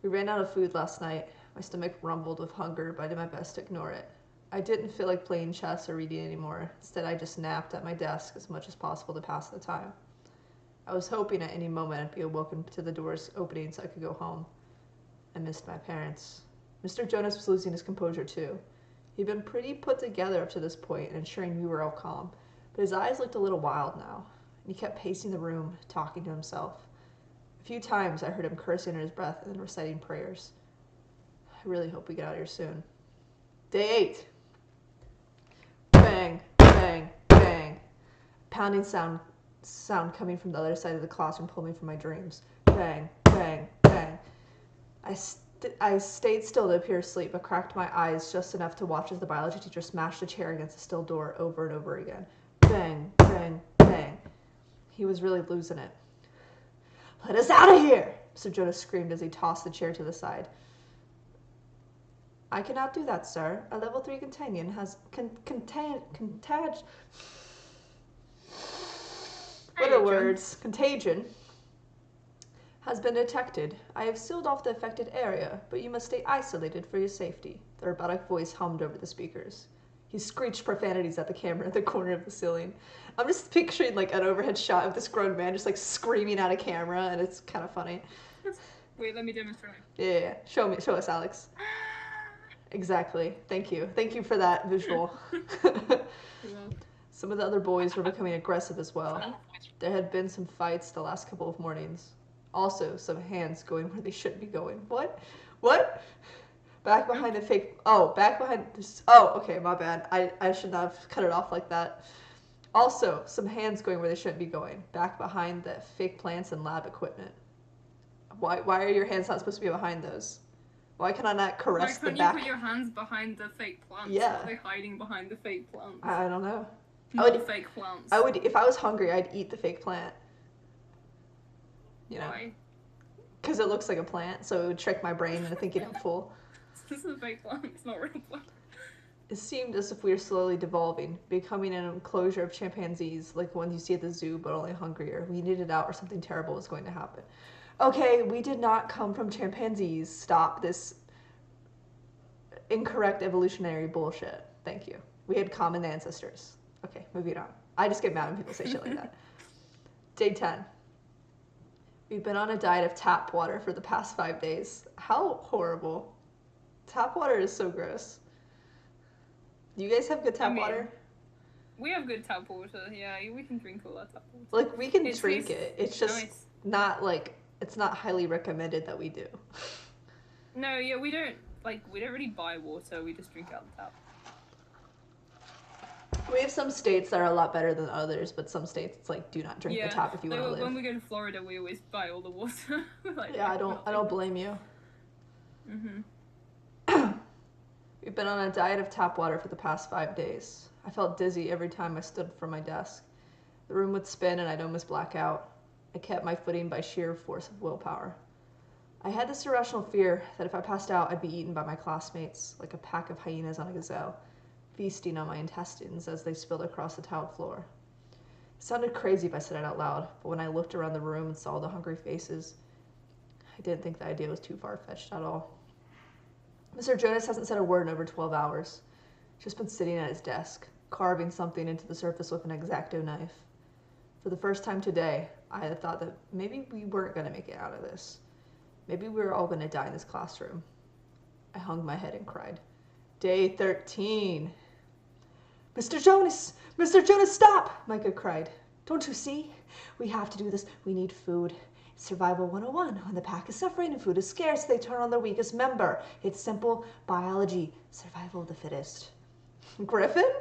We ran out of food last night. My stomach rumbled with hunger, but I did my best to ignore it. I didn't feel like playing chess or reading anymore. Instead, I just napped at my desk as much as possible to pass the time. I was hoping at any moment I'd be awoken to the doors opening so I could go home. I missed my parents. Mr. Jonas was losing his composure too. He'd been pretty put together up to this point and ensuring we were all calm, but his eyes looked a little wild now, and he kept pacing the room, talking to himself. A few times I heard him cursing under his breath and then reciting prayers. I really hope we get out of here soon. Day 8. Bang, bang, bang. Pounding sound coming from the other side of the classroom pulled me from my dreams. Bang, bang, bang. I stayed still to appear asleep, but cracked my eyes just enough to watch as the biology teacher smashed a chair against the steel door over and over again. Bang, bang, bang. He was really losing it. Let us out of here! Mr. Jonas screamed as he tossed the chair to the side. I cannot do that, sir. A level 3 contagion has What are words? Contagion has been detected. I have sealed off the affected area, but you must stay isolated for your safety. The robotic voice hummed over the speakers. He screeched profanities at the camera at the corner of the ceiling. I'm just picturing like an overhead shot of this grown man just like screaming at a camera, and it's kind of funny. Wait, let me demonstrate. Yeah. Show us, Alex. Exactly. Thank you for that visual. Some of the other boys were becoming aggressive as well. There had been some fights the last couple of mornings. Also, some hands going where they shouldn't be going. What? Back behind the fake... Oh, back behind... Oh, okay, my bad. I should not have cut it off like that. Also, some hands going where they shouldn't be going. Back behind the fake plants and lab equipment. Why are your hands not supposed to be behind those? Why can I not caress the back? Why can't you put your hands behind the fake plants? Yeah. Why are they hiding behind the fake plants? I don't know. Fake plants. If I was hungry, I'd eat the fake plant. You know? Why? Because it looks like a plant, so it would trick my brain into thinking I'm full. This is a fake plant, it's not a real plant. It seemed as if we were slowly devolving, becoming an enclosure of chimpanzees, like ones you see at the zoo, but only hungrier. We needed out or something terrible was going to happen. Okay, we did not come from chimpanzees. Stop this incorrect evolutionary bullshit. Thank you. We had common ancestors. Okay, moving on. I just get mad when people say shit like that. Day 10. We've been on a diet of tap water for the past 5 days. How horrible. Tap water is so gross. You guys have good tap water? We have good tap water, yeah. We can drink all that tap water. Like, we can drink it. It's just not, like, it's not highly recommended that we do. No, yeah, we don't really buy water. We just drink out the tap. We have some states that are a lot better than others, but some states it's like, do not drink the tap if you want to live. When we go to Florida, we always buy all the water. Yeah, I don't blame you. We've been on a diet of tap water for the past 5 days. I felt dizzy every time I stood from my desk. The room would spin and I'd almost black out. I kept my footing by sheer force of willpower. I had this irrational fear that if I passed out, I'd be eaten by my classmates, like a pack of hyenas on a gazelle, feasting on my intestines as they spilled across the tiled floor. It sounded crazy if I said it out loud, but when I looked around the room and saw the hungry faces, I didn't think the idea was too far-fetched at all. Mr. Jonas hasn't said a word in over 12 hours. He's just been sitting at his desk, carving something into the surface with an X-Acto knife. For the first time today, I had thought that maybe we weren't going to make it out of this. Maybe we were all going to die in this classroom. I hung my head and cried. Day 13. Mr. Jonas! Mr. Jonas, stop! Micah cried. Don't you see? We have to do this. We need food. It's Survival 101. When the pack is suffering and food is scarce, they turn on their weakest member. It's simple biology. Survival of the fittest. Griffin?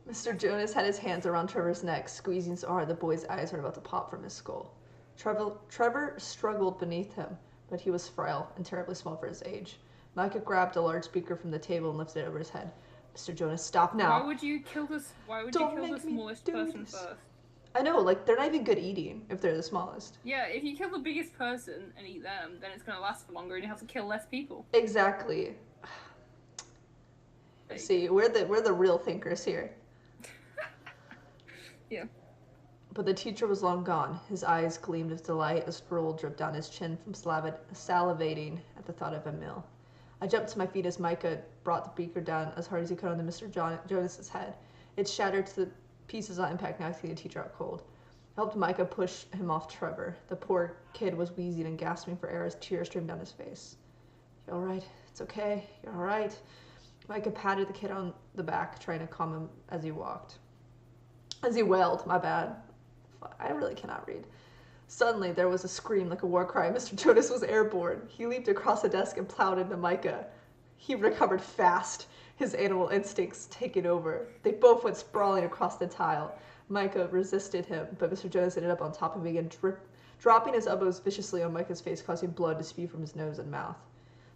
Mr. Jonas had his hands around Trevor's neck, squeezing so hard the boy's eyes were about to pop from his skull. Trevor struggled beneath him, but he was frail and terribly small for his age. Micah grabbed a large speaker from the table and lifted it over his head. Mr. Jonas, stop now. Why would you kill the smallest person first? I know, like, they're not even good eating if they're the smallest. Yeah, if you kill the biggest person and eat them, then it's gonna last for longer and you have to kill less people. Exactly. See, we're the real thinkers here. Yeah. But the teacher was long gone. His eyes gleamed with delight as drool dripped down his chin from salivating at the thought of a meal. I jumped to my feet as Micah brought the beaker down as hard as he could on Mr. Jonas's head. It shattered to pieces on impact, knocking the teacher out cold. I helped Micah push him off Trevor. The poor kid was wheezing and gasping for air as tears streamed down his face. You all right? It's okay. You're all right. Micah patted the kid on the back, trying to calm him as he walked. As he wailed, my bad. I really cannot read. Suddenly, there was a scream like a war cry. Mr. Jonas was airborne. He leaped across the desk and plowed into Micah. He recovered fast, his animal instincts taking over. They both went sprawling across the tile. Micah resisted him, but Mr. Jonas ended up on top of him again, dropping his elbows viciously on Micah's face, causing blood to spew from his nose and mouth.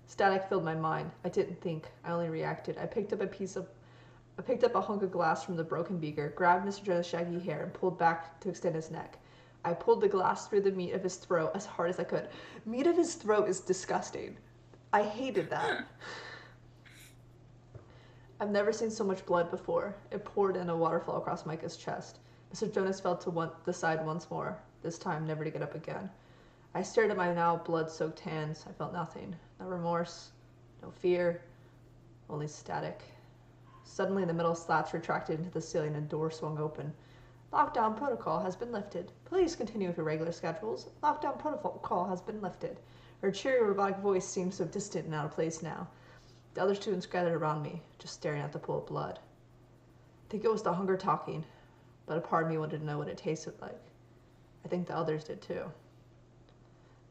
Static filled my mind. I didn't think. I only reacted. I picked up a hunk of glass from the broken beaker, grabbed Mr. Jonas' shaggy hair, and pulled back to extend his neck. I pulled the glass through the meat of his throat as hard as I could. Meat of his throat is disgusting. I hated that. I've never seen so much blood before. It poured in a waterfall across Micah's chest. Mr. Jonas fell to the side once more, this time never to get up again. I stared at my now blood-soaked hands. I felt nothing. No remorse, No fear, only static. Suddenly, the metal slats retracted into the ceiling and a door swung open. Lockdown protocol has been lifted. Please continue with your regular schedules. Lockdown protocol has been lifted. Her cheery robotic voice seemed so distant and out of place now. The other students gathered around me, just staring at the pool of blood. I think it was the hunger talking, but a part of me wanted to know what it tasted like. I think the others did too.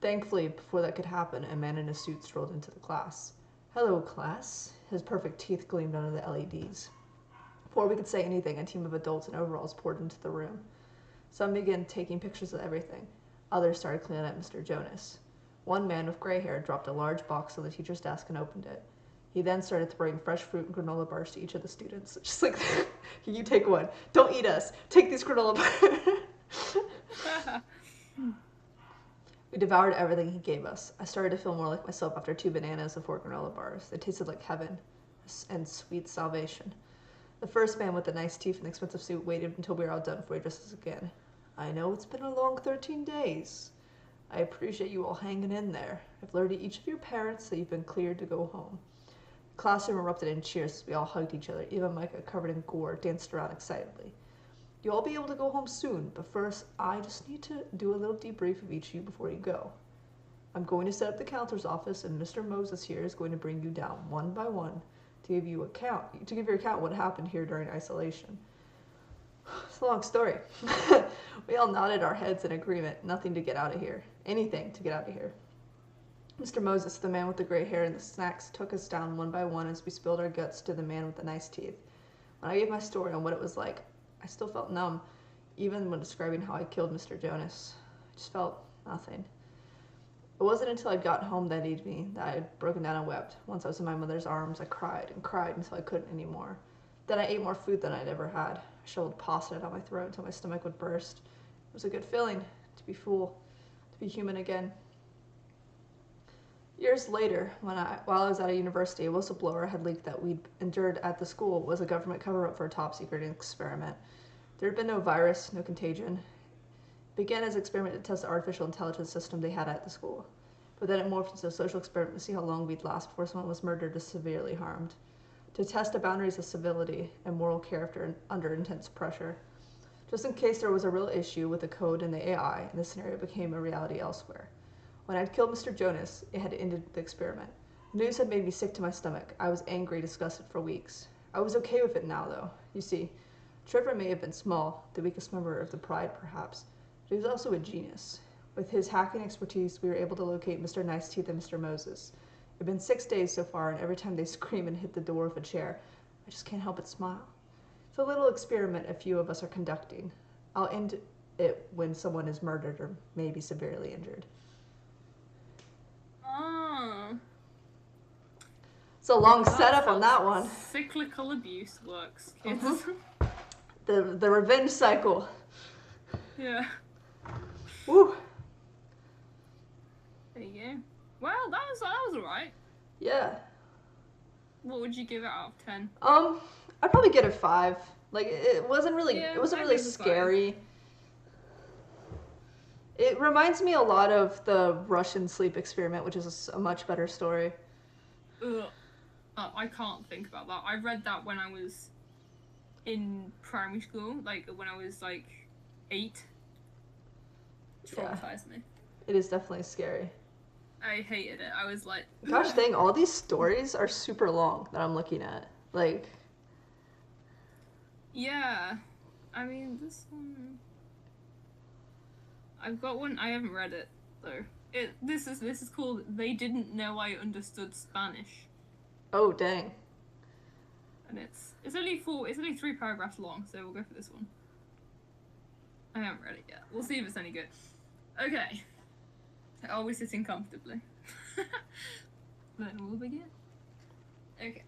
Thankfully, before that could happen, a man in a suit strolled into the class. Hello, class. His perfect teeth gleamed under the LEDs. Before we could say anything, a team of adults in overalls poured into the room. Some began taking pictures of everything. Others started cleaning up Mr. Jonas. One man with gray hair dropped a large box on the teacher's desk and opened it. He then started throwing fresh fruit and granola bars to each of the students. Just like, you take one. Don't eat us. Take these granola bars. We devoured everything he gave us. I started to feel more like myself after 2 bananas and 4 granola bars. They tasted like heaven and sweet salvation. The first man with the nice teeth and expensive suit waited until we were all done before he addressed us again. I know it's been a long 13 days. I appreciate you all hanging in there. I've alerted each of your parents that you've been cleared to go home. The classroom erupted in cheers as we all hugged each other. Even Micah, covered in gore, danced around excitedly. You'll all be able to go home soon, but first, I just need to do a little debrief of each of you before you go. I'm going to set up the counselor's office, and Mr. Moses here is going to bring you down one by one to give your account what happened here during isolation. It's a long story. We all nodded our heads in agreement. Nothing to get out of here. Anything to get out of here. Mr. Moses, the man with the gray hair and the snacks, took us down one by one as we spilled our guts to the man with the nice teeth. When I gave my story on what it was like, I still felt numb, even when describing how I killed Mr. Jonas. I just felt nothing. It wasn't until I'd gotten home that evening that I had broken down and wept. Once I was in my mother's arms, I cried and cried until I couldn't anymore. Then I ate more food than I'd ever had. I shoveled pasta down my throat until my stomach would burst. It was a good feeling to be full, to be human again. Years later, while I was at a university, a whistleblower had leaked that we'd endured at the school was a government cover-up for a top-secret experiment. There had been no virus, no contagion. It began as an experiment to test the artificial intelligence system they had at the school. But then it morphed into a social experiment to see how long we'd last before someone was murdered or severely harmed. To test the boundaries of civility and moral character under intense pressure. Just in case there was a real issue with the code and the AI, and the scenario became a reality elsewhere. When I'd killed Mr. Jonas, it had ended the experiment. The news had made me sick to my stomach. I was angry, disgusted for weeks. I was okay with it now, though. You see, Trevor may have been small, the weakest member of the Pride, perhaps, but he was also a genius. With his hacking expertise, we were able to locate Mr. Nice Teeth and Mr. Moses. It had been 6 days so far, and every time they scream and hit the door of a chair, I just can't help but smile. It's a little experiment a few of us are conducting. I'll end it when someone is murdered or maybe severely injured. Oh. It's a long setup on that one. Cyclical abuse works, kids. The revenge cycle. Yeah. Woo. There you go. Well, that was alright. Yeah. What would you give it out of 10? I'd probably get a 5. Like, it wasn't really scary. It reminds me a lot of the Russian sleep experiment, which is a much better story. Ugh. I can't think about that. I read that when I was in primary school, like when I was like 8. It traumatized me. It is definitely scary. I hated it. I was like... Gosh dang, all these stories are super long that I'm looking at. Like... Yeah. I mean, this one... I've got one, I haven't read it, though. This is called They Didn't Know I Understood Spanish. Oh, dang. And it's only 3 paragraphs long, so we'll go for this one. I haven't read it yet. We'll see if it's any good. Okay. Are we sitting comfortably? Then we'll begin. Okay.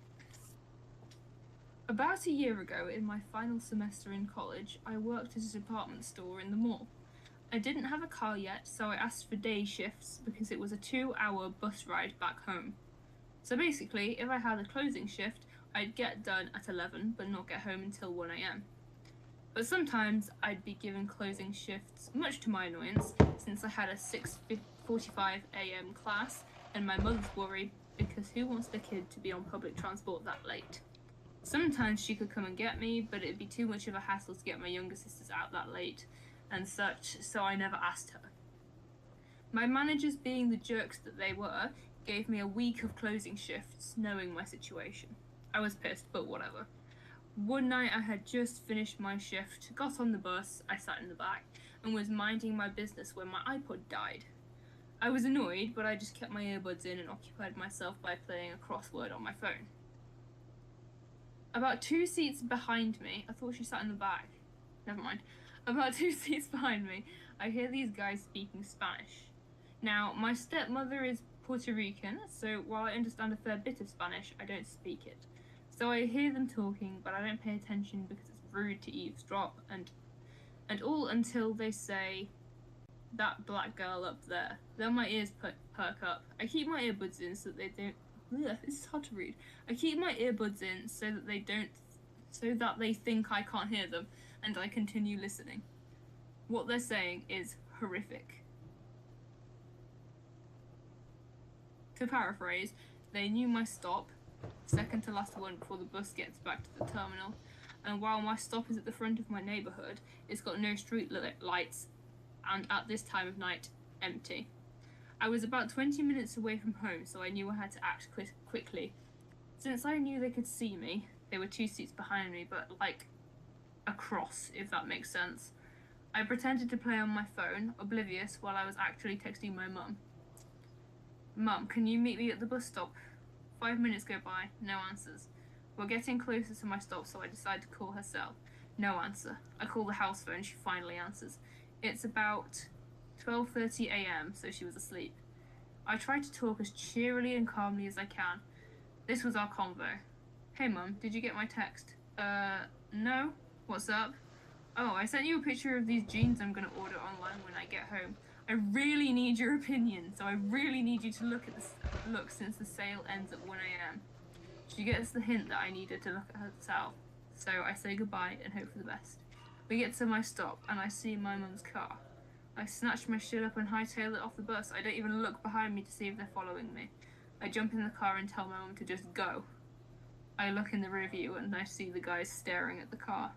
About a year ago, in my final semester in college, I worked at a department store in the mall. I didn't have a car yet, so I asked for day shifts because it was a 2-hour bus ride back home. So basically, if I had a closing shift, I'd get done at 11 but not get home until 1 AM. But sometimes I'd be given closing shifts, much to my annoyance, since I had a 6:45 AM class and my mother's worry because because who wants their kid to be on public transport that late? Sometimes she could come and get me, but it'd be too much of a hassle to get my younger sisters out that late and such, so I never asked her. My managers, being the jerks that they were, gave me a week of closing shifts, knowing my situation. I was pissed, but whatever. One night I had just finished my shift, got on the bus, I sat in the back, and was minding my business when my iPod died. I was annoyed, but I just kept my earbuds in and occupied myself by playing a crossword on my phone. About 2 seats behind me, I thought she sat in the back. Never mind. About 2 seats behind me, I hear these guys speaking Spanish. Now, my stepmother is Puerto Rican, so while I understand a fair bit of Spanish, I don't speak it. So I hear them talking, but I don't pay attention because it's rude to eavesdrop, and all until they say, "That black girl up there." Then my ears perk up. I keep my earbuds in so that they don't... Ugh, it's hard to read. I keep my earbuds in so that they think I can't hear them, and I continue listening. What they're saying is horrific. To paraphrase, they knew my stop, second to last one before the bus gets back to the terminal, and while my stop is at the front of my neighbourhood, it's got no street lights, and at this time of night, empty. I was about 20 minutes away from home, so I knew I had to act quickly. Since I knew they could see me, they were 2 seats behind me, but like across, if that makes sense. I pretended to play on my phone, oblivious, while I was actually texting my mum. "Mum, can you meet me at the bus stop?" 5 minutes go by, no answers. We're getting closer to my stop, so I decide to call her cell. No answer. I call the house phone, she finally answers. It's about 12:30 a.m, so she was asleep. I try to talk as cheerily and calmly as I can. This was our convo. "Hey Mum, did you get my text?" No. What's up?" "Oh, I sent you a picture of these jeans I'm gonna order online when I get home. I really need your opinion, so I really need you to look since the sale ends at 1 a.m. She gets the hint that I needed to look at herself, so I say goodbye and hope for the best. We get to my stop, and I see my mum's car. I snatch my shit up and hightail it off the bus. I don't even look behind me to see if they're following me. I jump in the car and tell my mum to just go. I look in the rearview and I see the guys staring at the car.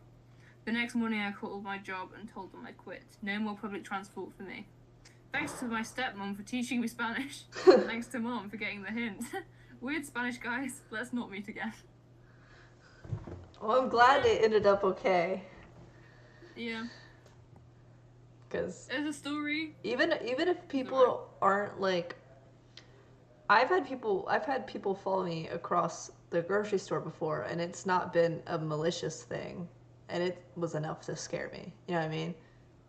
The next morning I called my job and told them I quit. No more public transport for me. Thanks to my stepmom for teaching me Spanish. Thanks to Mom for getting the hint. Weird Spanish guys, let's not meet again. Well, I'm glad it ended up okay. Yeah. Because there's a story. Even if people aren't like, I've had people follow me across the grocery store before, and it's not been a malicious thing, and it was enough to scare me. You know what I mean?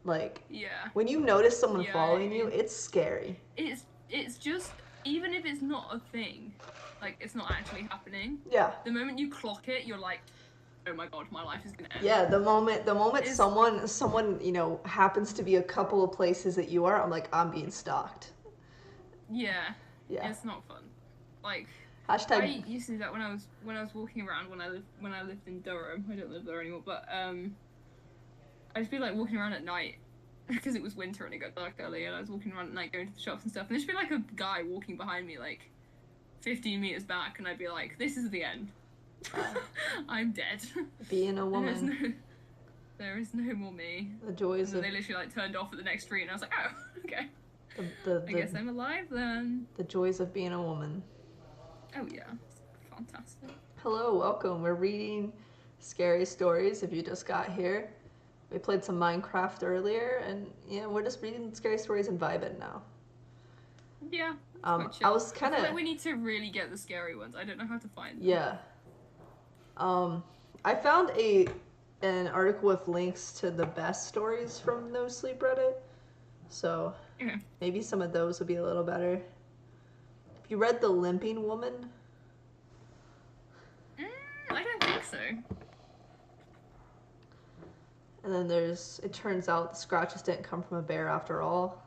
Like, yeah. When you notice someone following you, it's scary. It's just, even if it's not a thing, like it's not actually happening. Yeah. The moment you clock it, you're like, oh my god, my life is gonna end. Yeah, the moment someone happens to be a couple of places that you are, I'm like, I'm being stalked. Yeah. Yeah. It's not fun. Like, hashtag. I used to do that when I was walking around when I lived in Durham. I don't live there anymore, but I'd just be like walking around at night because it was winter and it got dark early, and I was walking around at night going to the shops and stuff, and there'd just be like a guy walking behind me like 15 meters back, and I'd be like, this is the end. I'm dead. Being a woman. There is no more me. The joys of... They literally like turned off at the next street, and I was like, oh, okay. I guess I'm alive then. The joys of being a woman. Oh yeah, fantastic. Hello, welcome. We're reading scary stories. If you just got here, we played some Minecraft earlier, and yeah, we're just reading scary stories and vibing now. Yeah. I was kind of. Like we need to really get the scary ones. I don't know how to find them. Yeah. I found an article with links to the best stories from No Sleep Reddit, so maybe some of those would be a little better. Have you read The Limping Woman? I don't think so. And then it turns out the scratches didn't come from a bear after all.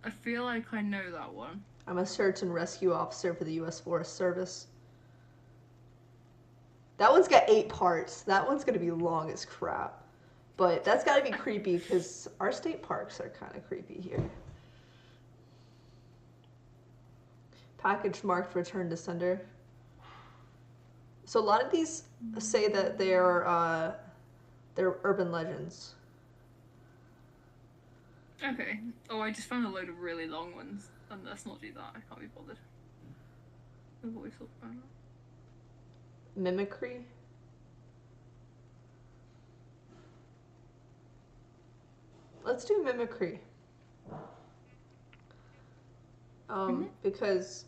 I feel like I know that one. I'm a search and rescue officer for the U.S. Forest Service. That one's got 8 parts. That one's going to be long as crap. But that's got to be creepy because our state parks are kind of creepy here. Package marked return to sender. So a lot of these say that they're urban legends. Okay. Oh, I just found a load of really long ones, and let's not do that. I can't be bothered. I've always thought about that. Mimicry. Let's do mimicry. Because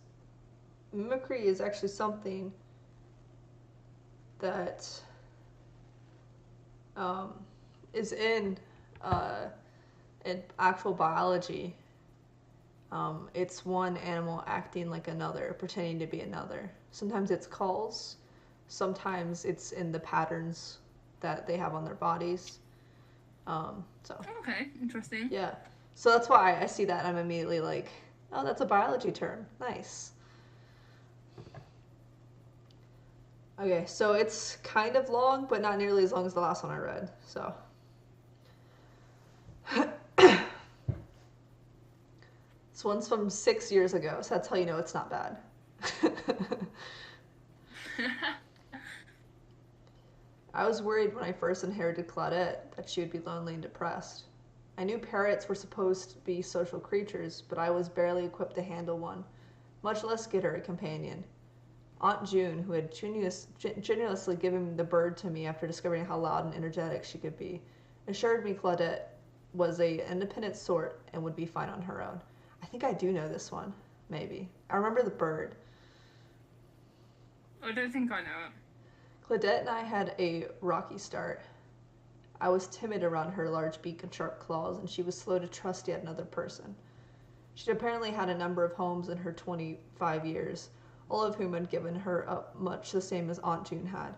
mimicry is actually something that is in actual biology. It's one animal acting like another, pretending to be another. Sometimes it's calls, sometimes it's in the patterns that they have on their bodies. Okay, interesting. Yeah. So that's why I see that and I'm immediately like, oh, that's a biology term. Nice. Okay, so it's kind of long, but not nearly as long as the last one I read. So. This one's from 6 years ago, so that's how you know it's not bad. I was worried when I first inherited Claudette that she would be lonely and depressed. I knew parrots were supposed to be social creatures, but I was barely equipped to handle one, much less get her a companion. Aunt June, who had generously given the bird to me after discovering how loud and energetic she could be, assured me Claudette was an independent sort and would be fine on her own. I think I do know this one, maybe. I remember the bird. I don't think I know it. Claudette and I had a rocky start. I was timid around her large beak and sharp claws, and she was slow to trust yet another person. She'd apparently had a number of homes in her 25 years, all of whom had given her up much the same as Aunt June had.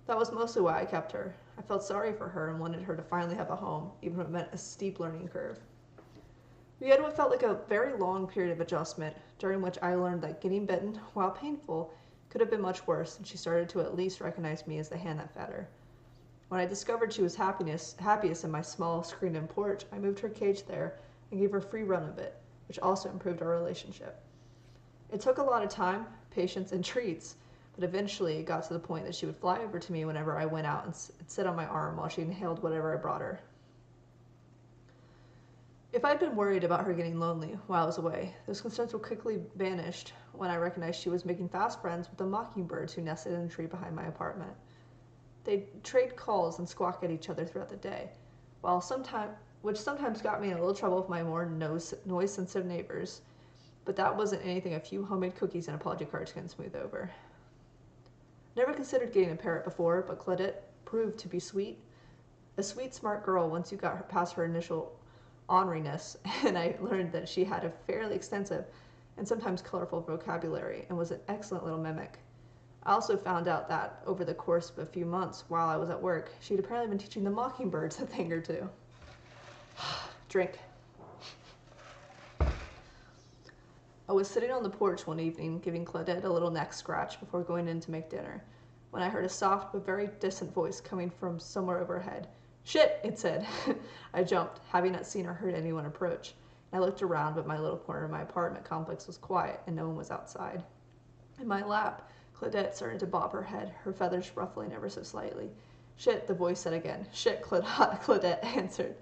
That was mostly why I kept her. I felt sorry for her and wanted her to finally have a home, even if it meant a steep learning curve. We had what felt like a very long period of adjustment, during which I learned that getting bitten, while painful, could have been much worse, and she started to at least recognize me as the hand that fed her. When I discovered she was happiest in my small, screened-in porch, I moved her cage there and gave her free run of it, which also improved our relationship. It took a lot of time, patience, and treats, but eventually it got to the point that she would fly over to me whenever I went out and sit on my arm while she inhaled whatever I brought her. If I'd been worried about her getting lonely while I was away, those concerns were quickly banished when I recognized she was making fast friends with the mockingbirds who nested in a tree behind my apartment. They'd trade calls and squawk at each other throughout the day, which sometimes got me in a little trouble with my more noise-sensitive neighbors, but that wasn't anything a few homemade cookies and apology cards can smooth over. Never considered getting a parrot before, but Claudette proved to be sweet. A sweet, smart girl once you got her past her initial orneriness, and I learned that she had a fairly extensive and sometimes colorful vocabulary and was an excellent little mimic. I also found out that, over the course of a few months while I was at work, she'd apparently been teaching the mockingbirds a thing or two. Drink. I was sitting on the porch one evening, giving Claudette a little neck scratch before going in to make dinner, when I heard a soft but very distant voice coming from somewhere overhead. "Shit," it said. I jumped, having not seen or heard anyone approach. I looked around, but my little corner of my apartment complex was quiet, and no one was outside. In my lap, Claudette started to bob her head, her feathers ruffling ever so slightly. "Shit," the voice said again. "Shit," Claudette answered.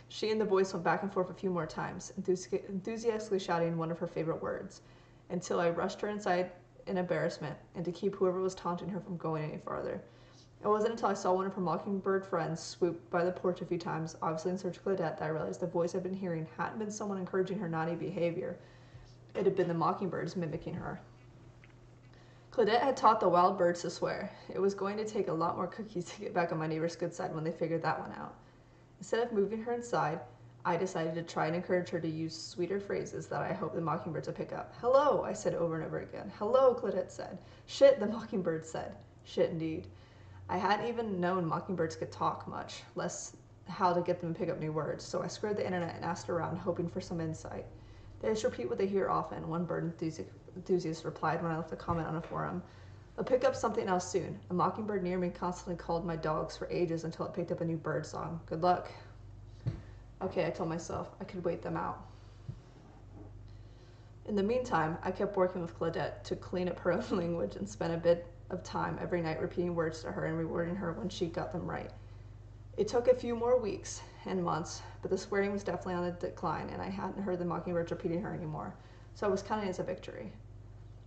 She and the voice went back and forth a few more times, enthusiastically shouting one of her favorite words, until I rushed her inside in embarrassment, and to keep whoever was taunting her from going any farther. It wasn't until I saw one of her mockingbird friends swoop by the porch a few times, obviously in search of Claudette, that I realized the voice I'd been hearing hadn't been someone encouraging her naughty behavior. It had been the mockingbirds mimicking her. Claudette had taught the wild birds to swear. It was going to take a lot more cookies to get back on my neighbor's good side when they figured that one out. Instead of moving her inside, I decided to try and encourage her to use sweeter phrases that I hoped the mockingbirds would pick up. "Hello," I said over and over again. "Hello," Claudette said. "Shit," the mockingbird said. Shit indeed. I hadn't even known mockingbirds could talk much, less how to get them to pick up new words, so I scoured the internet and asked around, hoping for some insight. They just repeat what they hear often, one bird enthusiast replied when I left a comment on a forum. "I'll pick up something else soon. A mockingbird near me constantly called my dogs for ages until it picked up a new bird song. Good luck." Okay, I told myself I could wait them out. In the meantime, I kept working with Claudette to clean up her own language and spent a bit of time every night repeating words to her and rewarding her when she got them right. It took a few more weeks and months, but the swearing was definitely on the decline, and I hadn't heard the mockingbirds repeating her anymore, so I was counting it as a victory.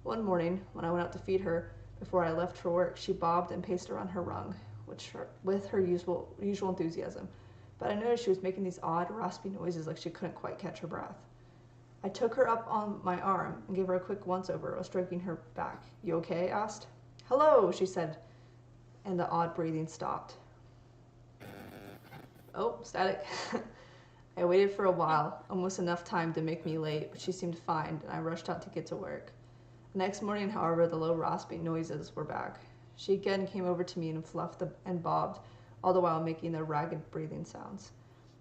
One morning, when I went out to feed her before I left for work, she bobbed and paced around her rung, with her usual enthusiasm, but I noticed she was making these odd, raspy noises like she couldn't quite catch her breath. I took her up on my arm and gave her a quick once-over while stroking her back. "You okay?" I asked. "Hello," she said, and the odd breathing stopped. Oh, static. I waited for a while, almost enough time to make me late, but she seemed fine, and I rushed out to get to work. The next morning, however, the low rasping noises were back. She again came over to me and fluffed and bobbed, all the while making the ragged breathing sounds.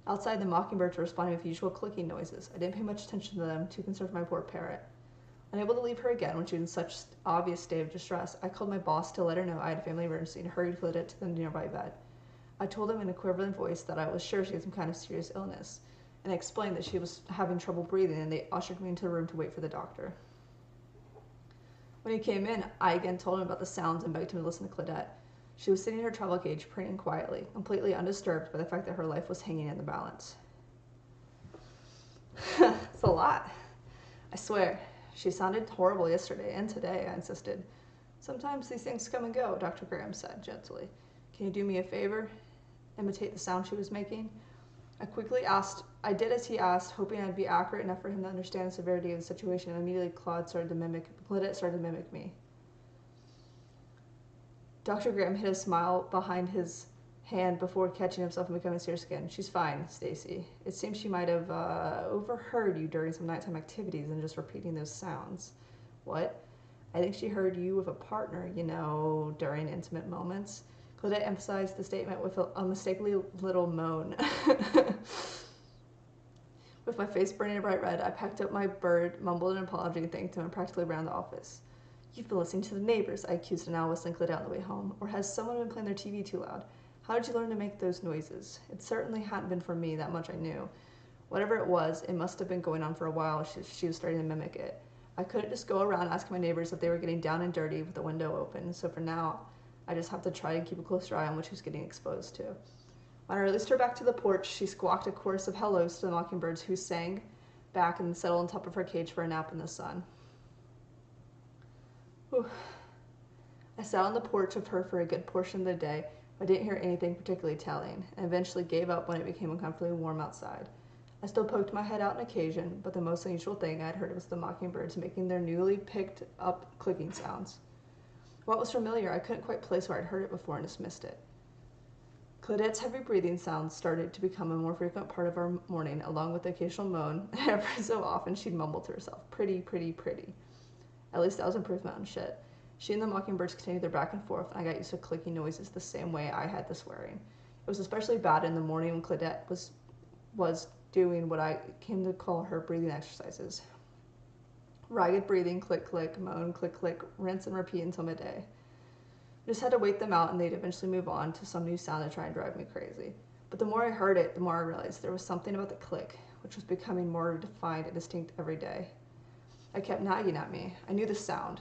Outside, the mockingbirds were responding with usual clicking noises. I didn't pay much attention to them, too concerned for my poor parrot. Unable to leave her again when she was in such obvious state of distress, I called my boss to let her know I had a family emergency and hurried Claudette to the nearby vet. I told him in a quivering voice that I was sure she had some kind of serious illness, and I explained that she was having trouble breathing, and they ushered me into the room to wait for the doctor. When he came in, I again told him about the sounds and begged him to listen to Claudette. She was sitting in her travel cage, praying quietly, completely undisturbed by the fact that her life was hanging in the balance. It's a lot. I swear. She sounded horrible yesterday and today, I insisted. "Sometimes these things come and go," Dr. Graham said gently. "Can you do me a favor? Imitate the sound she was making?" I did as he asked, hoping I'd be accurate enough for him to understand the severity of the situation, and immediately Claudette started to mimic me. Dr. Graham hid a smile behind his hand before catching himself and becoming serious again. "She's fine, Stacy. It seems she might have overheard you during some nighttime activities and just repeating those sounds." "What?" "I think she heard you with a partner, during intimate moments." Claudette emphasized the statement with a unmistakably little moan. With my face burning bright red, I packed up my bird, mumbled an apology, and thanked him, and practically ran the office. "You've been listening to the neighbors," I accused her, now whistling Claudette on the way home. "Or has someone been playing their TV too loud? How did you learn to make those noises?" It certainly hadn't been for me, that much I knew. Whatever it was, it must have been going on for a while. She was starting to mimic it. I couldn't just go around asking my neighbors if they were getting down and dirty with the window open, so for now, I just have to try and keep a closer eye on what she was getting exposed to. When I released her back to the porch, she squawked a chorus of hellos to the mockingbirds, who sang back and settled on top of her cage for a nap in the sun. Whew. I sat on the porch with her for a good portion of the day, but I didn't hear anything particularly telling, and eventually gave up when it became uncomfortably warm outside. I still poked my head out on occasion, but the most unusual thing I had heard was the mockingbirds making their newly picked up clicking sounds. What was familiar, I couldn't quite place where I'd heard it before and dismissed it. Claudette's heavy breathing sounds started to become a more frequent part of our morning, along with the occasional moan, and every so often she'd mumble to herself, "Pretty, pretty, pretty." At least that was improvement on shit. She and the mockingbirds continued their back and forth, and I got used to clicking noises the same way I had the swearing. It was especially bad in the morning when Claudette was doing what I came to call her breathing exercises. Ragged breathing, click, click, moan, click, click, rinse and repeat until midday. I just had to wait them out, and they'd eventually move on to some new sound to try and drive me crazy. But the more I heard it, the more I realized there was something about the click, which was becoming more defined and distinct every day. I kept nagging at me. I knew the sound.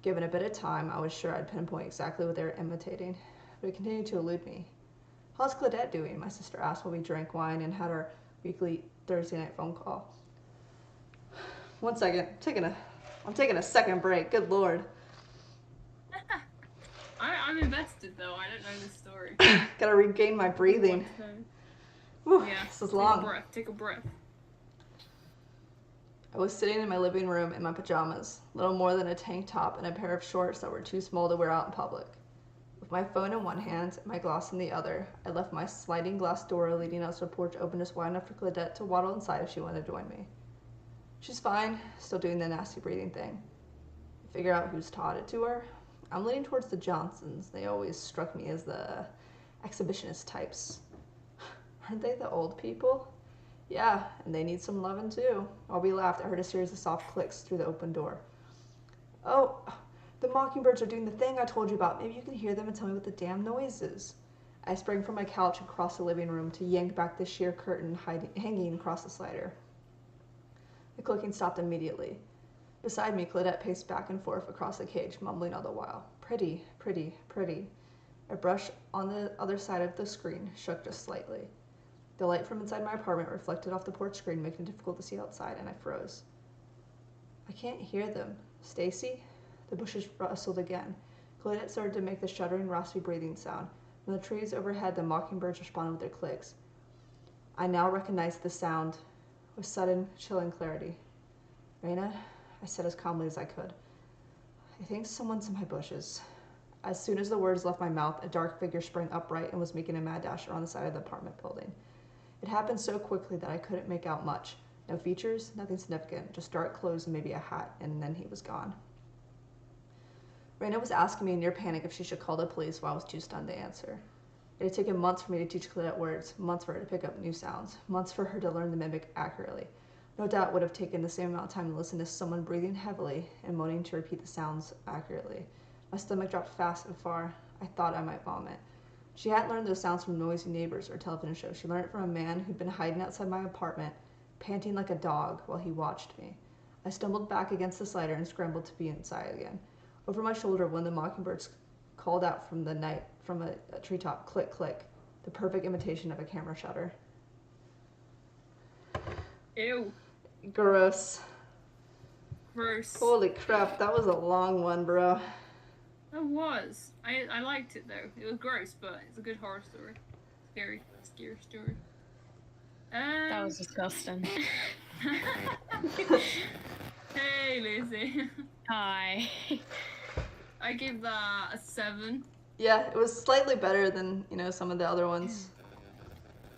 Given a bit of time, I was sure I'd pinpoint exactly what they were imitating, but it continued to elude me. "How's Claudette doing?" my sister asked while we drank wine and had our weekly Thursday night phone call. One second. I'm taking a second break. Good Lord. I'm invested though. I don't know this story. Gotta regain my breathing. Whew, yeah, this is long. Take a breath. I was sitting in my living room in my pajamas, little more than a tank top and a pair of shorts that were too small to wear out in public. With my phone in one hand and my glass in the other, I left my sliding glass door leading out to the porch open just wide enough for Claudette to waddle inside if she wanted to join me. She's fine, still doing the nasty breathing thing. Figure out who's taught it to her? I'm leaning towards the Johnsons. They always struck me as the exhibitionist types. Aren't they the old people? Yeah, and they need some loving too. While we laughed, I heard a series of soft clicks through the open door. "Oh, the mockingbirds are doing the thing I told you about. Maybe you can hear them and tell me what the damn noise is." I sprang from my couch and crossed the living room to yank back the sheer curtain hanging across the slider. The clicking stopped immediately. Beside me, Claudette paced back and forth across the cage, mumbling all the while. Pretty, pretty, pretty. A brush on the other side of the screen shook just slightly. The light from inside my apartment reflected off the porch screen, making it difficult to see outside, and I froze. I can't hear them. Stacy? The bushes rustled again. Claudette started to make the shuddering, raspy breathing sound. From the trees overhead, the mockingbirds responded with their clicks. I now recognized the sound with sudden, chilling clarity. Raina, I said as calmly as I could. I think someone's in my bushes. As soon as the words left my mouth, a dark figure sprang upright and was making a mad dash around the side of the apartment building. It happened so quickly that I couldn't make out much. No features, nothing significant, just dark clothes and maybe a hat, and then he was gone. Raina was asking me in near panic if she should call the police while I was too stunned to answer. It had taken months for me to teach Claudette words, months for her to pick up new sounds, months for her to learn the mimic accurately. No doubt it would have taken the same amount of time to listen to someone breathing heavily and moaning to repeat the sounds accurately. My stomach dropped fast and far. I thought I might vomit. She hadn't learned those sounds from noisy neighbors or television shows. She learned it from a man who'd been hiding outside my apartment, panting like a dog while he watched me. I stumbled back against the slider and scrambled to be inside again. Over my shoulder, one of the mockingbirds called out from the night from a treetop. Click, click. The perfect imitation of a camera shutter. Ew. Gross. Gross. Holy crap, that was a long one, bro. It was. I liked it though. It was gross, but it's a good horror story. Scary story. That was disgusting. Hey, Lucy. Hi. I give that a 7. Yeah, it was slightly better than, some of the other ones.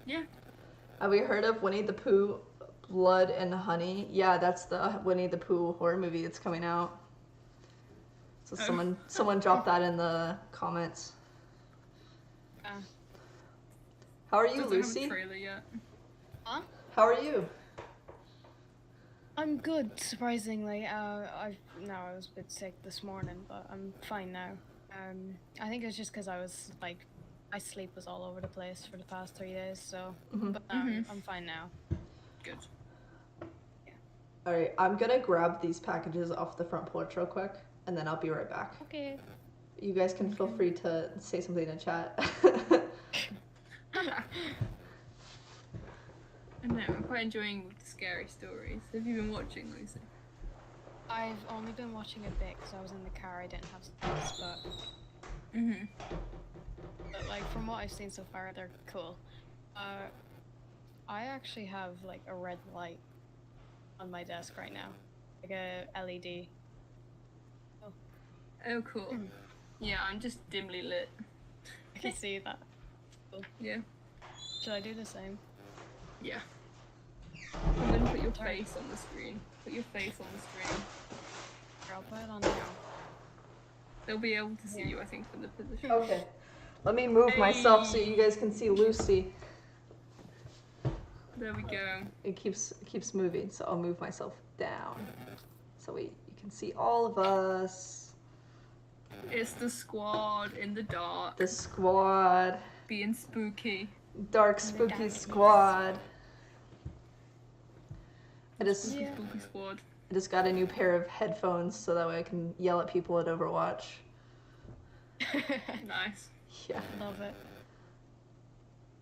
Yeah. Have we heard of Winnie the Pooh, Blood and Honey? Yeah, that's the Winnie the Pooh horror movie that's coming out. So someone dropped that in the comments. How are you, Lucy? Have a trailer yet. Huh? How are you? I'm good, surprisingly. I was a bit sick this morning, but I'm fine now. I think it's just because my sleep was all over the place for the past 3 days, so. But I'm fine now. Good. Yeah. All right, I'm gonna grab these packages off the front porch real quick, and then I'll be right back. Okay. You guys can feel free to say something in chat. I know, I'm quite enjoying the scary stories. Have you been watching, Lucy? I've only been watching a bit because I was in the car. I didn't have space, but. But from what I've seen so far, they're cool. I actually have a red light on my desk right now, like a LED. Oh, cool. Yeah, I'm just dimly lit. I can see that. Cool. Yeah. Should I do the same? Yeah. I'm gonna put your face on the screen. Put your face on the screen. I'll put it on now. They'll be able to see you, I think, from the position. Okay. Let me move myself so you guys can see Lucy. There we go. It keeps moving, so I'll move myself down so you can see all of us. It's the squad in the dark. The squad. Being spooky. Dark spooky squad. Spooky squad. I just got a new pair of headphones so that way I can yell at people at Overwatch. Nice. Yeah. Love it.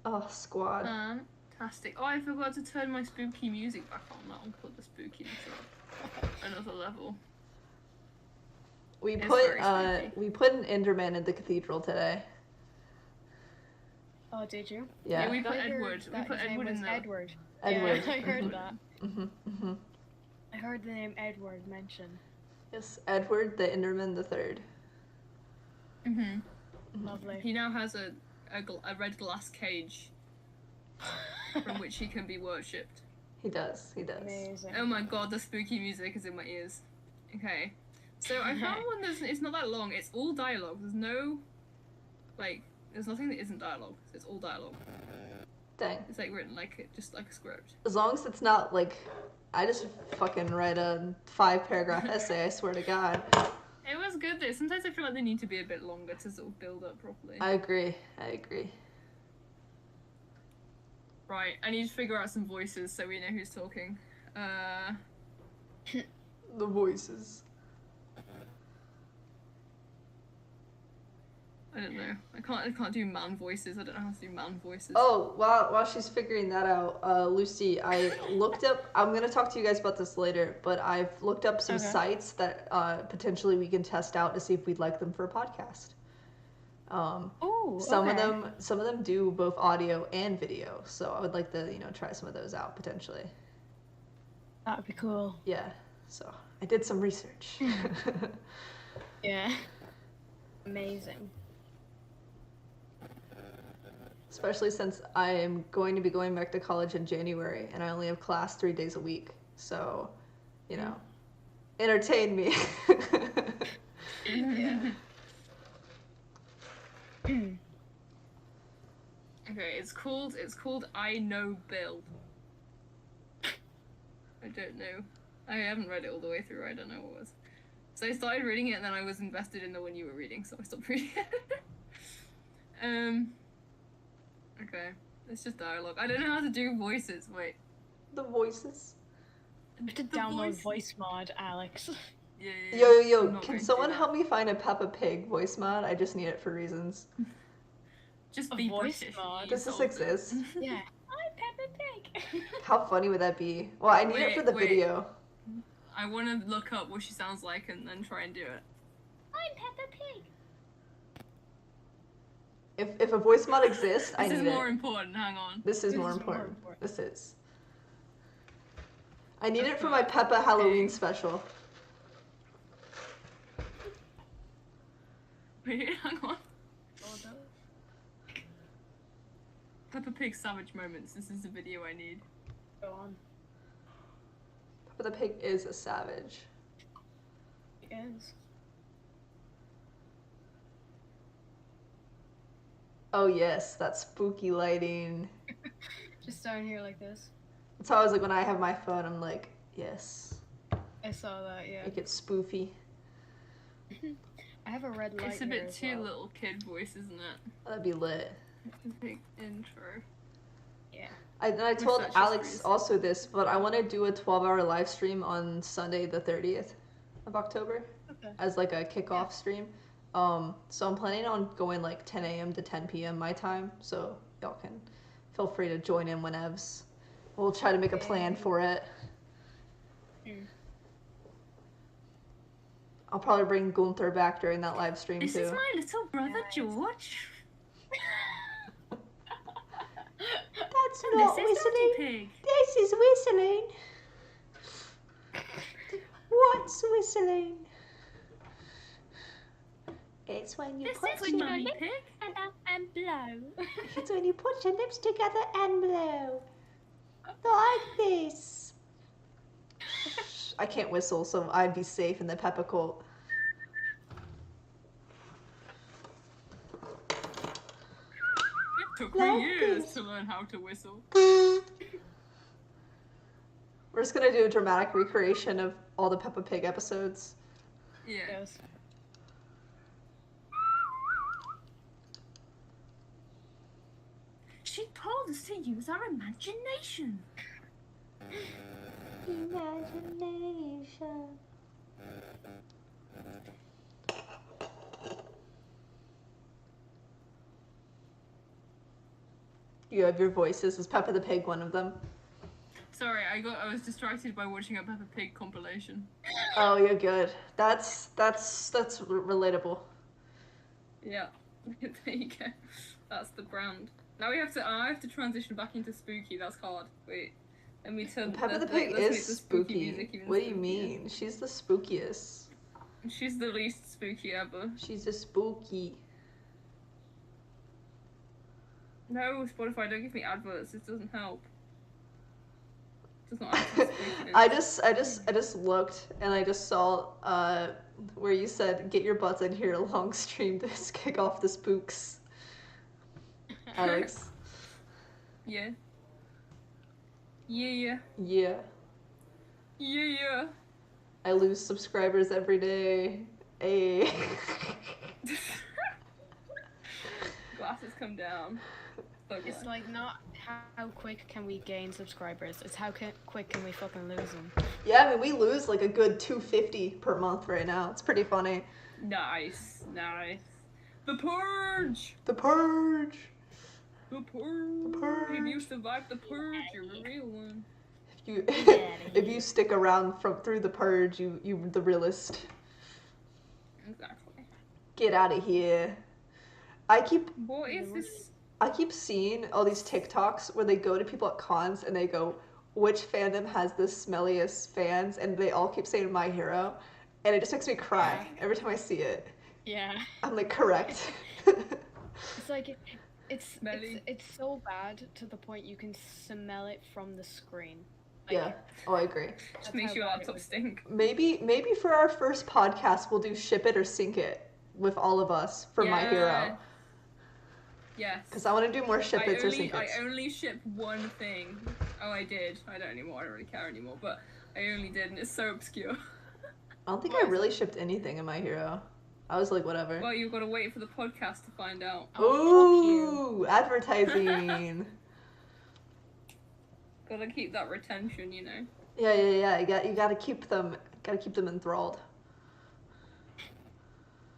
Oh, squad. Fantastic. Oh, I forgot to turn my spooky music back on. That'll put the spookiness up another level. We It's put very spooky. we put an Enderman in the cathedral today. Oh, did you? Yeah. we put I heard Edward. We that put his name Edward in was there. Edward. Edward. Yeah, I heard that. Mhm. I heard the name Edward mentioned. Yes, Edward the Enderman the Third. Lovely. He now has a red glass cage from which he can be worshipped. He does. Amazing. Oh my god, the spooky music is in my ears. Okay. So I found one it's not that long. It's all dialogue. There's no, there's nothing that isn't dialogue. So it's all dialogue. Dang. It's written just like a script. As long as it's not I just fucking write a 5-paragraph essay, I swear to God. It was good though. Sometimes I feel like they need to be a bit longer to sort of build up properly. I agree. Right, I need to figure out some voices so we know who's talking. The voices. I don't know. I can't do man voices. I don't know how to do man voices. Oh, while she's figuring that out, Lucy, I looked up. I'm gonna talk to you guys about this later, but I've looked up some sites that potentially we can test out to see if we'd like them for a podcast. Some of them do both audio and video, so I would like to try some of those out potentially. That would be cool. Yeah. So I did some research. Yeah. Amazing. Especially since I am going to be going back to college in January and I only have class 3 days a week. So, entertain me. Yeah. Okay, it's called I Know Bill. I don't know. I haven't read it all the way through. I don't know what it was. So I started reading it and then I was invested in the one you were reading, so I stopped reading it. Okay. It's just dialogue. I don't know how to do voices. Wait. The voices? I have to download voice mod, Alex. Yeah. Yo, can someone help me find a Peppa Pig voice mod? I just need it for reasons. Just be voice British. mod? Does this exist? Yeah. I'm Peppa Pig. How funny would that be? Well, I need it for the video. I want to look up what she sounds like and then try and do it. I'm Peppa Pig. If a voice mod exists, I need it. This is more important, hang on. This is more important. This is. I need it for my Peppa Halloween special. Wait, hang on. Peppa Pig savage moments. This is the video I need. Go on. Peppa the Pig is a savage. He is. Oh yes, that spooky lighting. Just down here like this. That's how I was like when I have my phone, I'm like, yes. I saw that, yeah. Make it spoofy. I have a red light. It's a bit here too as well. little kid voice, isn't it? That'd be lit. Big intro. Yeah. I told that's just Alex recent. also this, but I want to do a 12-hour live stream on Sunday the 30th of October as like a kickoff stream. So I'm planning on going like 10 a.m. to 10 p.m. my time, so y'all can feel free to join in whenevs. We'll try to make a plan for it. I'll probably bring Gunther back during that live stream too. This is my little brother George. That's And not this is whistling. Daddy Pig. This is whistling. What's whistling? It's when you This put is your Mummy lip, Pig. And blow. it's when you put your lips together and blow. Like this. I can't whistle, so I'd be safe in the Peppa cult. It took Like me years this. to learn how to whistle. We're just gonna do a dramatic recreation of all the Peppa Pig episodes. Yeah. Yes. She told us to use our imagination. Imagination. You have your voices. Was Peppa the Pig one of them? Sorry, I was distracted by watching a Peppa Pig compilation. Oh, you're good. That's relatable. Yeah. There you go. That's the brand. Now I have to transition back into spooky. That's hard. Wait. Let me turn. Peppa the let's Pig make is the spooky. music even What do you spookier. mean? She's the spookiest. She's the least spooky ever. She's a spooky. No, Spotify, don't give me adverts. This doesn't help. It does not actually spookiness. I just looked and I just saw where you said get your butts in here long stream to kick off the spooks. Alex. Yeah. Yeah. Yeah. Yeah. I lose subscribers every day. Ay. Glasses come down. It's like not how quick can we gain subscribers, it's how quick can we fucking lose them. Yeah, I mean, we lose like a good 250 per month right now. It's pretty funny. Nice. The Purge! The Purge! The Purge! If you survive the Purge, you're a real one. If you stick around through the Purge, you're the realest. Exactly. Get out of here. What is this? I keep seeing all these TikToks where they go to people at cons and they go, which fandom has the smelliest fans? And they all keep saying My Hero. And it just makes me cry every time I see it. Yeah. I'm like, correct. It's like, it's so bad to the point you can smell it from the screen. Like, yeah. Oh, I agree. Just makes your laptop stink. Maybe for our first podcast, we'll do Ship It or Sink It with all of us for My Hero. Yes. Because I want to do more Ship It's or Sink It's. I only ship one thing. Oh, I did. I don't anymore. I don't really care anymore. But I only did, and it's so obscure. I don't think I really shipped anything in My Hero. I was like, whatever. Well, you've got to wait for the podcast to find out. Ooh, advertising. Gotta keep that retention, you know. Yeah. You gotta keep them enthralled.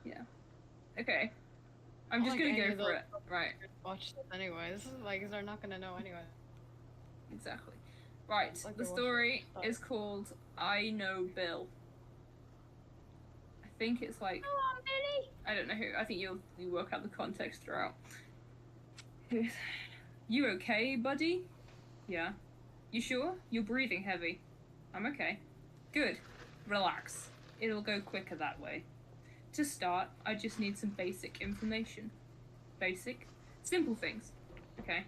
Yeah. Okay. I'm just gonna go for it. Right. Watch this anyways. Like, they're not gonna know anyway. Exactly. Right. Like the story is called I Know Bill. I think it's like. Come on, Billy. I don't know who. I think you work out the context throughout. You okay, buddy? Yeah. You sure? You're breathing heavy. I'm okay. Good. Relax. It'll go quicker that way. To start, I just need some basic information. Basic? Simple things. Okay.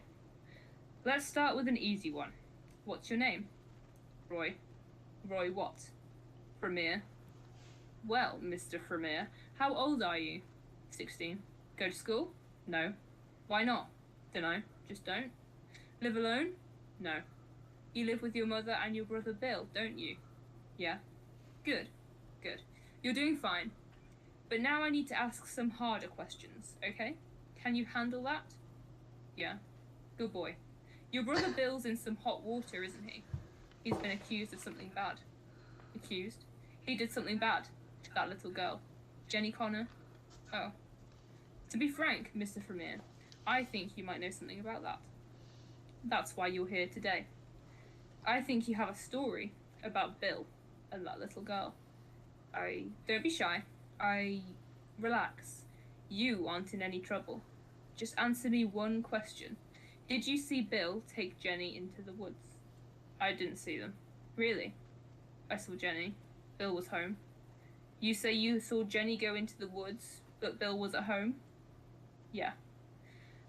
Let's start with an easy one. What's your name? Roy. Roy what? Vermeer. Well, Mr. Vermeer, how old are you? 16. Go to school? No. Why not? Dunno. Just don't. Live alone? No. You live with your mother and your brother Bill, don't you? Yeah. Good. You're doing fine. But now I need to ask some harder questions, okay? Can you handle that? Yeah. Good boy. Your brother Bill's in some hot water, isn't he? He's been accused of something bad. Accused? He did something bad to that little girl. Jenny Connor? Oh. To be frank, Mr. Vermeer, I think you might know something about that. That's why you're here today. I think you have a story about Bill and that little girl. Don't be shy. Relax. You aren't in any trouble. Just answer me one question. Did you see Bill take Jenny into the woods? I didn't see them. Really? I saw Jenny. Bill was home. You say you saw Jenny go into the woods, but Bill was at home? Yeah.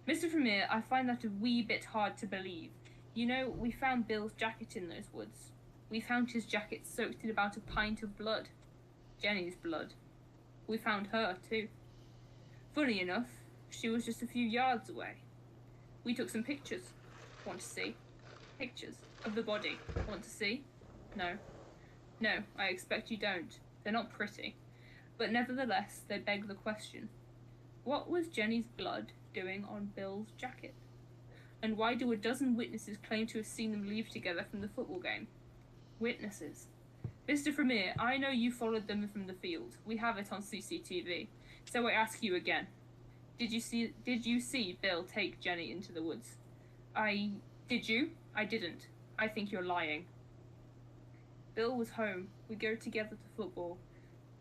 Mr. Vermeer, I find that a wee bit hard to believe. You know, we found Bill's jacket in those woods. We found his jacket soaked in about a pint of blood. Jenny's blood. We found her, too. Funny enough, she was just a few yards away. We took some pictures. Want to see? Pictures of the body. Want to see? No. No, I expect you don't. They're not pretty. But nevertheless, they beg the question. What was Jenny's blood doing on Bill's jacket? And why do a dozen witnesses claim to have seen them leave together from the football game? Witnesses. Mr. Vermeer, I know you followed them from the field. We have it on CCTV. So I ask you again. Did you see Bill take Jenny into the woods? Did you? I didn't. I think you're lying. Bill was home. We go together to football.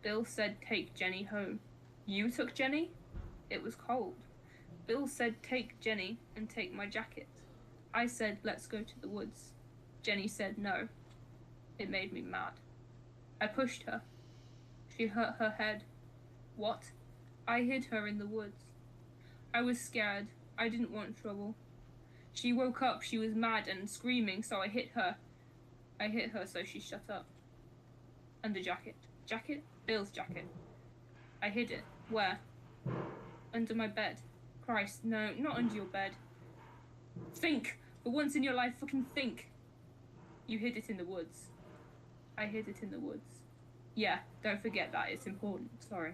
Bill said take Jenny home. You took Jenny? It was cold. Bill said take Jenny and take my jacket. I said let's go to the woods. Jenny said no. It made me mad. I pushed her. She hurt her head. What? I hid her in the woods. I was scared. I didn't want trouble. She woke up. She was mad and screaming, so I hit her. I hit her so she shut up. And the jacket. Jacket? Bill's jacket. I hid it. Where? Under my bed. Christ, no, not under your bed. Think! For once in your life, fucking think! You hid it in the woods. I hid it in the woods. Yeah, don't forget that, it's important, sorry.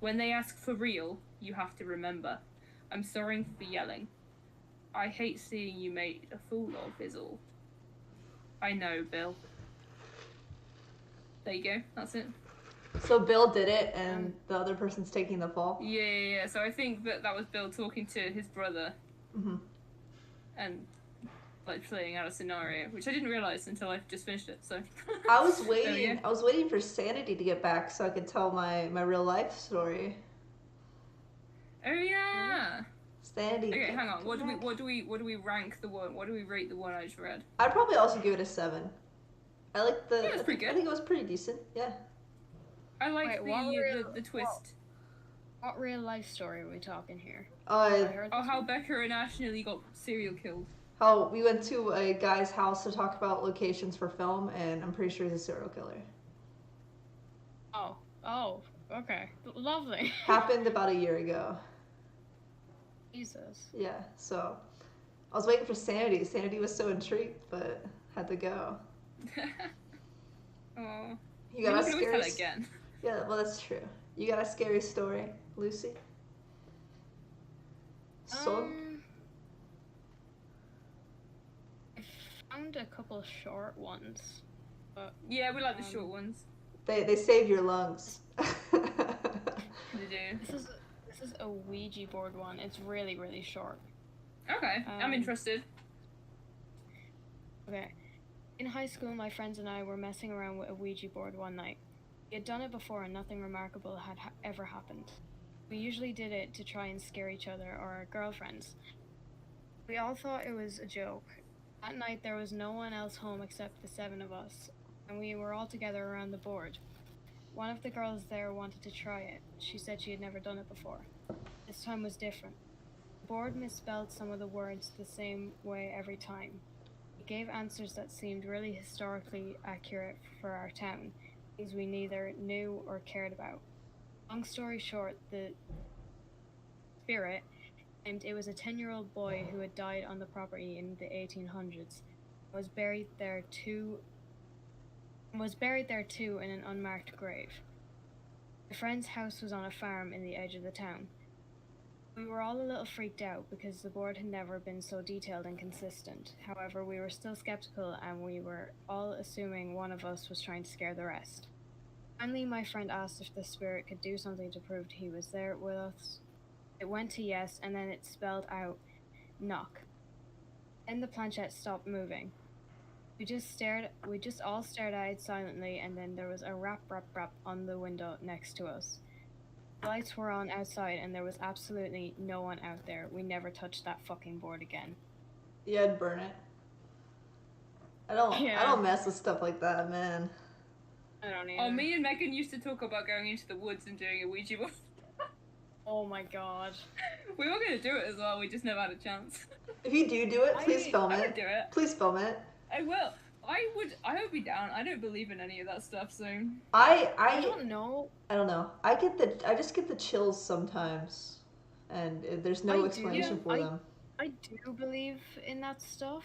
When they ask for real, you have to remember. I'm sorry for yelling. I hate seeing you made a fool of is all. I know, Bill. There you go, that's it. So Bill did it, and the other person's taking the fall? Yeah. So I think that was Bill talking to his brother. Mm-hmm. And, like, playing out a scenario, which I didn't realise until I just finished it, so... I was waiting for Sanity to get back so I could tell my real life story. Oh, yeah! Sanity. Okay, hang on. What do we rank the one? What do we rate the one I just read? I'd probably also give it a 7. I like the. Yeah, it's pretty good. I think it was pretty decent. Yeah. I like the twist. What real life story are we talking here? How Becca and Ash nearly got serial killed. How we went to a guy's house to talk about locations for film, and I'm pretty sure he's a serial killer. Oh, okay, lovely. Happened about a year ago. Jesus. Yeah, so I was waiting for Sanity. Sanity was so intrigued, but had to go. Oh. You got a scary. Tell it again. Yeah, well that's true. You got a scary story, Lucy? So. I found a couple short ones. But, yeah, we like the short ones. They save your lungs. They do. This is a Ouija board one. It's really, really short. Okay, I'm interested. Okay. In high school, my friends and I were messing around with a Ouija board one night. We had done it before and nothing remarkable had ever happened. We usually did it to try and scare each other or our girlfriends. We all thought it was a joke. That night there was no one else home except the 7 of us, and we were all together around the board. One of the girls there wanted to try it. She said she had never done it before. This time was different. The board misspelled some of the words the same way every time. It gave answers that seemed really historically accurate for our town, things we neither knew or cared about. Long story short, the spirit, and it was a 10-year-old boy who had died on the property in the 1800s, was buried there too in an unmarked grave. My friend's house was on a farm in the edge of the town. We were all a little freaked out because the board had never been so detailed and consistent. However, we were still skeptical and we were all assuming one of us was trying to scare the rest. Finally, my friend asked if the spirit could do something to prove he was there with us. It went to yes, and then it spelled out knock. Then the planchette stopped moving. We just all stared at it silently, and then there was a rap on the window next to us. The lights were on outside, and there was absolutely no one out there. We never touched that fucking board again. Yeah, I'd burn it. I don't mess with stuff like that, man. I don't either. Oh, me and Megan used to talk about going into the woods and doing a Ouija board. Oh my god. We were gonna do it as well, we just never had a chance. If you do it, please film it. I would do it. Please film it. I will. I would be down. I don't believe in any of that stuff, so I don't know. I don't know. I just get the chills sometimes. And there's no explanation for them. I do believe in that stuff.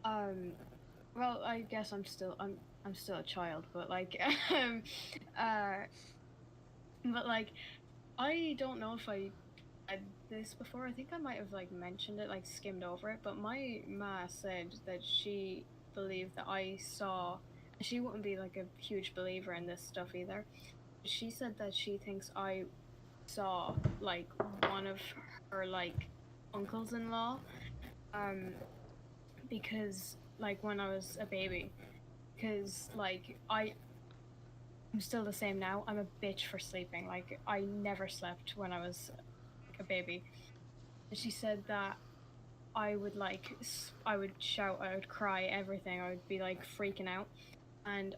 Well, I guess I'm still a child, but like but like I don't know if I had this before. I think I might have like mentioned it, like skimmed over it, but my ma said that she believed that I saw, and she wouldn't be like a huge believer in this stuff either. She said that she thinks I saw like one of her like uncles-in-law because like when I was a baby, because like I'm still the same now. I'm a bitch for sleeping. Like, I never slept when I was like, a baby. And she said that I would shout, I would cry, everything. I would be like freaking out. And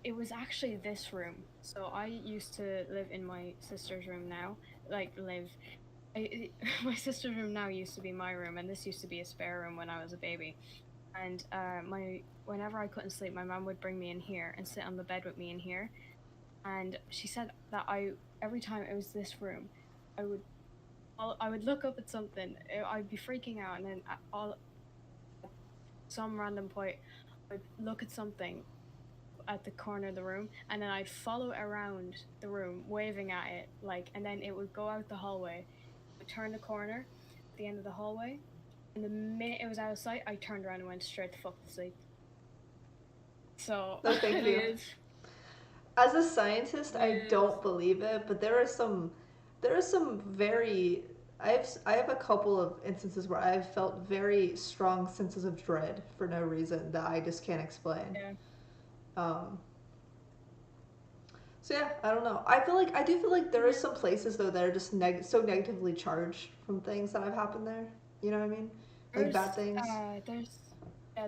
it was actually this room. So I used to live in my sister's room now. My sister's room now used to be my room, and this used to be a spare room when I was a baby. And whenever I couldn't sleep, my mum would bring me in here and sit on the bed with me in here. And she said that every time it was this room, I would look up at something, I'd be freaking out, and then at some random point, I'd look at something at the corner of the room, and then I'd follow it around the room, waving at it, like, and then it would go out the hallway, would turn the corner, the end of the hallway. And the minute it was out of sight, I turned around and went straight the fuck to sleep. So, No, thank you. As a scientist, I don't believe it, but there are some very. I have a couple of instances where I've felt very strong senses of dread for no reason that I just can't explain. Yeah. So yeah, I don't know. I do feel like there are some places though that are just so negatively charged from things that have happened there. You know what I mean? Like bad things.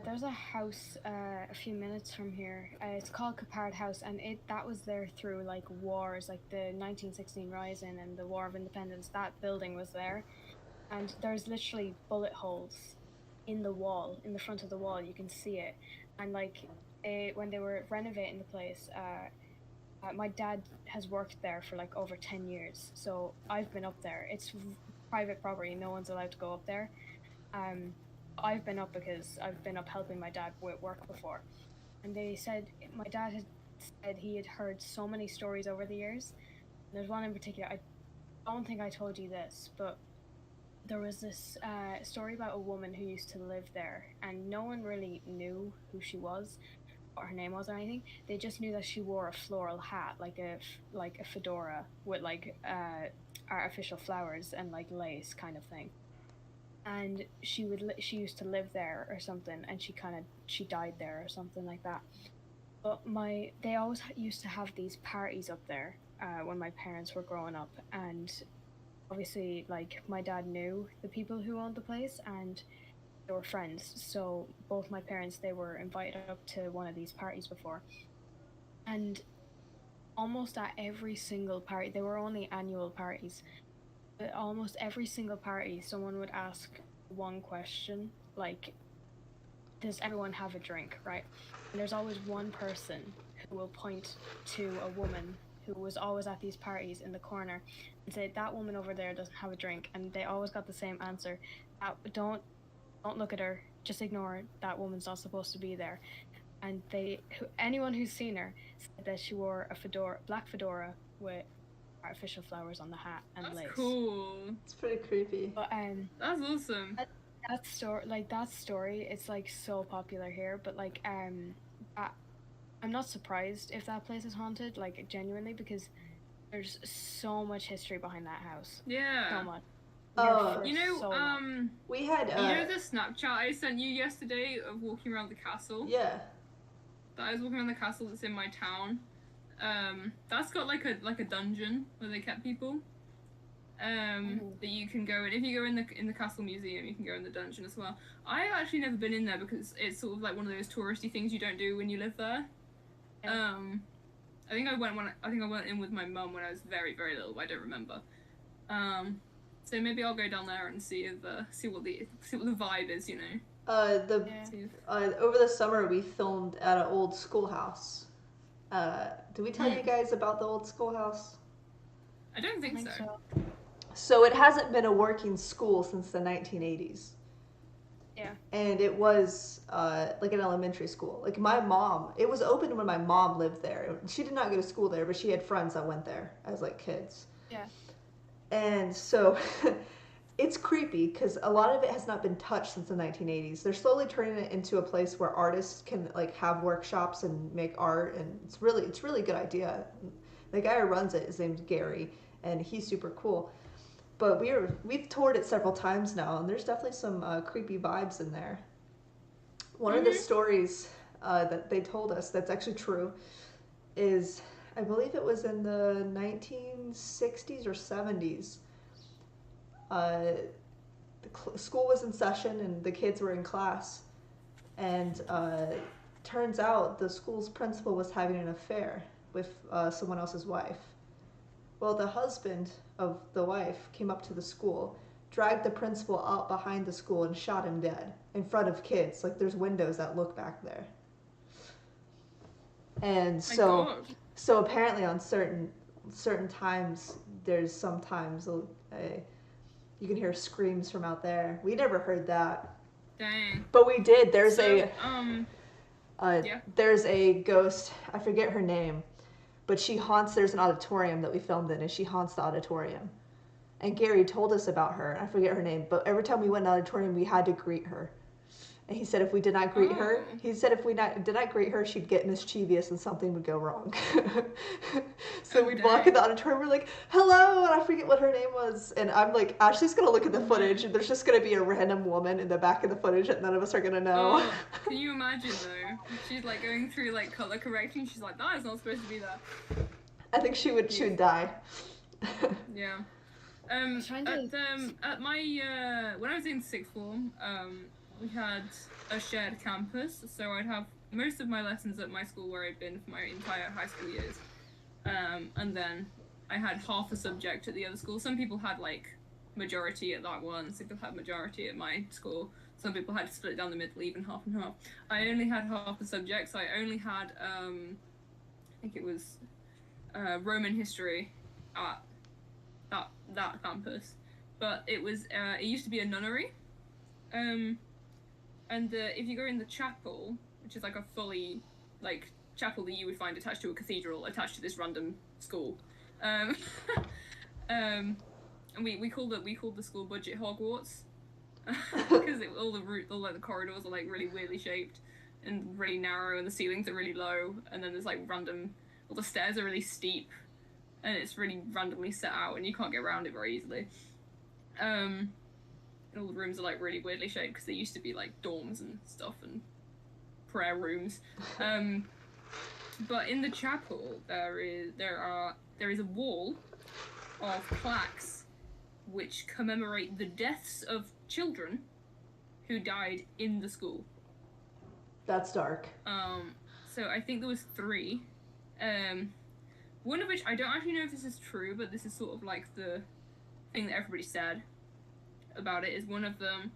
There's a house a few minutes from here. It's called Capard House, and that was there through like wars, like the 1916 Rising and the War of Independence. That building was there, and there's literally bullet holes in the wall, in the front of the wall. You can see it, and like when they were renovating the place, my dad has worked there for like over 10 years, so I've been up there. It's private property; no one's allowed to go up there. I've been up because I've been up helping my dad with work before, and they said my dad had said he had heard so many stories over the years. There's one in particular. I don't think I told you this, but there was this story about a woman who used to live there, and no one really knew who she was, what her name was, or anything. They just knew that she wore a floral hat, like a fedora with like artificial flowers and like lace kind of thing. And she used to live there or something, and she died there or something like that. But they always used to have these parties up there when my parents were growing up, and obviously like my dad knew the people who owned the place and they were friends, so both my parents, they were invited up to one of these parties before, and almost at every single party, they were only annual parties, but almost every single party someone would ask one question, like, does everyone have a drink, right? And there's always one person who will point to a woman who was always at these parties in the corner and say, that woman over there doesn't have a drink, and they always got the same answer. Don't look at her, just ignore her, that woman's not supposed to be there. And anyone who's seen her said that she wore a black fedora with artificial flowers on the hat and lace. That's cool. It's pretty creepy. But that's awesome. That story, it's like so popular here. But like I'm not surprised if that place is haunted, like genuinely, because there's so much history behind that house. Yeah. So much. We had the Snapchat I sent you yesterday of walking around the castle. Yeah. That I was walking around the castle that's in my town. That's got like a dungeon where they kept people. That you can go in. If you go in the castle museum, you can go in the dungeon as well. I've actually never been in there because it's sort of like one of those touristy things you don't do when you live there. Yeah. I think I went in with my mum when I was very, very little, but I don't remember. So maybe I'll go down there and see what the vibe is, you know. Over the summer we filmed at an old schoolhouse. Did we tell you guys about the old schoolhouse? I don't think so. So it hasn't been a working school since the 1980s. Yeah. And it was like an elementary school. Like it was open when my mom lived there. She did not go to school there, but she had friends that went there as like kids. Yeah. And so it's creepy because a lot of it has not been touched since the 1980s. They're slowly turning it into a place where artists can like have workshops and make art, and it's really a good idea. The guy who runs it is named Gary, and he's super cool. But we've toured it several times now, and there's definitely some creepy vibes in there. One of the stories that they told us that's actually true is, I believe it was in the 1960s or 70s. The school was in session and the kids were in class, and turns out the school's principal was having an affair with someone else's wife. Well, the husband of the wife came up to the school, dragged the principal out behind the school, and shot him dead in front of kids. Like, there's windows that look back there. And so apparently on certain times, there's sometimes you can hear screams from out there. We never heard that. Dang. But we did. There's a ghost. I forget her name, but she haunts. There's an auditorium that we filmed in, and she haunts the auditorium. and Gary told us about her. I forget her name, but every time we went in the auditorium, we had to greet her. And he said if we did not greet her, did not greet her, she'd get mischievous and something would go wrong. So we'd walk in the auditorium, we're like, hello, and I forget what her name was. And I'm like, Ashley's gonna look at the footage, and there's just gonna be a random woman in the back of the footage that none of us are gonna know. Oh, can you imagine though? She's like going through like color correcting. She's like, that is not supposed to be there. I think she would die. Yeah. At my when I was in sixth form, we had a shared campus, so I'd have most of my lessons at my school where I'd been for my entire high school years, and then I had half a subject at the other school. Some people had like majority at that one, some people had majority at my school, some people had to split down the middle, even half and half. I only had half the subjects. I only had I think it was Roman history at that campus, but it was it used to be a nunnery, and if you go in the chapel, which is like a fully like chapel that you would find attached to a cathedral, attached to this random school, and we called the school budget Hogwarts, because all the corridors are like really weirdly shaped and really narrow, and the ceilings are really low, and then there's like all the stairs are really steep, and it's really randomly set out, and you can't get around it very easily. And all the rooms are like really weirdly shaped because they used to be like dorms and stuff and prayer rooms. But in the chapel there is a wall of plaques which commemorate the deaths of children who died in the school. That's dark. So I think there was 3. One of which I don't actually know if this is true, but this is sort of like the thing that everybody said about it. Is one of them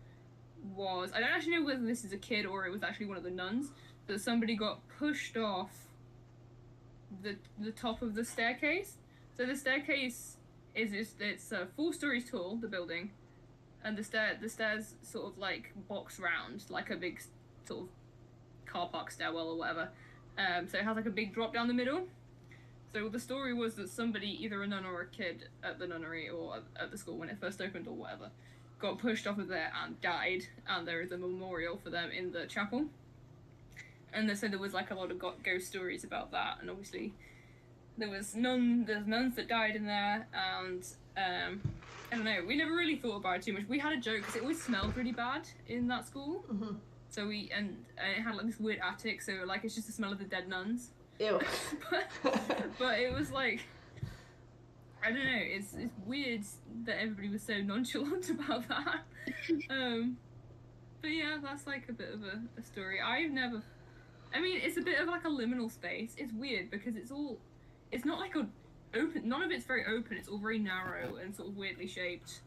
was, I don't actually know whether this is a kid or it was actually one of the nuns, that somebody got pushed off the top of the staircase. So the staircase it's 4 stories tall, the building, and the stairs sort of like box round like a big sort of car park stairwell or whatever. So it has like a big drop down the middle. So the story was that somebody, either a nun or a kid at the nunnery or at the school when it first opened or whatever, got pushed off of there and died, and there is a memorial for them in the chapel. And so there was like a lot of ghost stories about that, and obviously there's nuns that died in there, and I don't know, we never really thought about it too much. We had a joke because it always smelled really bad in that school. Mm-hmm. So and it had like this weird attic, so like it's just the smell of the dead nuns. Ew. but it was like, I don't know, it's weird that everybody was so nonchalant about that. But yeah, that's like a bit of a story. It's a bit of like a liminal space. It's weird because it's not like open, none of it's very open, it's all very narrow and sort of weirdly shaped.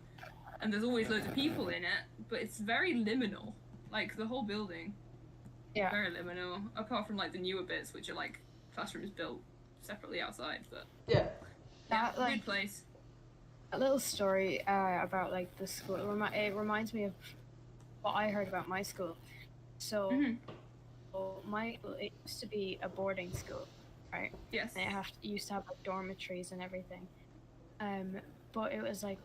And there's always loads of people in it, but it's very liminal. Like the whole building. Yeah. Very liminal. Apart from like the newer bits, which are like classrooms built separately outside, but yeah, that like good place. A little story about like the school. It reminds me of what I heard about my school. So, it used to be a boarding school, right? Yes. And it used to have like dormitories and everything. But it was like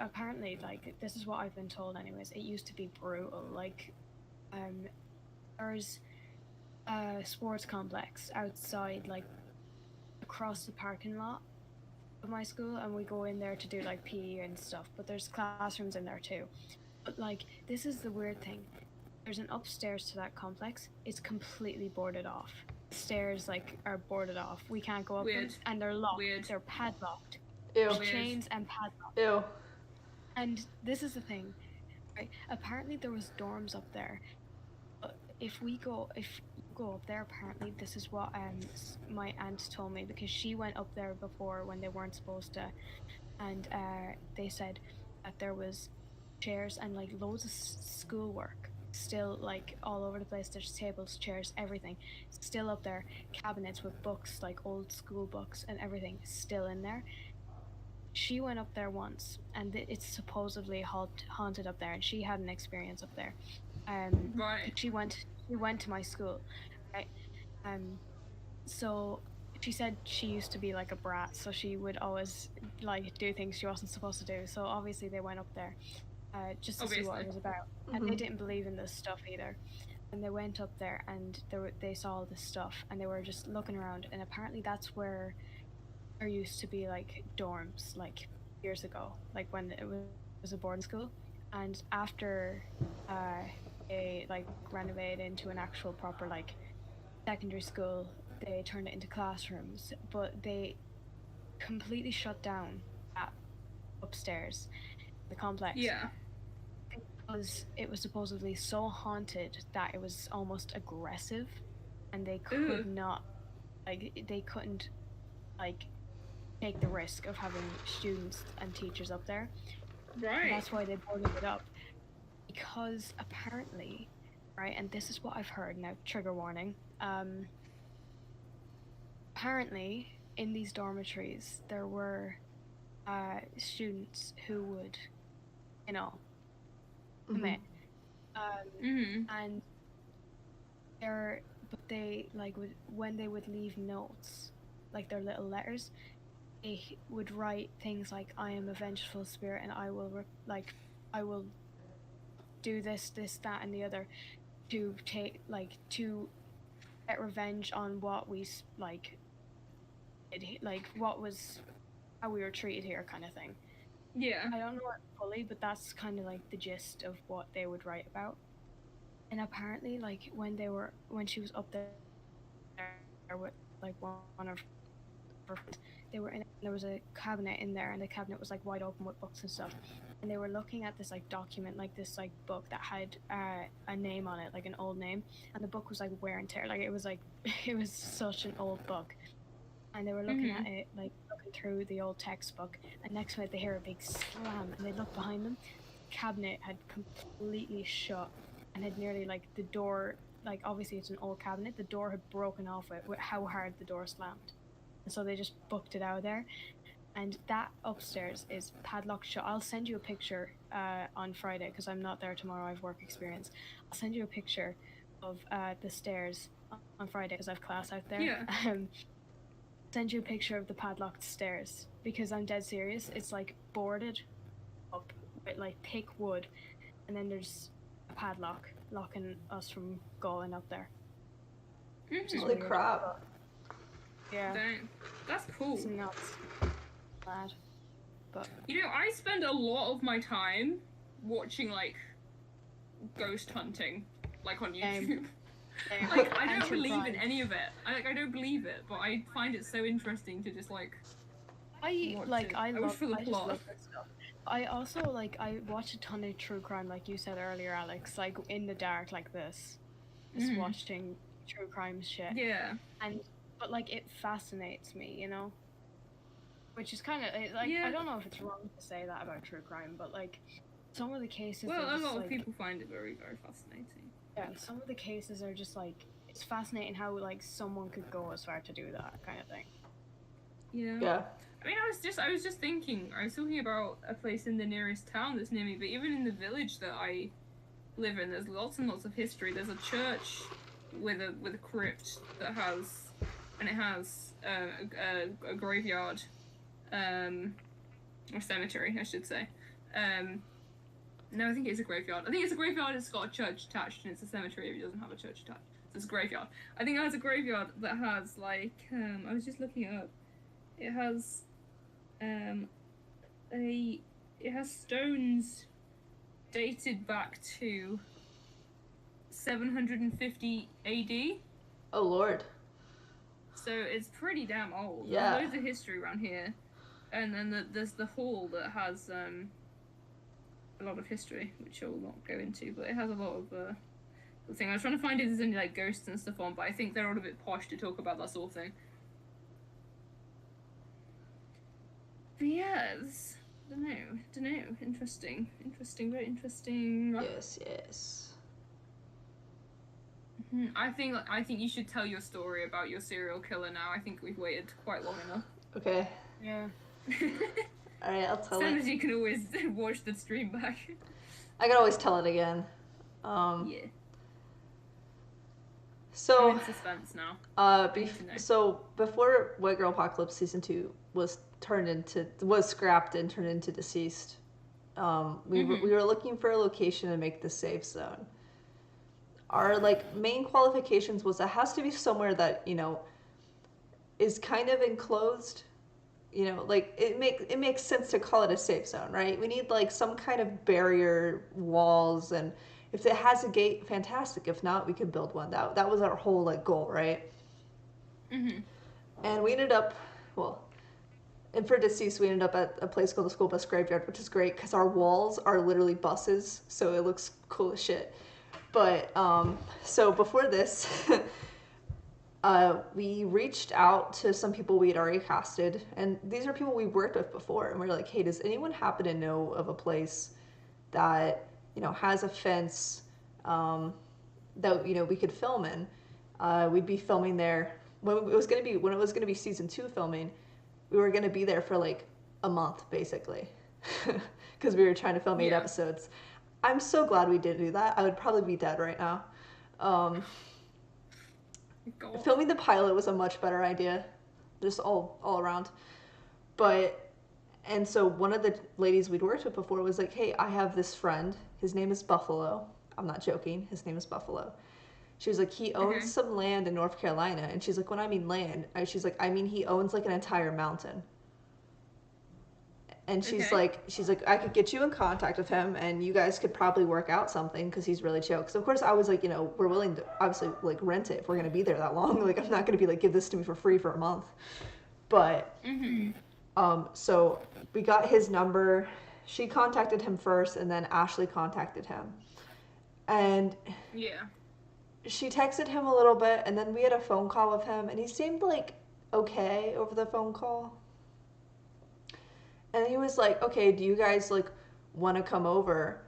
apparently, like, this is what I've been told anyways, it used to be brutal. Like, there's a sports complex outside, like across the parking lot of my school, and we go in there to do like PE and stuff, but there's classrooms in there too. But like, this is the weird thing, there's an upstairs to that complex, it's completely boarded off. Stairs like are boarded off, we can't go up them, and they're locked. They're padlocked. Ew. Chains and padlocked. Ew. And this is the thing, right? Apparently there was dorms up there. If you go up there, apparently this is what my aunt told me, because she went up there before when they weren't supposed to, and they said that there was chairs and like loads of schoolwork still like all over the place. There's tables, chairs, everything still up there, cabinets with books, like old school books and everything still in there. She went up there once, and it's supposedly haunted up there, and she had an experience up there. Right. She went to my school, right? So she said she used to be like a brat, so she would always like do things she wasn't supposed to do. So obviously they went up there just to see what it was about. And they didn't believe in this stuff either. And they went up there and they saw all this stuff and they were just looking around. And apparently that's where there used to be like dorms like years ago, like when it was a boarding school. And after they like renovated into an actual proper like secondary school, they turned it into classrooms, but they completely shut down that upstairs, the complex. Yeah. Because it was supposedly so haunted that it was almost aggressive, and they could not, like, they couldn't, like, take the risk of having students and teachers up there. Right. And that's why they boarded it up. Because apparently, right, and this is what I've heard, now trigger warning, apparently in these dormitories there were students who would, you know, commit. And they like would, when they would leave notes, like their little letters, they would write things like, I am a vengeful spirit and I will I will do this, that and the other to take, like, to get revenge on what we like did, like what was how we were treated here, kind of thing. Yeah. I don't know it fully, but that's kind of like the gist of what they would write about. And apparently, like when she was up there with like one of her friends, there was a cabinet in there, and the cabinet was like wide open with books and stuff. And they were looking at this like document, like this like book that had a name on it, like an old name, and the book was like wear and tear, like it was such an old book. And they were looking at it, like looking through the old textbook, and next minute they hear a big slam, and they look behind them. The cabinet had completely shut, and had nearly, like, the door, like, obviously it's an old cabinet, the door had broken off it with how hard the door slammed. And so they just booked it out of there. And that upstairs is padlocked shut. I'll send you a picture on Friday, because I'm not there tomorrow, I have work experience. I'll send you a picture of the stairs on Friday, because I have class out there. Yeah. Send you a picture of the padlocked stairs, because I'm dead serious. It's like boarded up with like thick wood, and then there's a padlock locking us from going up there. Holy crap. Yeah. Dang. That's cool. It's nuts. Bad. But you know, I spend a lot of my time watching like ghost hunting, like on YouTube. Like, I don't believe in any of it. I don't believe it, but I find it so interesting to just like. I love for the plot. love that stuff. I also I watch a ton of true crime, like you said earlier, Alex. Like in the dark, like this, just watching true crime shit. Yeah. But like it fascinates me, you know. Which is kind of like, I don't know if it's wrong to say that about true crime, but like some of the cases. Well, a just, lot of people find it very, very fascinating. Yeah, some of the cases are just like, it's fascinating how like someone could go as far to do that kind of thing. Yeah. Yeah. I mean, I was just thinking. I was talking about a place in the nearest town that's near me, but even in the village that I live in, there's lots and lots of history. There's a church with a crypt that has, and it has a graveyard, or cemetery, I should say. No, I think it's a graveyard. I think it's a graveyard. It's got a church attached, and it's a cemetery if it doesn't have a church attached. So it's a graveyard. I think it has a graveyard that has like I was just looking it up. It has it has stones dated back to 750 AD. Oh Lord. So it's pretty damn old. Yeah. There's loads of history around here, and then there's the hall that has a lot of history, which I will not go into, but it has a lot of thing. I was trying to find if there's any like ghosts and stuff on, but I think they're all a bit posh to talk about that sort of thing. But yeah, don't know. Interesting, very interesting. Yes. I think you should tell your story about your serial killer now. I think we've waited quite long enough. Okay. Yeah. Alright, I'll tell Sometimes it. you can always watch the stream back. I could always tell it again. Yeah. So, I'm in suspense now. So before White Girl Apocalypse season 2 was scrapped and turned into Deceased, we were looking for a location to make the safe zone. Our like main qualifications was it has to be somewhere that, you know, is kind of enclosed. You know, like it makes sense to call it a safe zone, right? We need like some kind of barrier walls, and if it has a gate, fantastic. If not, we could build one. That was our whole like goal, right? And we ended up, well, and for Deceased, we ended up at a place called the School Bus Graveyard, which is great because our walls are literally buses, so it looks cool as shit. But so before this, we reached out to some people we had already casted, and these are people we worked with before, and we were like, hey, does anyone happen to know of a place that, you know, has a fence that, you know, we could film in? We'd be filming there when it was gonna be season 2 filming. We were gonna be there for like a month basically, because we were trying to film 8 episodes. I'm so glad we did do that. I would probably be dead right now. Filming the pilot was a much better idea, just all around. And so one of the ladies we'd worked with before was like, hey, I have this friend. His name is Buffalo. I'm not joking. His name is Buffalo. She was like, he owns some land in North Carolina. And she's like, when I mean land, she's like, I mean, he owns like an entire mountain. And she's like, I could get you in contact with him, and you guys could probably work out something because he's really chill. Because of course I was like, you know, we're willing to obviously like rent it if we're gonna be there that long. Like I'm not gonna be like, give this to me for free for a month. But so we got his number. She contacted him first, and then Ashley contacted him. And she texted him a little bit, and then we had a phone call with him, and he seemed like okay over the phone call. And he was like, okay, do you guys like want to come over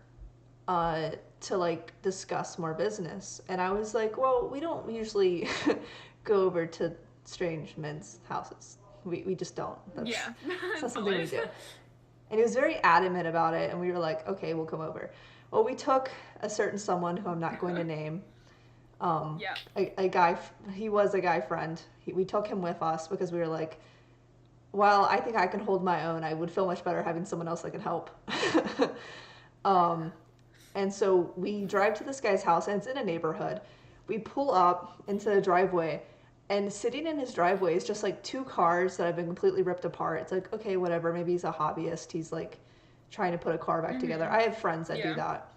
to like discuss more business? And I was like, well, we don't usually go over to strange men's houses. We just don't. That's not something we do. And he was very adamant about it, and we were like, okay, we'll come over. Well, we took a certain someone who I'm not going to name. A guy, he was a guy friend. We took him with us because we were like, well, I think I can hold my own. I would feel much better having someone else that can help. And so we drive to this guy's house, and it's in a neighborhood. We pull up into the driveway, and sitting in his driveway is just like 2 cars that have been completely ripped apart. It's like, okay, whatever. Maybe he's a hobbyist. He's like trying to put a car back together. I have friends that do that.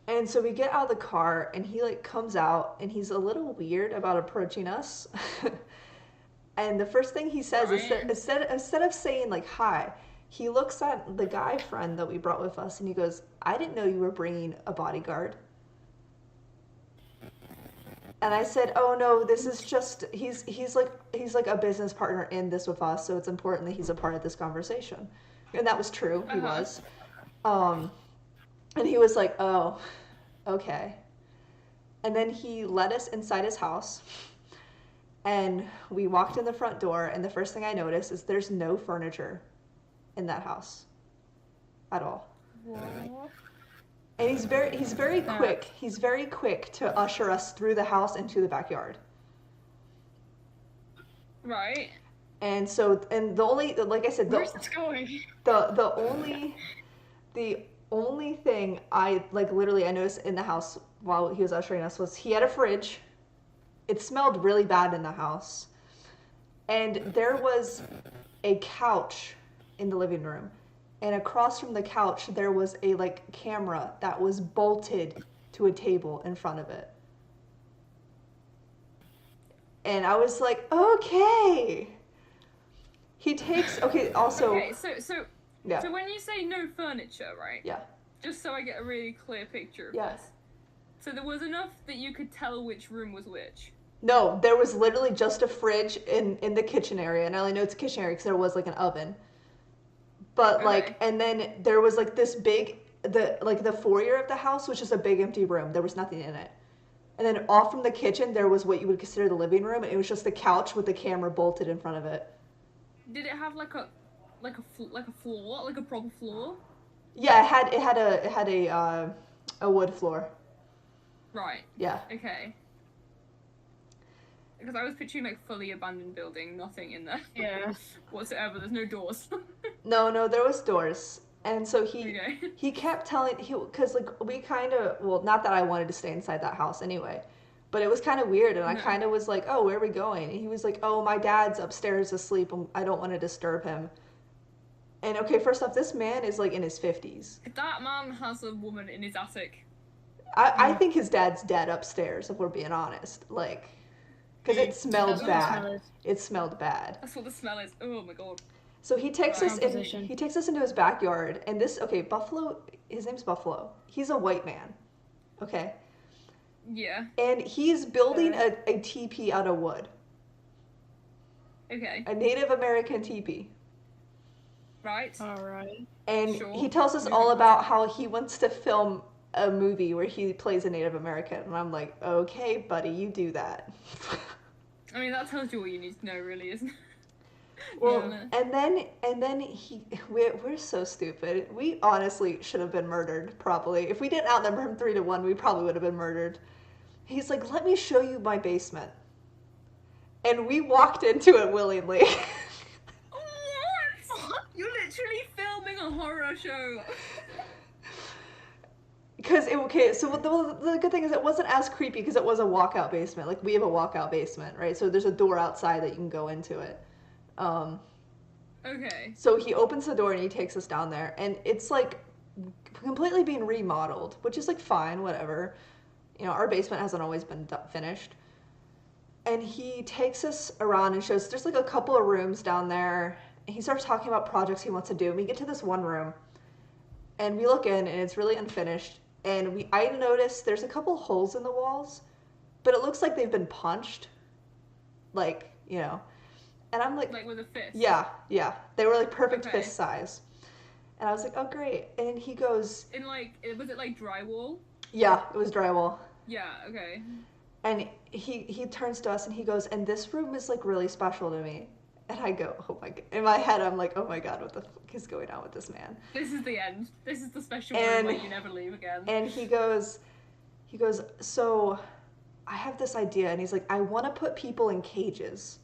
And so we get out of the car, and he like comes out, and he's a little weird about approaching us. And the first thing he says is that instead of saying like hi, he looks at the guy friend that we brought with us, and he goes, I didn't know you were bringing a bodyguard. And I said, oh no, this is just he's like a business partner in this with us, so it's important that he's a part of this conversation. And that was true. He was. And he was like, oh, okay. And then he led us inside his house. And we walked in the front door, and the first thing I noticed is there's no furniture in that house at all. What? And he's very quick. He's very quick to usher us through the house into the backyard. Right. And so, and the only, like I said, Where's this going? the only thing I like literally I noticed in the house while he was ushering us was he had a fridge. It smelled really bad in the house. And there was a couch in the living room. And across from the couch, there was a like camera that was bolted to a table in front of it. And I was like, okay. He takes, okay, also. Okay, so when you say no furniture, right? Yeah. Just so I get a really clear picture of this. So there was enough that you could tell which room was which. No, there was literally just a fridge in the kitchen area, and I only know it's a kitchen area because there was like an oven. But like, and then there was like this big, the foyer of the house was just a big empty room. There was nothing in it. And then off from the kitchen, there was what you would consider the living room, and it was just the couch with the camera bolted in front of it. Did it have like a floor, like a proper floor? Yeah, it had a wood floor. Right. Yeah. Okay. Because I was picturing like fully abandoned building, nothing in there. Yeah. Whatsoever. There's no doors. No, there was doors. And so Okay. he kept telling, because like we kind of, well, not that I wanted to stay inside that house anyway, but it was kind of weird, and I No. kind of was like, oh, where are we going? And he was like, oh, my dad's upstairs asleep, and I don't want to disturb him. And okay, first off, this man is like in his 50s. If that man has a woman in his attic. I think his dad's dead upstairs, if we're being honest. Like, because it smelled That's what the bad. smell is. It smelled bad. That's what the smell is. Oh my god. So he takes us in. Composition. He takes us into his backyard, and this Buffalo. His name's Buffalo. He's a white man, okay, Yeah. and he's building a teepee out of wood, Okay. a Native American teepee, Right. Alright. and Sure. he tells us all about how he wants to film a movie where he plays a Native American, and I'm like, okay, buddy, you do that. I mean, that tells you all you need to know, really, isn't it? Well, Yeah. and then we're so stupid. We honestly should have been murdered, probably. If we didn't outnumber him 3-1, we probably would have been murdered. He's like, let me show you my basement. And we walked into it willingly. What? You're literally filming a horror show. Because, so the good thing is it wasn't as creepy because it was a walkout basement. Like, we have a walkout basement, right? So there's a door outside that you can go into it. Okay. So he opens the door and he takes us down there, and it's like completely being remodeled, which is like fine, whatever. You know, our basement hasn't always been finished. And he takes us around and shows there's like a couple of rooms down there. And he starts talking about projects he wants to do. And we get to this one room, and we look in, and it's really unfinished. And I noticed there's a couple holes in the walls, but it looks like they've been punched, like, you know. And I'm like with a fist. Yeah. They were like perfect Okay. fist size. And I was like, oh, great. And he goes, Was it like drywall? yeah, it was drywall. Yeah, okay. And he turns to us and he goes, and this room is like really special to me. And I go, oh my God. In my head, I'm like, oh my God, what the fuck is going on with this man? This is the end. This is the special And- room where you never leave again. And he goes, so I have this idea. And he's like, I want to put people in cages.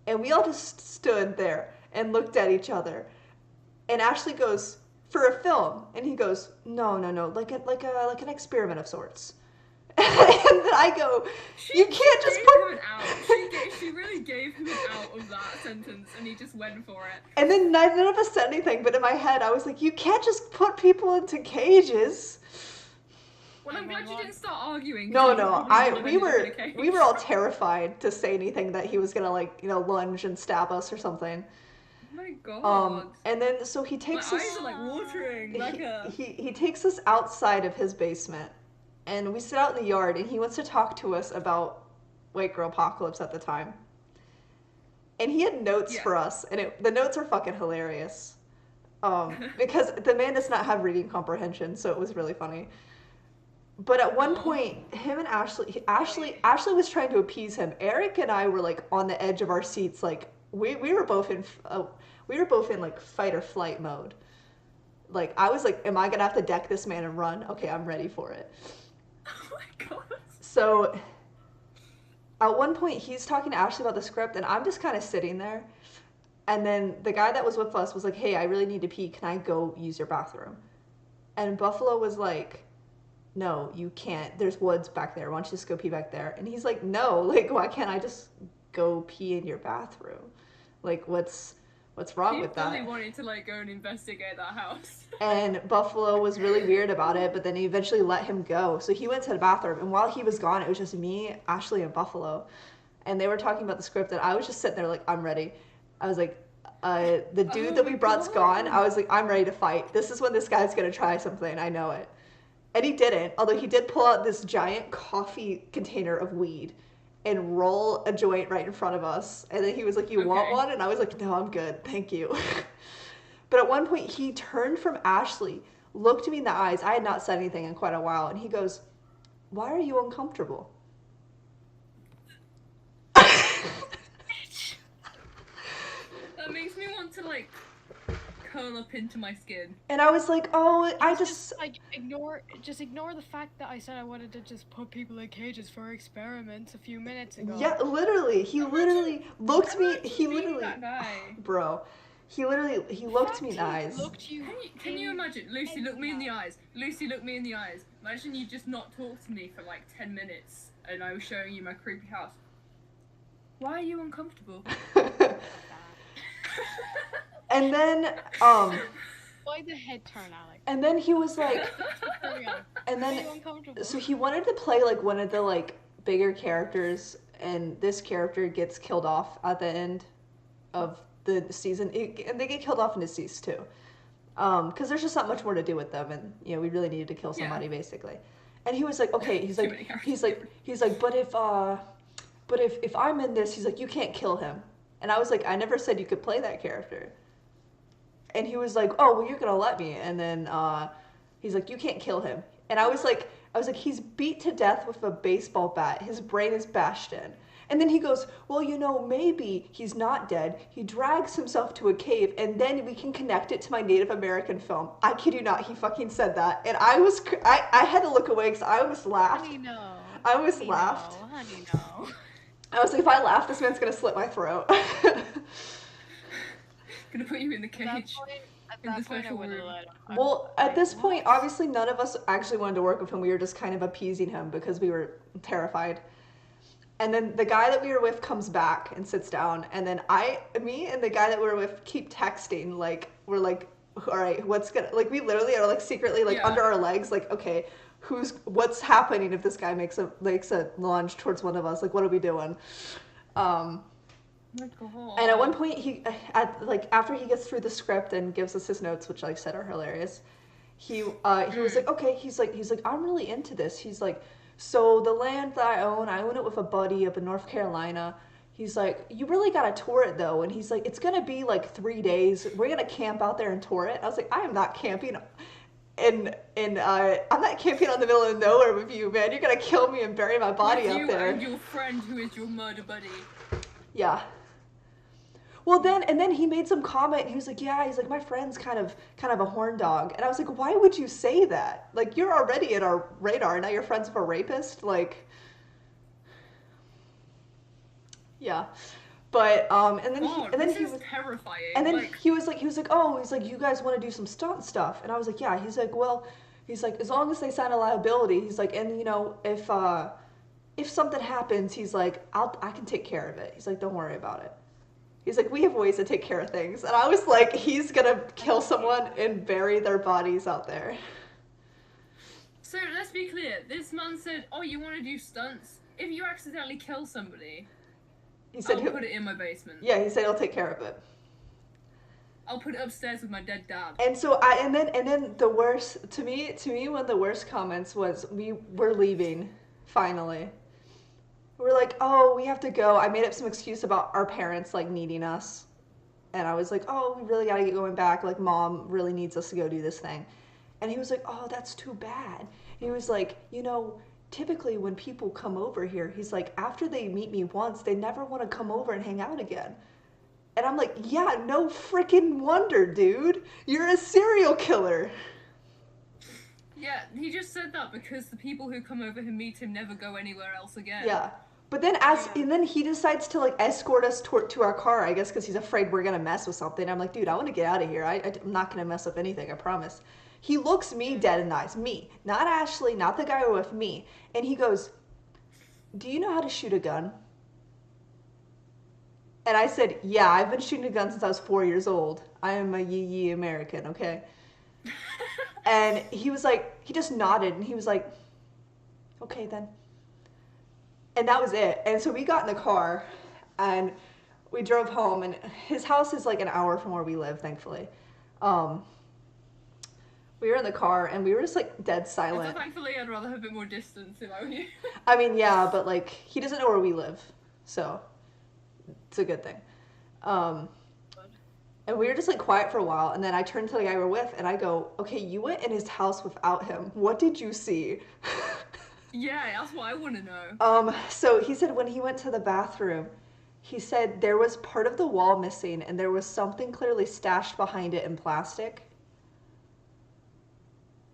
And we all just stood there and looked at each other. And Ashley goes, for a film. And he goes, no, like an experiment of sorts. And then I go, you can't just gave put... him an out. She really gave him an out of that sentence, and he just went for it. And then none of us said anything, but in my head I was like, you can't just put people into cages. Well, I'm glad you didn't start arguing. No, You probably would have ended up in a we cage. were all terrified to say anything that he was gonna like, you know, lunge and stab us or something. Oh my god. And then so he My takes eyes us. are like watering. Becca. He takes us outside of his basement, and we sit out in the yard, and he wants to talk to us about White Girl Apocalypse at the time. And he had notes for us, and the notes are fucking hilarious. Because the man does not have reading comprehension, so it was really funny. But at one point, him and Ashley was trying to appease him. Eric and I were like on the edge of our seats, like we were both in like fight or flight mode. Like I was like, am I gonna have to deck this man and run? Okay, I'm ready for it. Oh my god. So at one point, he's talking to Ashley about the script, and I'm just kind of sitting there. And then the guy that was with us was like, hey, I really need to pee. Can I go use your bathroom? And Buffalo was like, no, you can't. There's woods back there. Why don't you just go pee back there? And he's like, no, like, why can't I just go pee in your bathroom? Like, what's wrong with that? He really wanted to like go and investigate that house. And Buffalo was really weird about it, but then he eventually let him go. So he went to the bathroom, and while he was gone, it was just me, Ashley, and Buffalo. And they were talking about the script, and I was just sitting there like, I'm ready. I was like, the dude that we brought's gone. I was like, I'm ready to fight. This is when this guy's gonna try something. I know it. And he didn't, although he did pull out this giant coffee container of weed and roll a joint right in front of us. And then he was like, you want one? And I was like, no, I'm good. Thank you. But at one point, he turned from Ashley, looked me in the eyes. I had not said anything in quite a while. And he goes, why are you uncomfortable? That makes me want to like curl up into my skin. And I was like, oh, I just like ignore the fact that I said I wanted to just put people in cages for experiments a few minutes ago. Yeah, literally. He literally looked me. He literally, that guy. bro. He looked me in the eyes. Can you imagine? Lucy, look me in the eyes. Lucy, look me in the eyes. Imagine you just not talk to me for like 10 minutes and I was showing you my creepy house. Why are you uncomfortable? And then, Why the head turn, Alex? and then he was like, and then, so he wanted to play like one of the like bigger characters, and this character gets killed off at the end of the season, and they get killed off in Deceased too, because there's just not much more to do with them, and you know we really needed to kill somebody basically. And he was like, okay, he's like, but if I'm in this, he's like, you can't kill him. And I was like, I never said you could play that character. And he was like, oh, well, you're gonna let me. And then he's like, you can't kill him. And I was like, he's beat to death with a baseball bat. His brain is bashed in. And then he goes, well, you know, maybe he's not dead. He drags himself to a cave, and then we can connect it to my Native American film. I kid you not, he fucking said that. And I had to look away because I almost laughed. Honey, no. I almost laughed. Honey, no. I was like, if I laugh, this man's gonna slit my throat. Gonna put you in the cage. At that point, I wouldn't let him. Well, at this point, obviously none of us actually wanted to work with him. We were just kind of appeasing him because we were terrified. And then the guy that we were with comes back and sits down. And then me and the guy that we were with keep texting. Like, we're like, all right, what's gonna, like, we literally are like secretly like under our legs. Like, okay, what's happening if this guy makes a lunge towards one of us? Like, what are we doing? And at one point, after he gets through the script and gives us his notes, which like I said are hilarious, he was like, okay, he's like, I'm really into this. He's like, so the land that I own it with a buddy up in North Carolina. He's like, you really gotta tour it though. And he's like, it's gonna be like 3 days. We're gonna camp out there and tour it. I was like, I am not camping. And I'm not camping on the middle of nowhere with you, man. You're gonna kill me and bury my body up there. And your friend who is your murder buddy. Yeah. Well, then he made some comment. He was like, yeah, he's like, my friend's kind of a horn dog. And I was like, why would you say that? Like, you're already in our radar. Now you're friends with a rapist? Like, yeah. But, and then he was terrifying. And then he was like, oh, he's like, you guys want to do some stunt stuff? And I was like, yeah. He's like, well, he's like, as long as they sign a liability, he's like, and you know, if something happens, he's like, I can take care of it. He's like, don't worry about it. He's like, we have ways to take care of things. And I was like, he's going to kill someone and bury their bodies out there. So let's be clear. This man said, oh, you want to do stunts? If you accidentally kill somebody, he said I'll put it in my basement. Yeah, he said he'll take care of it. I'll put it upstairs with my dead dad. And so and then the worst, to me, one of the worst comments was, we were leaving, finally. We're like, oh, we have to go. I made up some excuse about our parents, like, needing us. And I was like, oh, we really got to get going back. Like, Mom really needs us to go do this thing. And he was like, oh, that's too bad. He was like, you know, typically when people come over here, he's like, after they meet me once, they never want to come over and hang out again. And I'm like, yeah, no freaking wonder, dude. You're a serial killer. Yeah, he just said that because the people who come over and meet him never go anywhere else again. Yeah. But then and then he decides to like escort us to our car, I guess, because he's afraid we're going to mess with something. I'm like, dude, I want to get out of here. I'm not going to mess up anything, I promise. He looks me dead in the eyes. Me. Not Ashley, not the guy with me. And he goes, do you know how to shoot a gun? And I said, yeah, I've been shooting a gun since I was 4 years old. I am a yee American, okay? And he was like, he just nodded, and he was like, okay then. And that was it. And so we got in the car, and we drove home, and his house is like an hour from where we live, thankfully. We were in the car, and we were just like dead silent. So thankfully, I'd rather have a bit more distance if I were you. I mean, yeah, but like, he doesn't know where we live, so it's a good thing. And we were just like quiet for a while, and then I turned to the guy we're with, and I go, okay, you went in his house without him. What did you see? Yeah, that's what I want to know. So he said when he went to the bathroom, he said there was part of the wall missing and there was something clearly stashed behind it in plastic.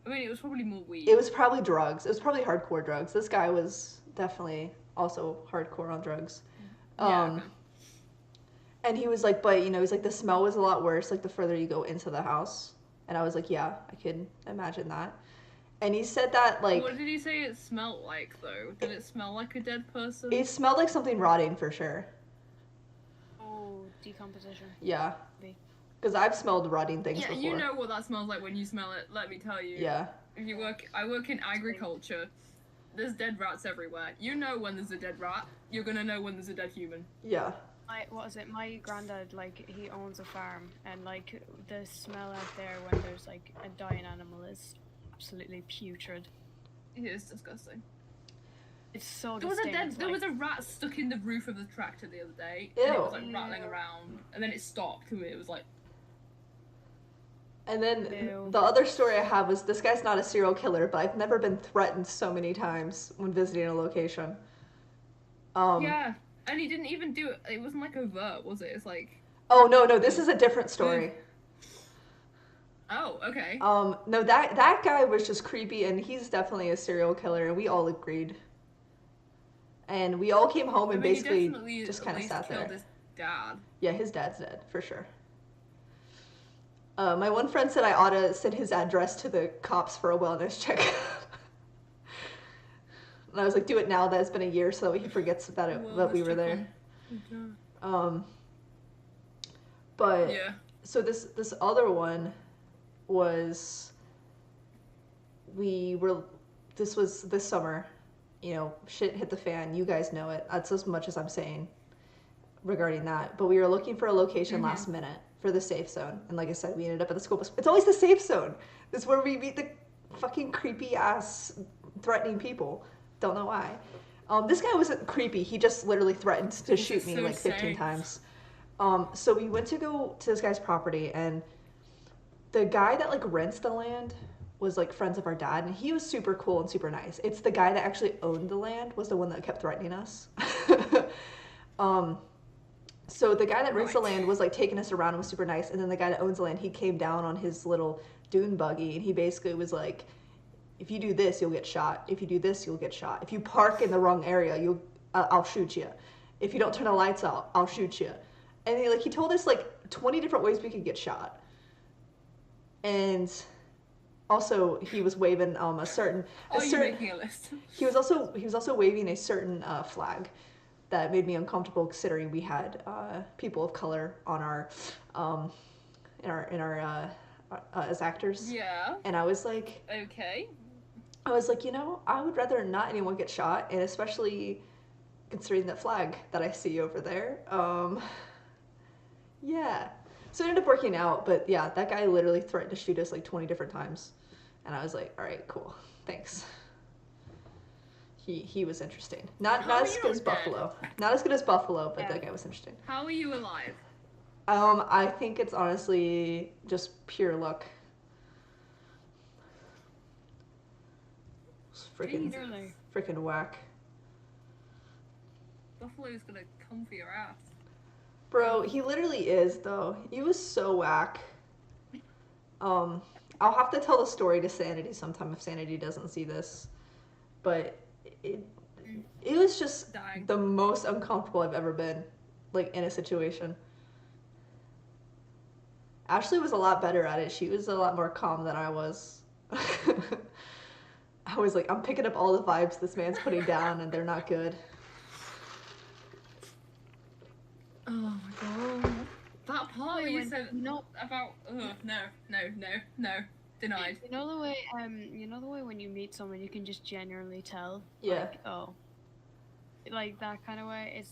I mean, it was probably more weed. It was probably drugs. It was probably hardcore drugs. This guy was definitely also hardcore on drugs. Okay. And he was like, but, you know, he's like, the smell was a lot worse, like, the further you go into the house. And I was like, yeah, I could imagine that. And he said that, like... What did he say it smelled like, though? Did it smell like a dead person? It smelled like something rotting, for sure. Oh, decomposition. Yeah. Because I've smelled rotting things before. Yeah, you know what that smells like when you smell it, let me tell you. Yeah. I work in agriculture. There's dead rats everywhere. You know when there's a dead rat. You're gonna know when there's a dead human. Yeah. My granddad, like, he owns a farm, and, like, the smell out there when there's, like, a dying animal is absolutely putrid. It is disgusting. It's so There distinct. was a rat stuck in the roof of the tractor the other day. Ew. And it was, like, rattling around, and then it stopped, and it was like... And then Ew. the other story I have was, this guy's not a serial killer, but I've never been threatened so many times when visiting a location. Yeah. And he didn't even do it. It wasn't like overt, was it? It's like. Oh no, this is a different story. Oh, okay. No, that guy was just creepy, and he's definitely a serial killer, and we all agreed. And we all came home and basically just kind of sat there. His dad. Yeah, his dad's dead for sure. My one friend said I ought to send his address to the cops for a wellness check. And I was like, do it now that it's been a year so that he forgets that we were there. But yeah. So this other one was this was this summer, you know, shit hit the fan. You guys know it. That's as much as I'm saying regarding that. But we were looking for a location last minute for the safe zone. And like I said, we ended up at the school bus. It's always the safe zone. It's where we meet the fucking creepy ass threatening people. Don't know why. This guy wasn't creepy. He just literally threatened to shoot me like 15 times. So we went to go to this guy's property, and the guy that like rents the land was like friends of our dad, and he was super cool and super nice. It's the guy that actually owned the land was the one that kept threatening us. So the guy that rents the land was like taking us around and was super nice, and then the guy that owns the land, he came down on his little dune buggy, and he basically was like, if you do this, you'll get shot. If you do this, you'll get shot. If you park in the wrong area, I'll shoot you. If you don't turn the lights out, I'll shoot you. And he told us like 20 different ways we could get shot. And also he was waving a certain. You're making a list. He was also waving a certain flag that made me uncomfortable, considering we had people of color on our as actors. Yeah. And I was like, okay. I was like, you know, I would rather not anyone get shot, and especially considering that flag that I see over there. Yeah. So it ended up working out, but yeah, that guy literally threatened to shoot us like 20 different times. And I was like, all right, cool. Thanks. He was interesting. Not as good as Buffalo. Not as good as Buffalo, but that guy was interesting. How are you alive? I think it's honestly just pure luck. Freaking whack. Buffalo's gonna come for your ass. Bro, he literally is though. He was so whack. I'll have to tell the story to Sanity sometime if Sanity doesn't see this. But it was just the most uncomfortable I've ever been, like, in a situation. Ashley was a lot better at it. She was a lot more calm than I was. I was like, I'm picking up all the vibes this man's putting down, and they're not good. Oh my god. That part where you said about no, denied. You know the way when you meet someone you can just genuinely tell? Yeah. Like, oh. Like that kind of way.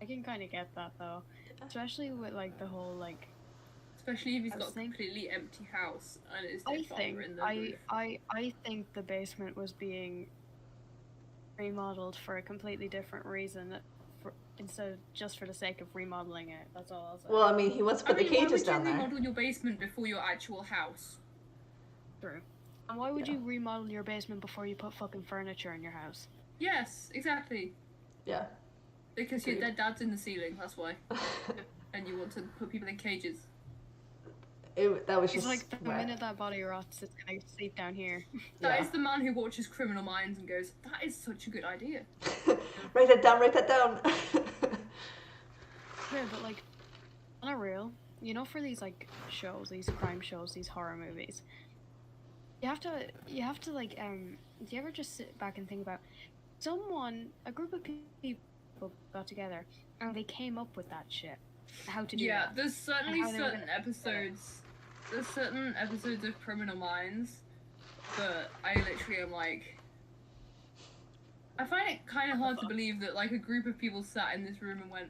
I can kind of get that though. Especially with like the whole like. Especially if he's got a completely empty house and it's I think the basement was being remodeled for a completely different reason, instead of just for the sake of remodeling it. That's all I'll say. Well, I mean, he wants to put the cages down there. Why would you remodel your basement before your actual house? True. And why would you remodel your basement before you put fucking furniture in your house? Yes, exactly. Yeah. Because their dad's in the ceiling, that's why. And you want to put people in cages. That was He's just like, the minute that body rots, it's gonna sleep down here. That is the man who watches Criminal Minds and goes, that is such a good idea. Write that down, write that down. Yeah, but like, on a real, you know, for these like shows, these crime shows, these horror movies, you have to like, do you ever just sit back and think about a group of people got together and they came up with that shit, how to do that? Yeah, there's certainly certain episodes of Criminal Minds that I literally am like, I find it kind of hard to believe that like a group of people sat in this room and went,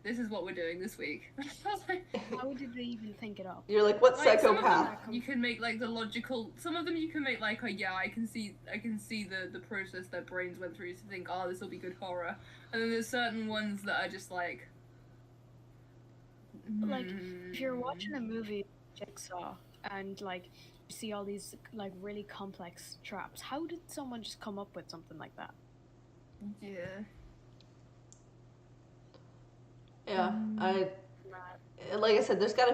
this is what we're doing this week. I was like, how did they even think it up? You're like, what like, psychopath? You can make like the logical. Some of them you can make like, yeah, I can see the process their brains went through to think, oh, this will be good horror. And then there's certain ones that are just like. Like, if you're watching a movie, Jigsaw, and like you see all these like really complex traps, how did someone just come up with something like that? Yeah. Yeah, like I said, there's got to